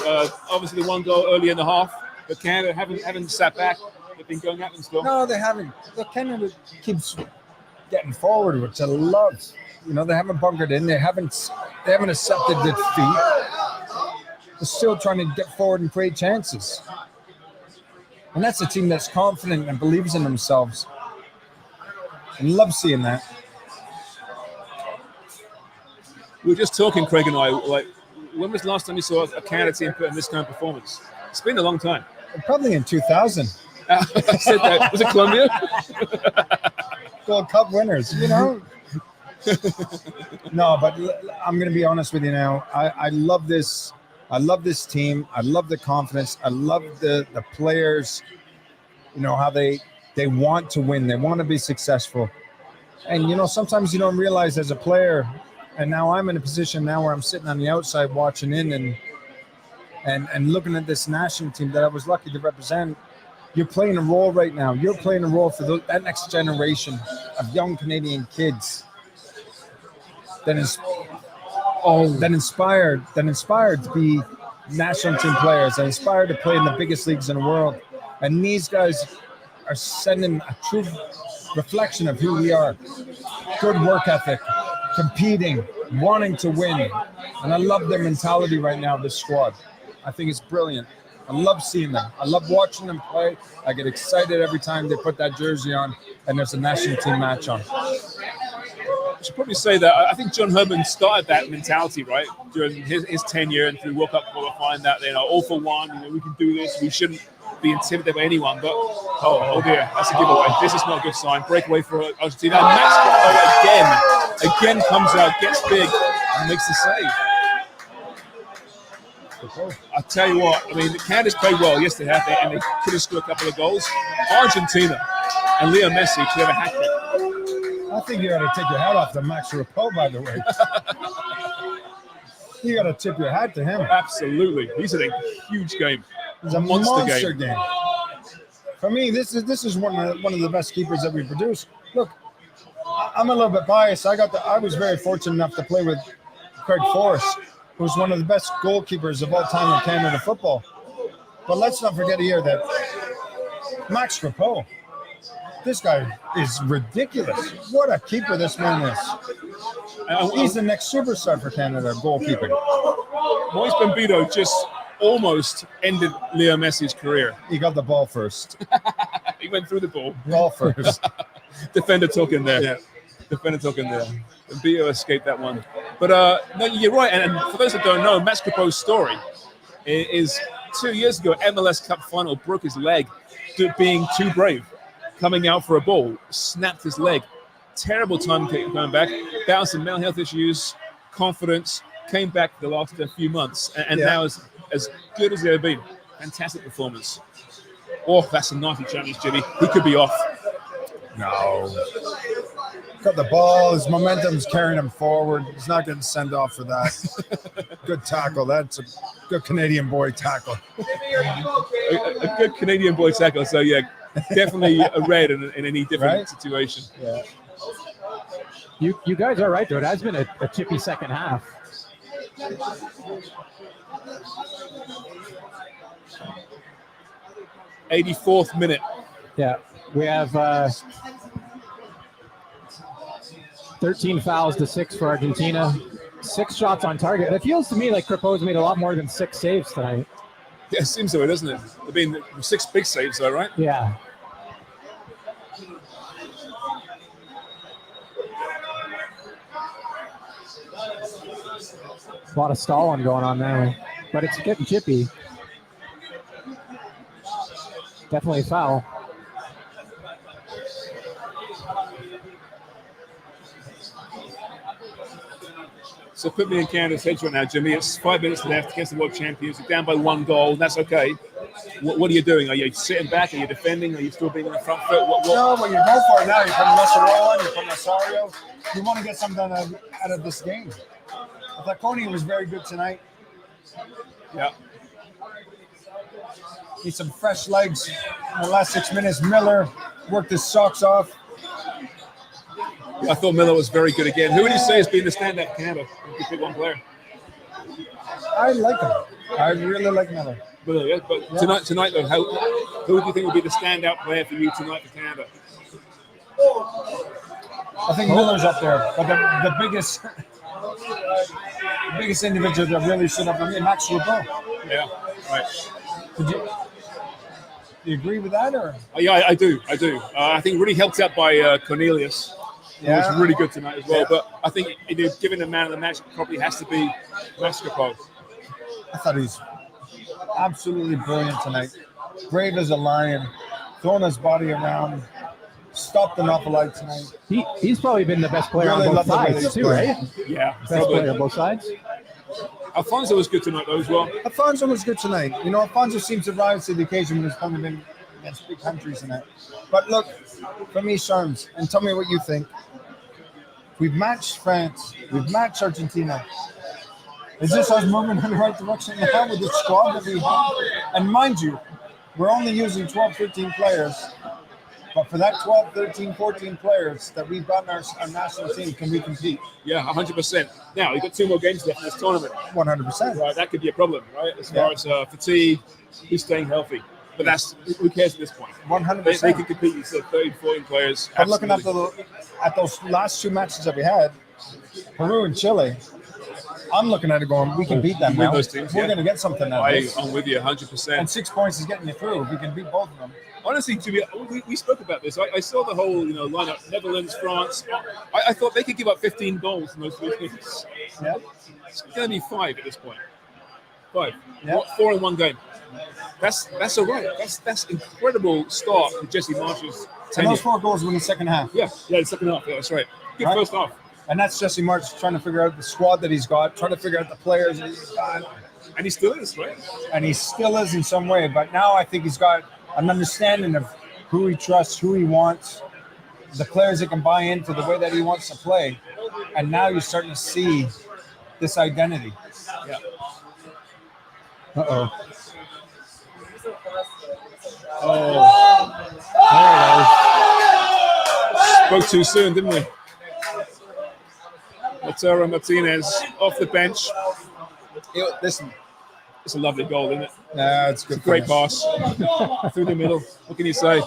Obviously, the one goal early in the half, but Canada haven't sat back. They've been going at them still.
No, they haven't. Look, Canada keeps getting forward, which I love. You know, they haven't bunkered in. They haven't accepted defeat. They're still trying to get forward and create chances. And that's a team that's confident and believes in themselves. I love seeing that.
We were just talking, Craig and I, like, when was the last time you saw a Canada team put in this kind of performance? It's been a long time.
Probably in 2000.
I said that. Was it Colombia?
Gold Cup winners, you know? No, but I'm going to be honest with you now. I love this. I love this team. I love the confidence. I love the players, you know, how they want to win. They want to be successful. And, you know, sometimes you don't realize as a player, and now I'm in a position now where I'm sitting on the outside watching in, and and looking at this national team that I was lucky to represent. You're playing a role right now. You're playing a role for that next generation of young Canadian kids that inspired to be national team players, that inspired to play in the biggest leagues in the world. And these guys are sending a true reflection of who we are. Good work ethic, competing, wanting to win. And I love their mentality right now, this squad. I think it's brilliant. I love seeing them. I love watching them play. I get excited every time they put that jersey on and there's a national team match on.
I should probably say that I think John Herman started that mentality, right, during his tenure and through World Cup qualifying that, all for one, we can do this, we shouldn't be intimidated by anyone. But, oh dear, that's a giveaway. This is not a good sign. Breakaway for Argentina. And Max again comes out, gets big, and makes the save. I tell you what, Canada's played well. Yes, they have, and they could have scored a couple of goals. Argentina and Leo Messi could have a hat trick.
I think you got to take your hat off to Max Rappeau, by the way. You got to tip your hat to him.
Absolutely. He's in a huge game.
It's a monster game. For me, this is one of the best keepers that we produce. Look, I'm a little bit biased. I was very fortunate enough to play with Craig Forrest, who's one of the best goalkeepers of all time in Canada football. But let's not forget here that Max Rappeau, this guy is ridiculous. What a keeper this man is. He's the next superstar for Canada goalkeeping.
Moise Bambito just almost ended Leo Messi's career.
He got the ball first.
He went through the ball.
Ball first.
Defender talking there.
Yeah.
Defender talking there. Bambito escaped that one. But no, you're right. And for those that don't know, Max Rappeau's story is 2 years ago, MLS Cup final, broke his leg being too brave. Coming out for a ball, snapped his leg. Terrible time going back. Bounced some mental health issues, confidence, came back the last few months, and now is as good as he's ever been. Fantastic performance. Oh, that's a naughty challenge, Jimmy. He could be off.
No. Got the ball. His momentum's carrying him forward. He's not getting sent off for that. Good tackle. That's a good Canadian boy tackle.
A good Canadian boy tackle. So, yeah, definitely a red in any different situation.
Yeah.
You guys are right, though. It has been a chippy second half.
'84th minute.
Yeah, we have 13 fouls to 6 for Argentina. 6 shots on target. It feels to me like Rappeau's made a lot more than 6 saves tonight.
Yeah, it seems so, doesn't it? I mean, 6 big saves, though, right?
Yeah. A lot of stalling going on now, but it's getting chippy. Definitely a foul.
So put me in Canada's heads right now, Jimmy. It's 5 minutes left against the world champions. You're down by 1 goal. That's okay. What are you doing? Are you sitting back? Are you defending? Are you still being on the front foot?
No, when you go for it now, you're putting Messerola on, you're putting Osorio. You want to get something out of this game. I thought Coney was very good tonight.
Yeah.
Need some fresh legs in the last 6 minutes. Miller worked his socks off.
I thought Miller was very good again. Who would you say has been the standout for Canada? If you pick one player.
I like him. I really like Miller.
Miller, yeah. But tonight though, who do you think will be the standout player for you tonight for Canada?
I think Miller's up there, but the biggest individual that really stood up for me, Max Rappeau.
Yeah, right.
Do you agree with that, or?
Yeah, I do. I think really helped out by Cornelius. He was really good tonight as well. Yeah. But I think given the man of the match, it probably has to be Max Rappeau.
I thought he's absolutely brilliant tonight. Brave as a lion, throwing his body around, stopped an awful lot tonight.
He's probably been the best player on both sides too, right?
Yeah,
best player on both sides.
Alfonso was good tonight though as well.
Alfonso was good tonight. Alfonso seems to rise to the occasion when he's coming in against big countries and that. But look, for me, Sharms, and tell me what you think. We've matched France. We've matched Argentina. Is this us moving in the right direction now with the squad that we have? And mind you, we're only using 12, 13 players. But for that 12, 13, 14 players that we've got in our national team, can we compete?
Yeah, 100%. Now, you've got 2 more games left in this tournament.
100%.
Right, that could be a problem, right? As far as fatigue, who's staying healthy. But that's who cares at this point.
100%.
They can compete with 13, 14 players.
I'm looking at those last 2 matches that we had, Peru and Chile. I'm looking at it going, we can beat them now.
Those teams,
We're going to get something out of this.
I'm with you 100%.
And 6 points is getting you through. We can beat both of them.
Honestly, we spoke about this. I saw the whole lineup: Netherlands, France. I thought they could give up 15 goals in those 3 games.
Yeah.
It's going to be 5 at this point. 5.
Yeah.
4 in one game. That's all right. That's incredible start for Jesse Marsh's
And
tenure.
those 4 goals were in the second half.
Yeah, the second half. Yeah, that's right. Good
Right.
first half.
And that's Jesse March trying to figure out the squad that he's got, trying to figure out the players that he's got.
And he still is, right?
And he still is in some way. But now I think he's got an understanding of who he trusts, who he wants, the players that can buy into the way that he wants to play. And now you're starting to see this identity.
Yeah.
Uh-oh.
Spoke too soon, didn't we? Lautaro Martinez off the bench.
Listen,
It's a lovely goal, isn't it?
yeah, it's good.
It's a great
finish.
pass through the middle. What can you say?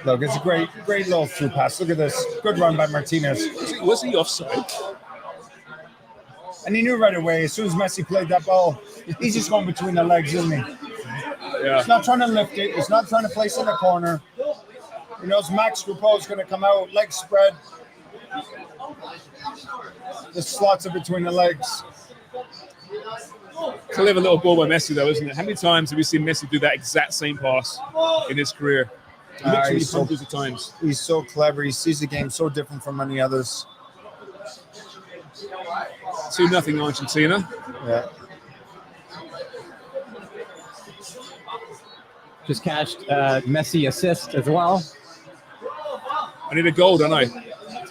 Look, it's a great little through pass. Look at this. Good run by Martinez.
Was he offside?
And he knew right away, as soon as Messi played that ball, he's just going between the legs, isn't he?
Yeah.
He's not trying to lift it. He's not trying to place it in the corner. He knows Max Grupo is going to come out, legs spread. Just slots it between the legs.
Clever little ball by Messi, though, isn't it? How many times have we seen Messi do that exact same pass in his career? Literally
He's so-
hundreds of times.
He's so clever. He sees the game so different from many others.
2-0 Argentina.
Yeah.
Just cashed Messi assist as well.
I need a goal, don't I?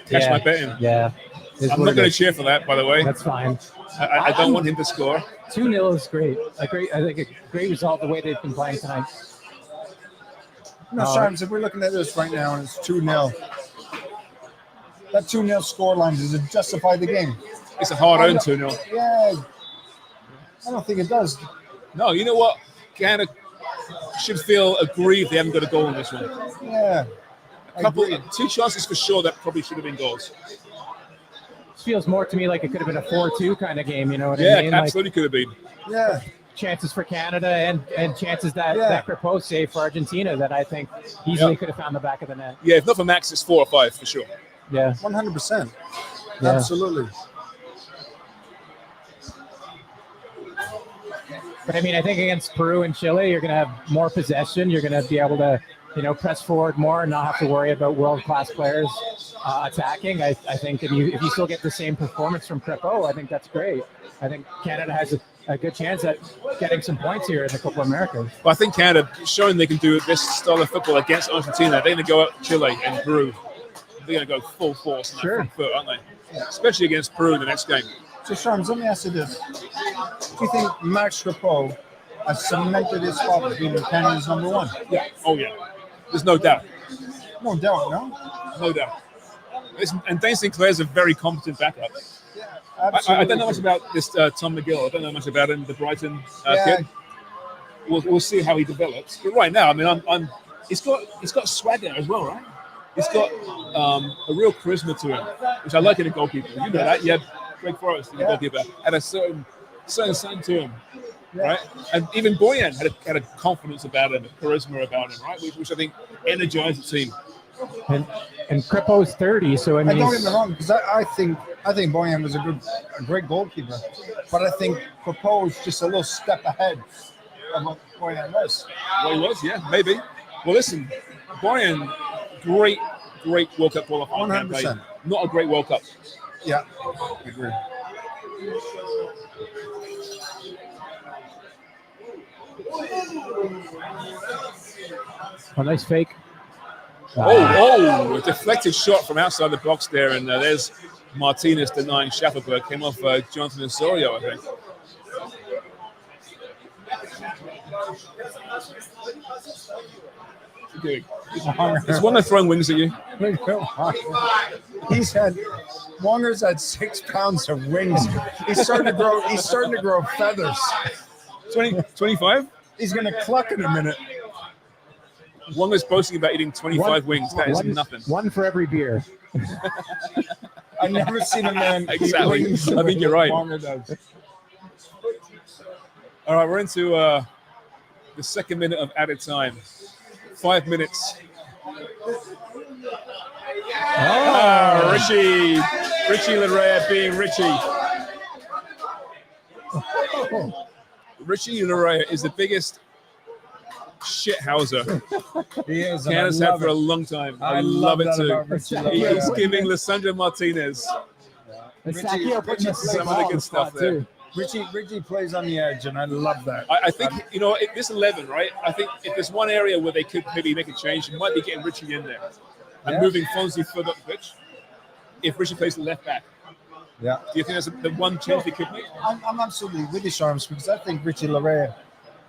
Cash my bet in.
Yeah. Is
I'm
what
not
it
going to
is.
cheer for that, by the way.
That's fine.
I don't want him to score.
2-0 is great. I think a great result the way they've been playing tonight.
No, Sharms, if we're looking at this right now and it's 2-0, that 2-0 scoreline, does it justify the game?
It's a hard-earned 2-0.
Yeah. I don't think it does.
No, you know what? Canada should feel aggrieved they haven't got a goal in this one.
Yeah. Agreed.
2 chances for sure that probably should have been goals.
Feels more to me like it could have been a 4-2 kind of game. You know what
Yeah,
I mean?
absolutely could have been.
Yeah.
Like chances for Canada and chances that
Yeah.
that Crepeau saved for Argentina that I think easily could have found the back of the net.
Yeah, if not for Max, it's 4 or 5 for sure.
Yeah.
100%.
Yeah.
Absolutely.
But I mean, I think against Peru and Chile, you're going to have more possession. You're going to be able to, press forward more and not have to worry about world-class players attacking. I think if you still get the same performance from Crepeau, I think that's great. I think Canada has a good chance at getting some points here in the Copa America.
But I think Canada showing they can do this style of football against Argentina. They're going to go out Chile and Peru. They're going to go full force on that front foot, aren't they? Especially against Peru in the next game.
So, Sharms, let me ask you this. Do you think Max Crepeau has cemented his spot as being Canada's number 1?
Yeah. Oh, yeah. There's no doubt.
No doubt, no?
No doubt. And Dane Sinclair's a very competent backup.
Absolutely.
I don't know much about this Tom McGill. I don't know much about him, the Brighton
Yeah.
kid. We'll see how he develops. But right now, I mean, he's got swagger as well, right? He's got a real charisma to him, which I like in a goalkeeper. You know that. You had Greg Forrest in the goalkeeper, had a certain sound to him, right? And even Boyan had a confidence about him, a charisma about him, right? Which I think energized the team.
And Crepeau's 30, so I mean,
And don't get me wrong, because I think Boyan was a great goalkeeper, but I think Crepeau is just a little step ahead of what Boyan was.
Well, he was, yeah, maybe. Well, listen, Boyan, great World Cup qualifying
100%.
campaign. Not a great World Cup.
Yeah, I agree.
A nice fake.
A deflected shot from outside the box there, and there's Martinez denying Schafferberg. Came off Jonathan Osorio, I think. Is Wonger throwing wings at you?
Wonger's had 6 pounds of wings. He's starting to grow feathers.
25?
He's going to cluck in a minute.
Wonger's boasting about eating 25 wings. That is nothing.
One for every beer.
I've never seen a man
exactly.
eat wings
I think you're right.
Wonger does.
All right, we're into the second minute of added time. 5 minutes. Richie Larea being Richie. Richie Larea is the biggest shithouser
He is.
Canada's had for a long time. I love it too. He's giving Lissandro Martinez
And Sakio put
some of the good stuff there.
Richie plays on the edge, and I love that.
I think, this 11, right? I think if there's one area where they could maybe make a change, it might be getting Richie in there and moving Fonzie further up the pitch. If Richie plays the left back.
Yeah.
Do you think that's the one change they could make?
I'm absolutely with you, Sharms, because I think Richie Larea,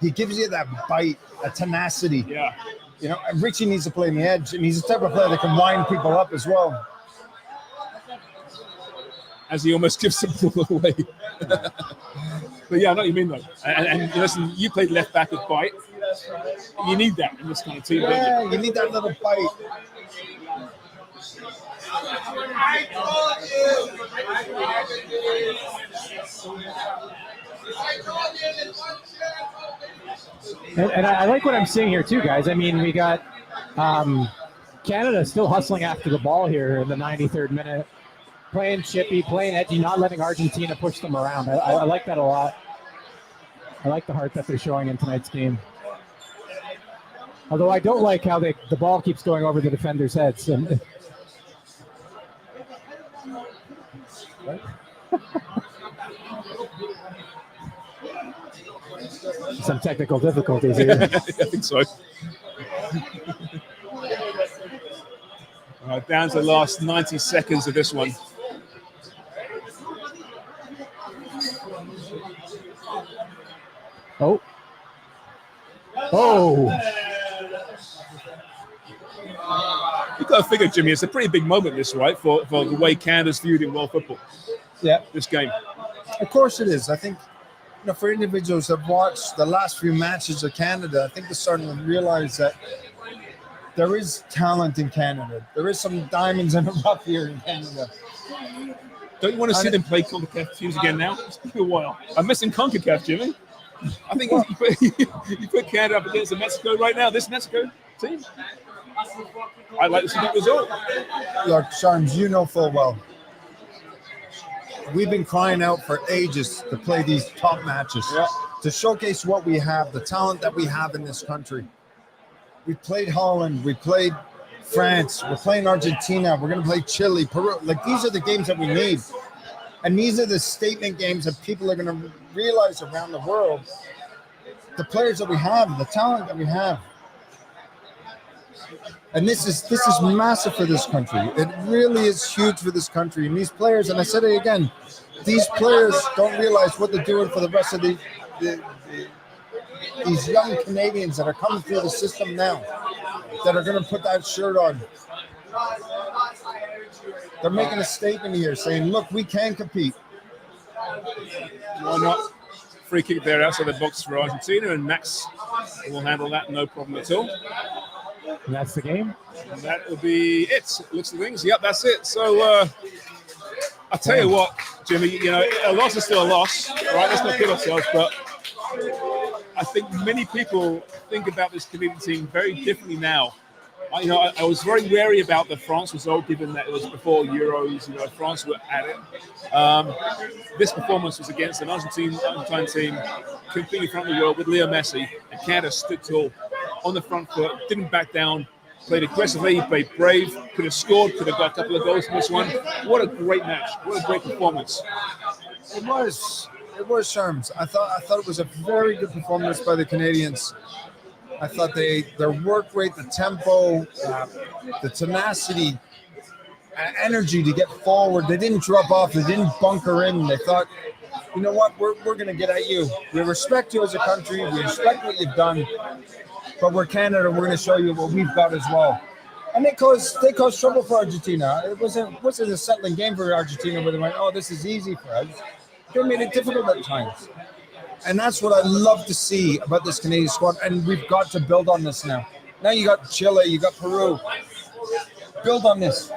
he gives you that bite, a tenacity.
Yeah.
And Richie needs to play on the edge, and he's the type of player that can wind people up as well.
As he almost gives the ball away. But yeah, I know what you mean, though. And listen, you played left back with bite. You need that in this kind of team, don't you?
You need that little bite.
And I like what I'm seeing here too, guys. I mean, we got Canada still hustling after the ball here in the 93rd minute, playing chippy, playing edgy, not letting Argentina push them around. I like that a lot. I like the heart that they're showing in tonight's game. Although I don't like how the ball keeps going over the defenders' heads. And some technical difficulties here.
I think so. Down to the last 90 seconds of this one.
Oh.
You've got to figure, Jimmy, it's a pretty big moment, this, right, for the way Canada's viewed in world football.
Yeah.
This game.
Of course it is. I think, for individuals that have watched the last few matches of Canada, I think they're starting to realize that there is talent in Canada. There is some diamonds in the rough here in Canada.
Don't you want to see them play CONCACAF teams again now? It's been a while. I'm missing CONCACAF, Jimmy. I think you put Canada up against Mexico right now, this Mexico team. I'd like to see that result.
Look, Sharms, you know full well. We've been crying out for ages to play these top matches, to showcase what we have, the talent that we have in this country. We played Holland, we played France, we're playing Argentina, we're going to play Chile, Peru. Like, these are the games that we need. And these are the statement games that people are going to realize around the world, the players that we have, the talent that we have. And this is massive for this country. It really is huge for this country. And these players, and I said it again, these players don't realize what they're doing for the rest of these young Canadians that are coming through the system now, that are going to put that shirt on. They're making a statement here saying, look, we can compete.
Why not? Free kick there outside the box for Argentina, and Max will handle that, no problem at all.
And that's the game?
And that will be it. Looks at things. Yep, that's it. So I'll tell you what, Jimmy, a loss is still a loss. All right, let's not kid ourselves, but I think many people think about this Canadian team very differently now. I was very wary about the France result, given that it was before Euros. France were at it. This performance was against an Argentine team completely front of the world with Leo Messi, and Canada stood tall on the front foot, didn't back down, played aggressively, played brave, could have scored, could have got a couple of goals from this one. What a great match. What a great performance.
It was. It was Sharms. I thought it was a very good performance by the Canadians. I thought their work rate, the tempo, the tenacity, energy to get forward. They didn't drop off. They didn't bunker in. They thought, you know what, we're going to get at you. We respect you as a country. We respect what you've done. But we're Canada. We're going to show you what we've got as well. And they caused trouble for Argentina. It wasn't a settling game for Argentina where they went, oh, this is easy for us. They made it difficult at times. And that's what I love to see about this Canadian squad. And we've got to build on this now. Now you got Chile, you got Peru. Build on this.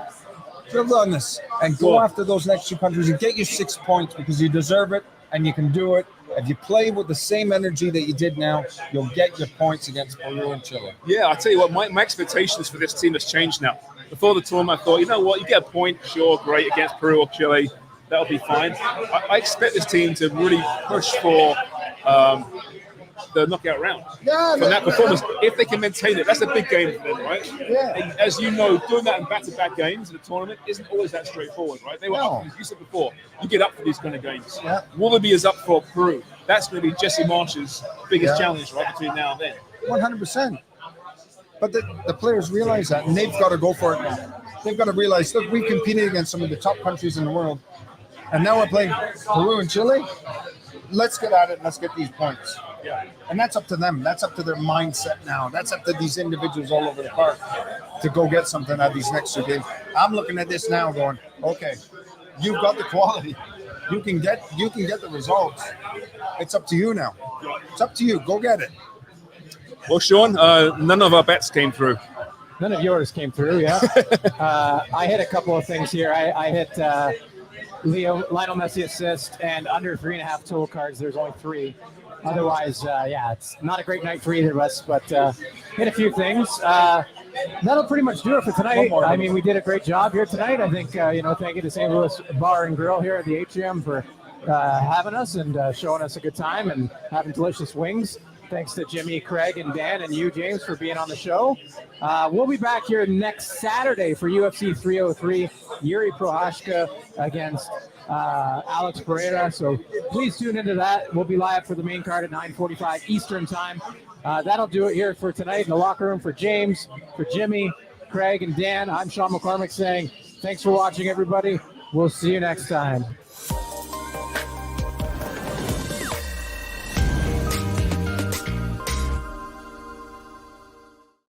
Build on this. And go after those next two countries and get your 6 points because you deserve it and you can do it. If you play with the same energy that you did now, you'll get your points against Peru and Chile.
Yeah, I'll tell you what, my expectations for this team has changed now. Before the tournament, I thought, you know what, you get a point, sure, great, against Peru or Chile. That'll be fine. I expect this team to really push for the knockout round.
Yeah,
from that performance, if they can maintain it, that's a big game for them, right?
Yeah.
And as you know, doing that in back-to-back games in a tournament isn't always that straightforward, right? They were up, as you said before, you get up for these kind of games.
Yeah.
Wallaby is up for Peru. That's going to be Jesse Marsh's biggest challenge, right, between now and then.
100%. But the players realize that, and they've got to go for it now. They've got to realize, look, we've competed against some of the top countries in the world, and now we're playing Peru and Chile. Let's get at it. Let's get these points.
Yeah.
And that's up to them. That's up to their mindset now. That's up to these individuals all over the park to go get something out of these next two games. I'm looking at this now going, okay, you've got the quality. You can get the results. It's up to you now. It's up to you. Go get it.
Well, Sean, none of our bets came through.
None of yours came through, yeah. I hit a couple of things here. I hit Lionel Messi assist and under 3.5 total cards. There's only 3. Otherwise, it's not a great night for either of us, but hit a few things. That'll pretty much do it for tonight. I mean, we did a great job here tonight. I think, thank you to St. Louis Bar and Grill here at the Atrium for having us and showing us a good time and having delicious wings. Thanks to Jimmy, Craig, and Dan, and you, James, for being on the show. We'll be back here next Saturday for UFC 303, Yuri Prohashka against Alex Pereira. So please tune into that. We'll be live for the main card at 9:45 Eastern time. That'll do it here for tonight in the locker room for James, for Jimmy, Craig, and Dan. I'm Sean McCormick saying thanks for watching, everybody. We'll see you next time.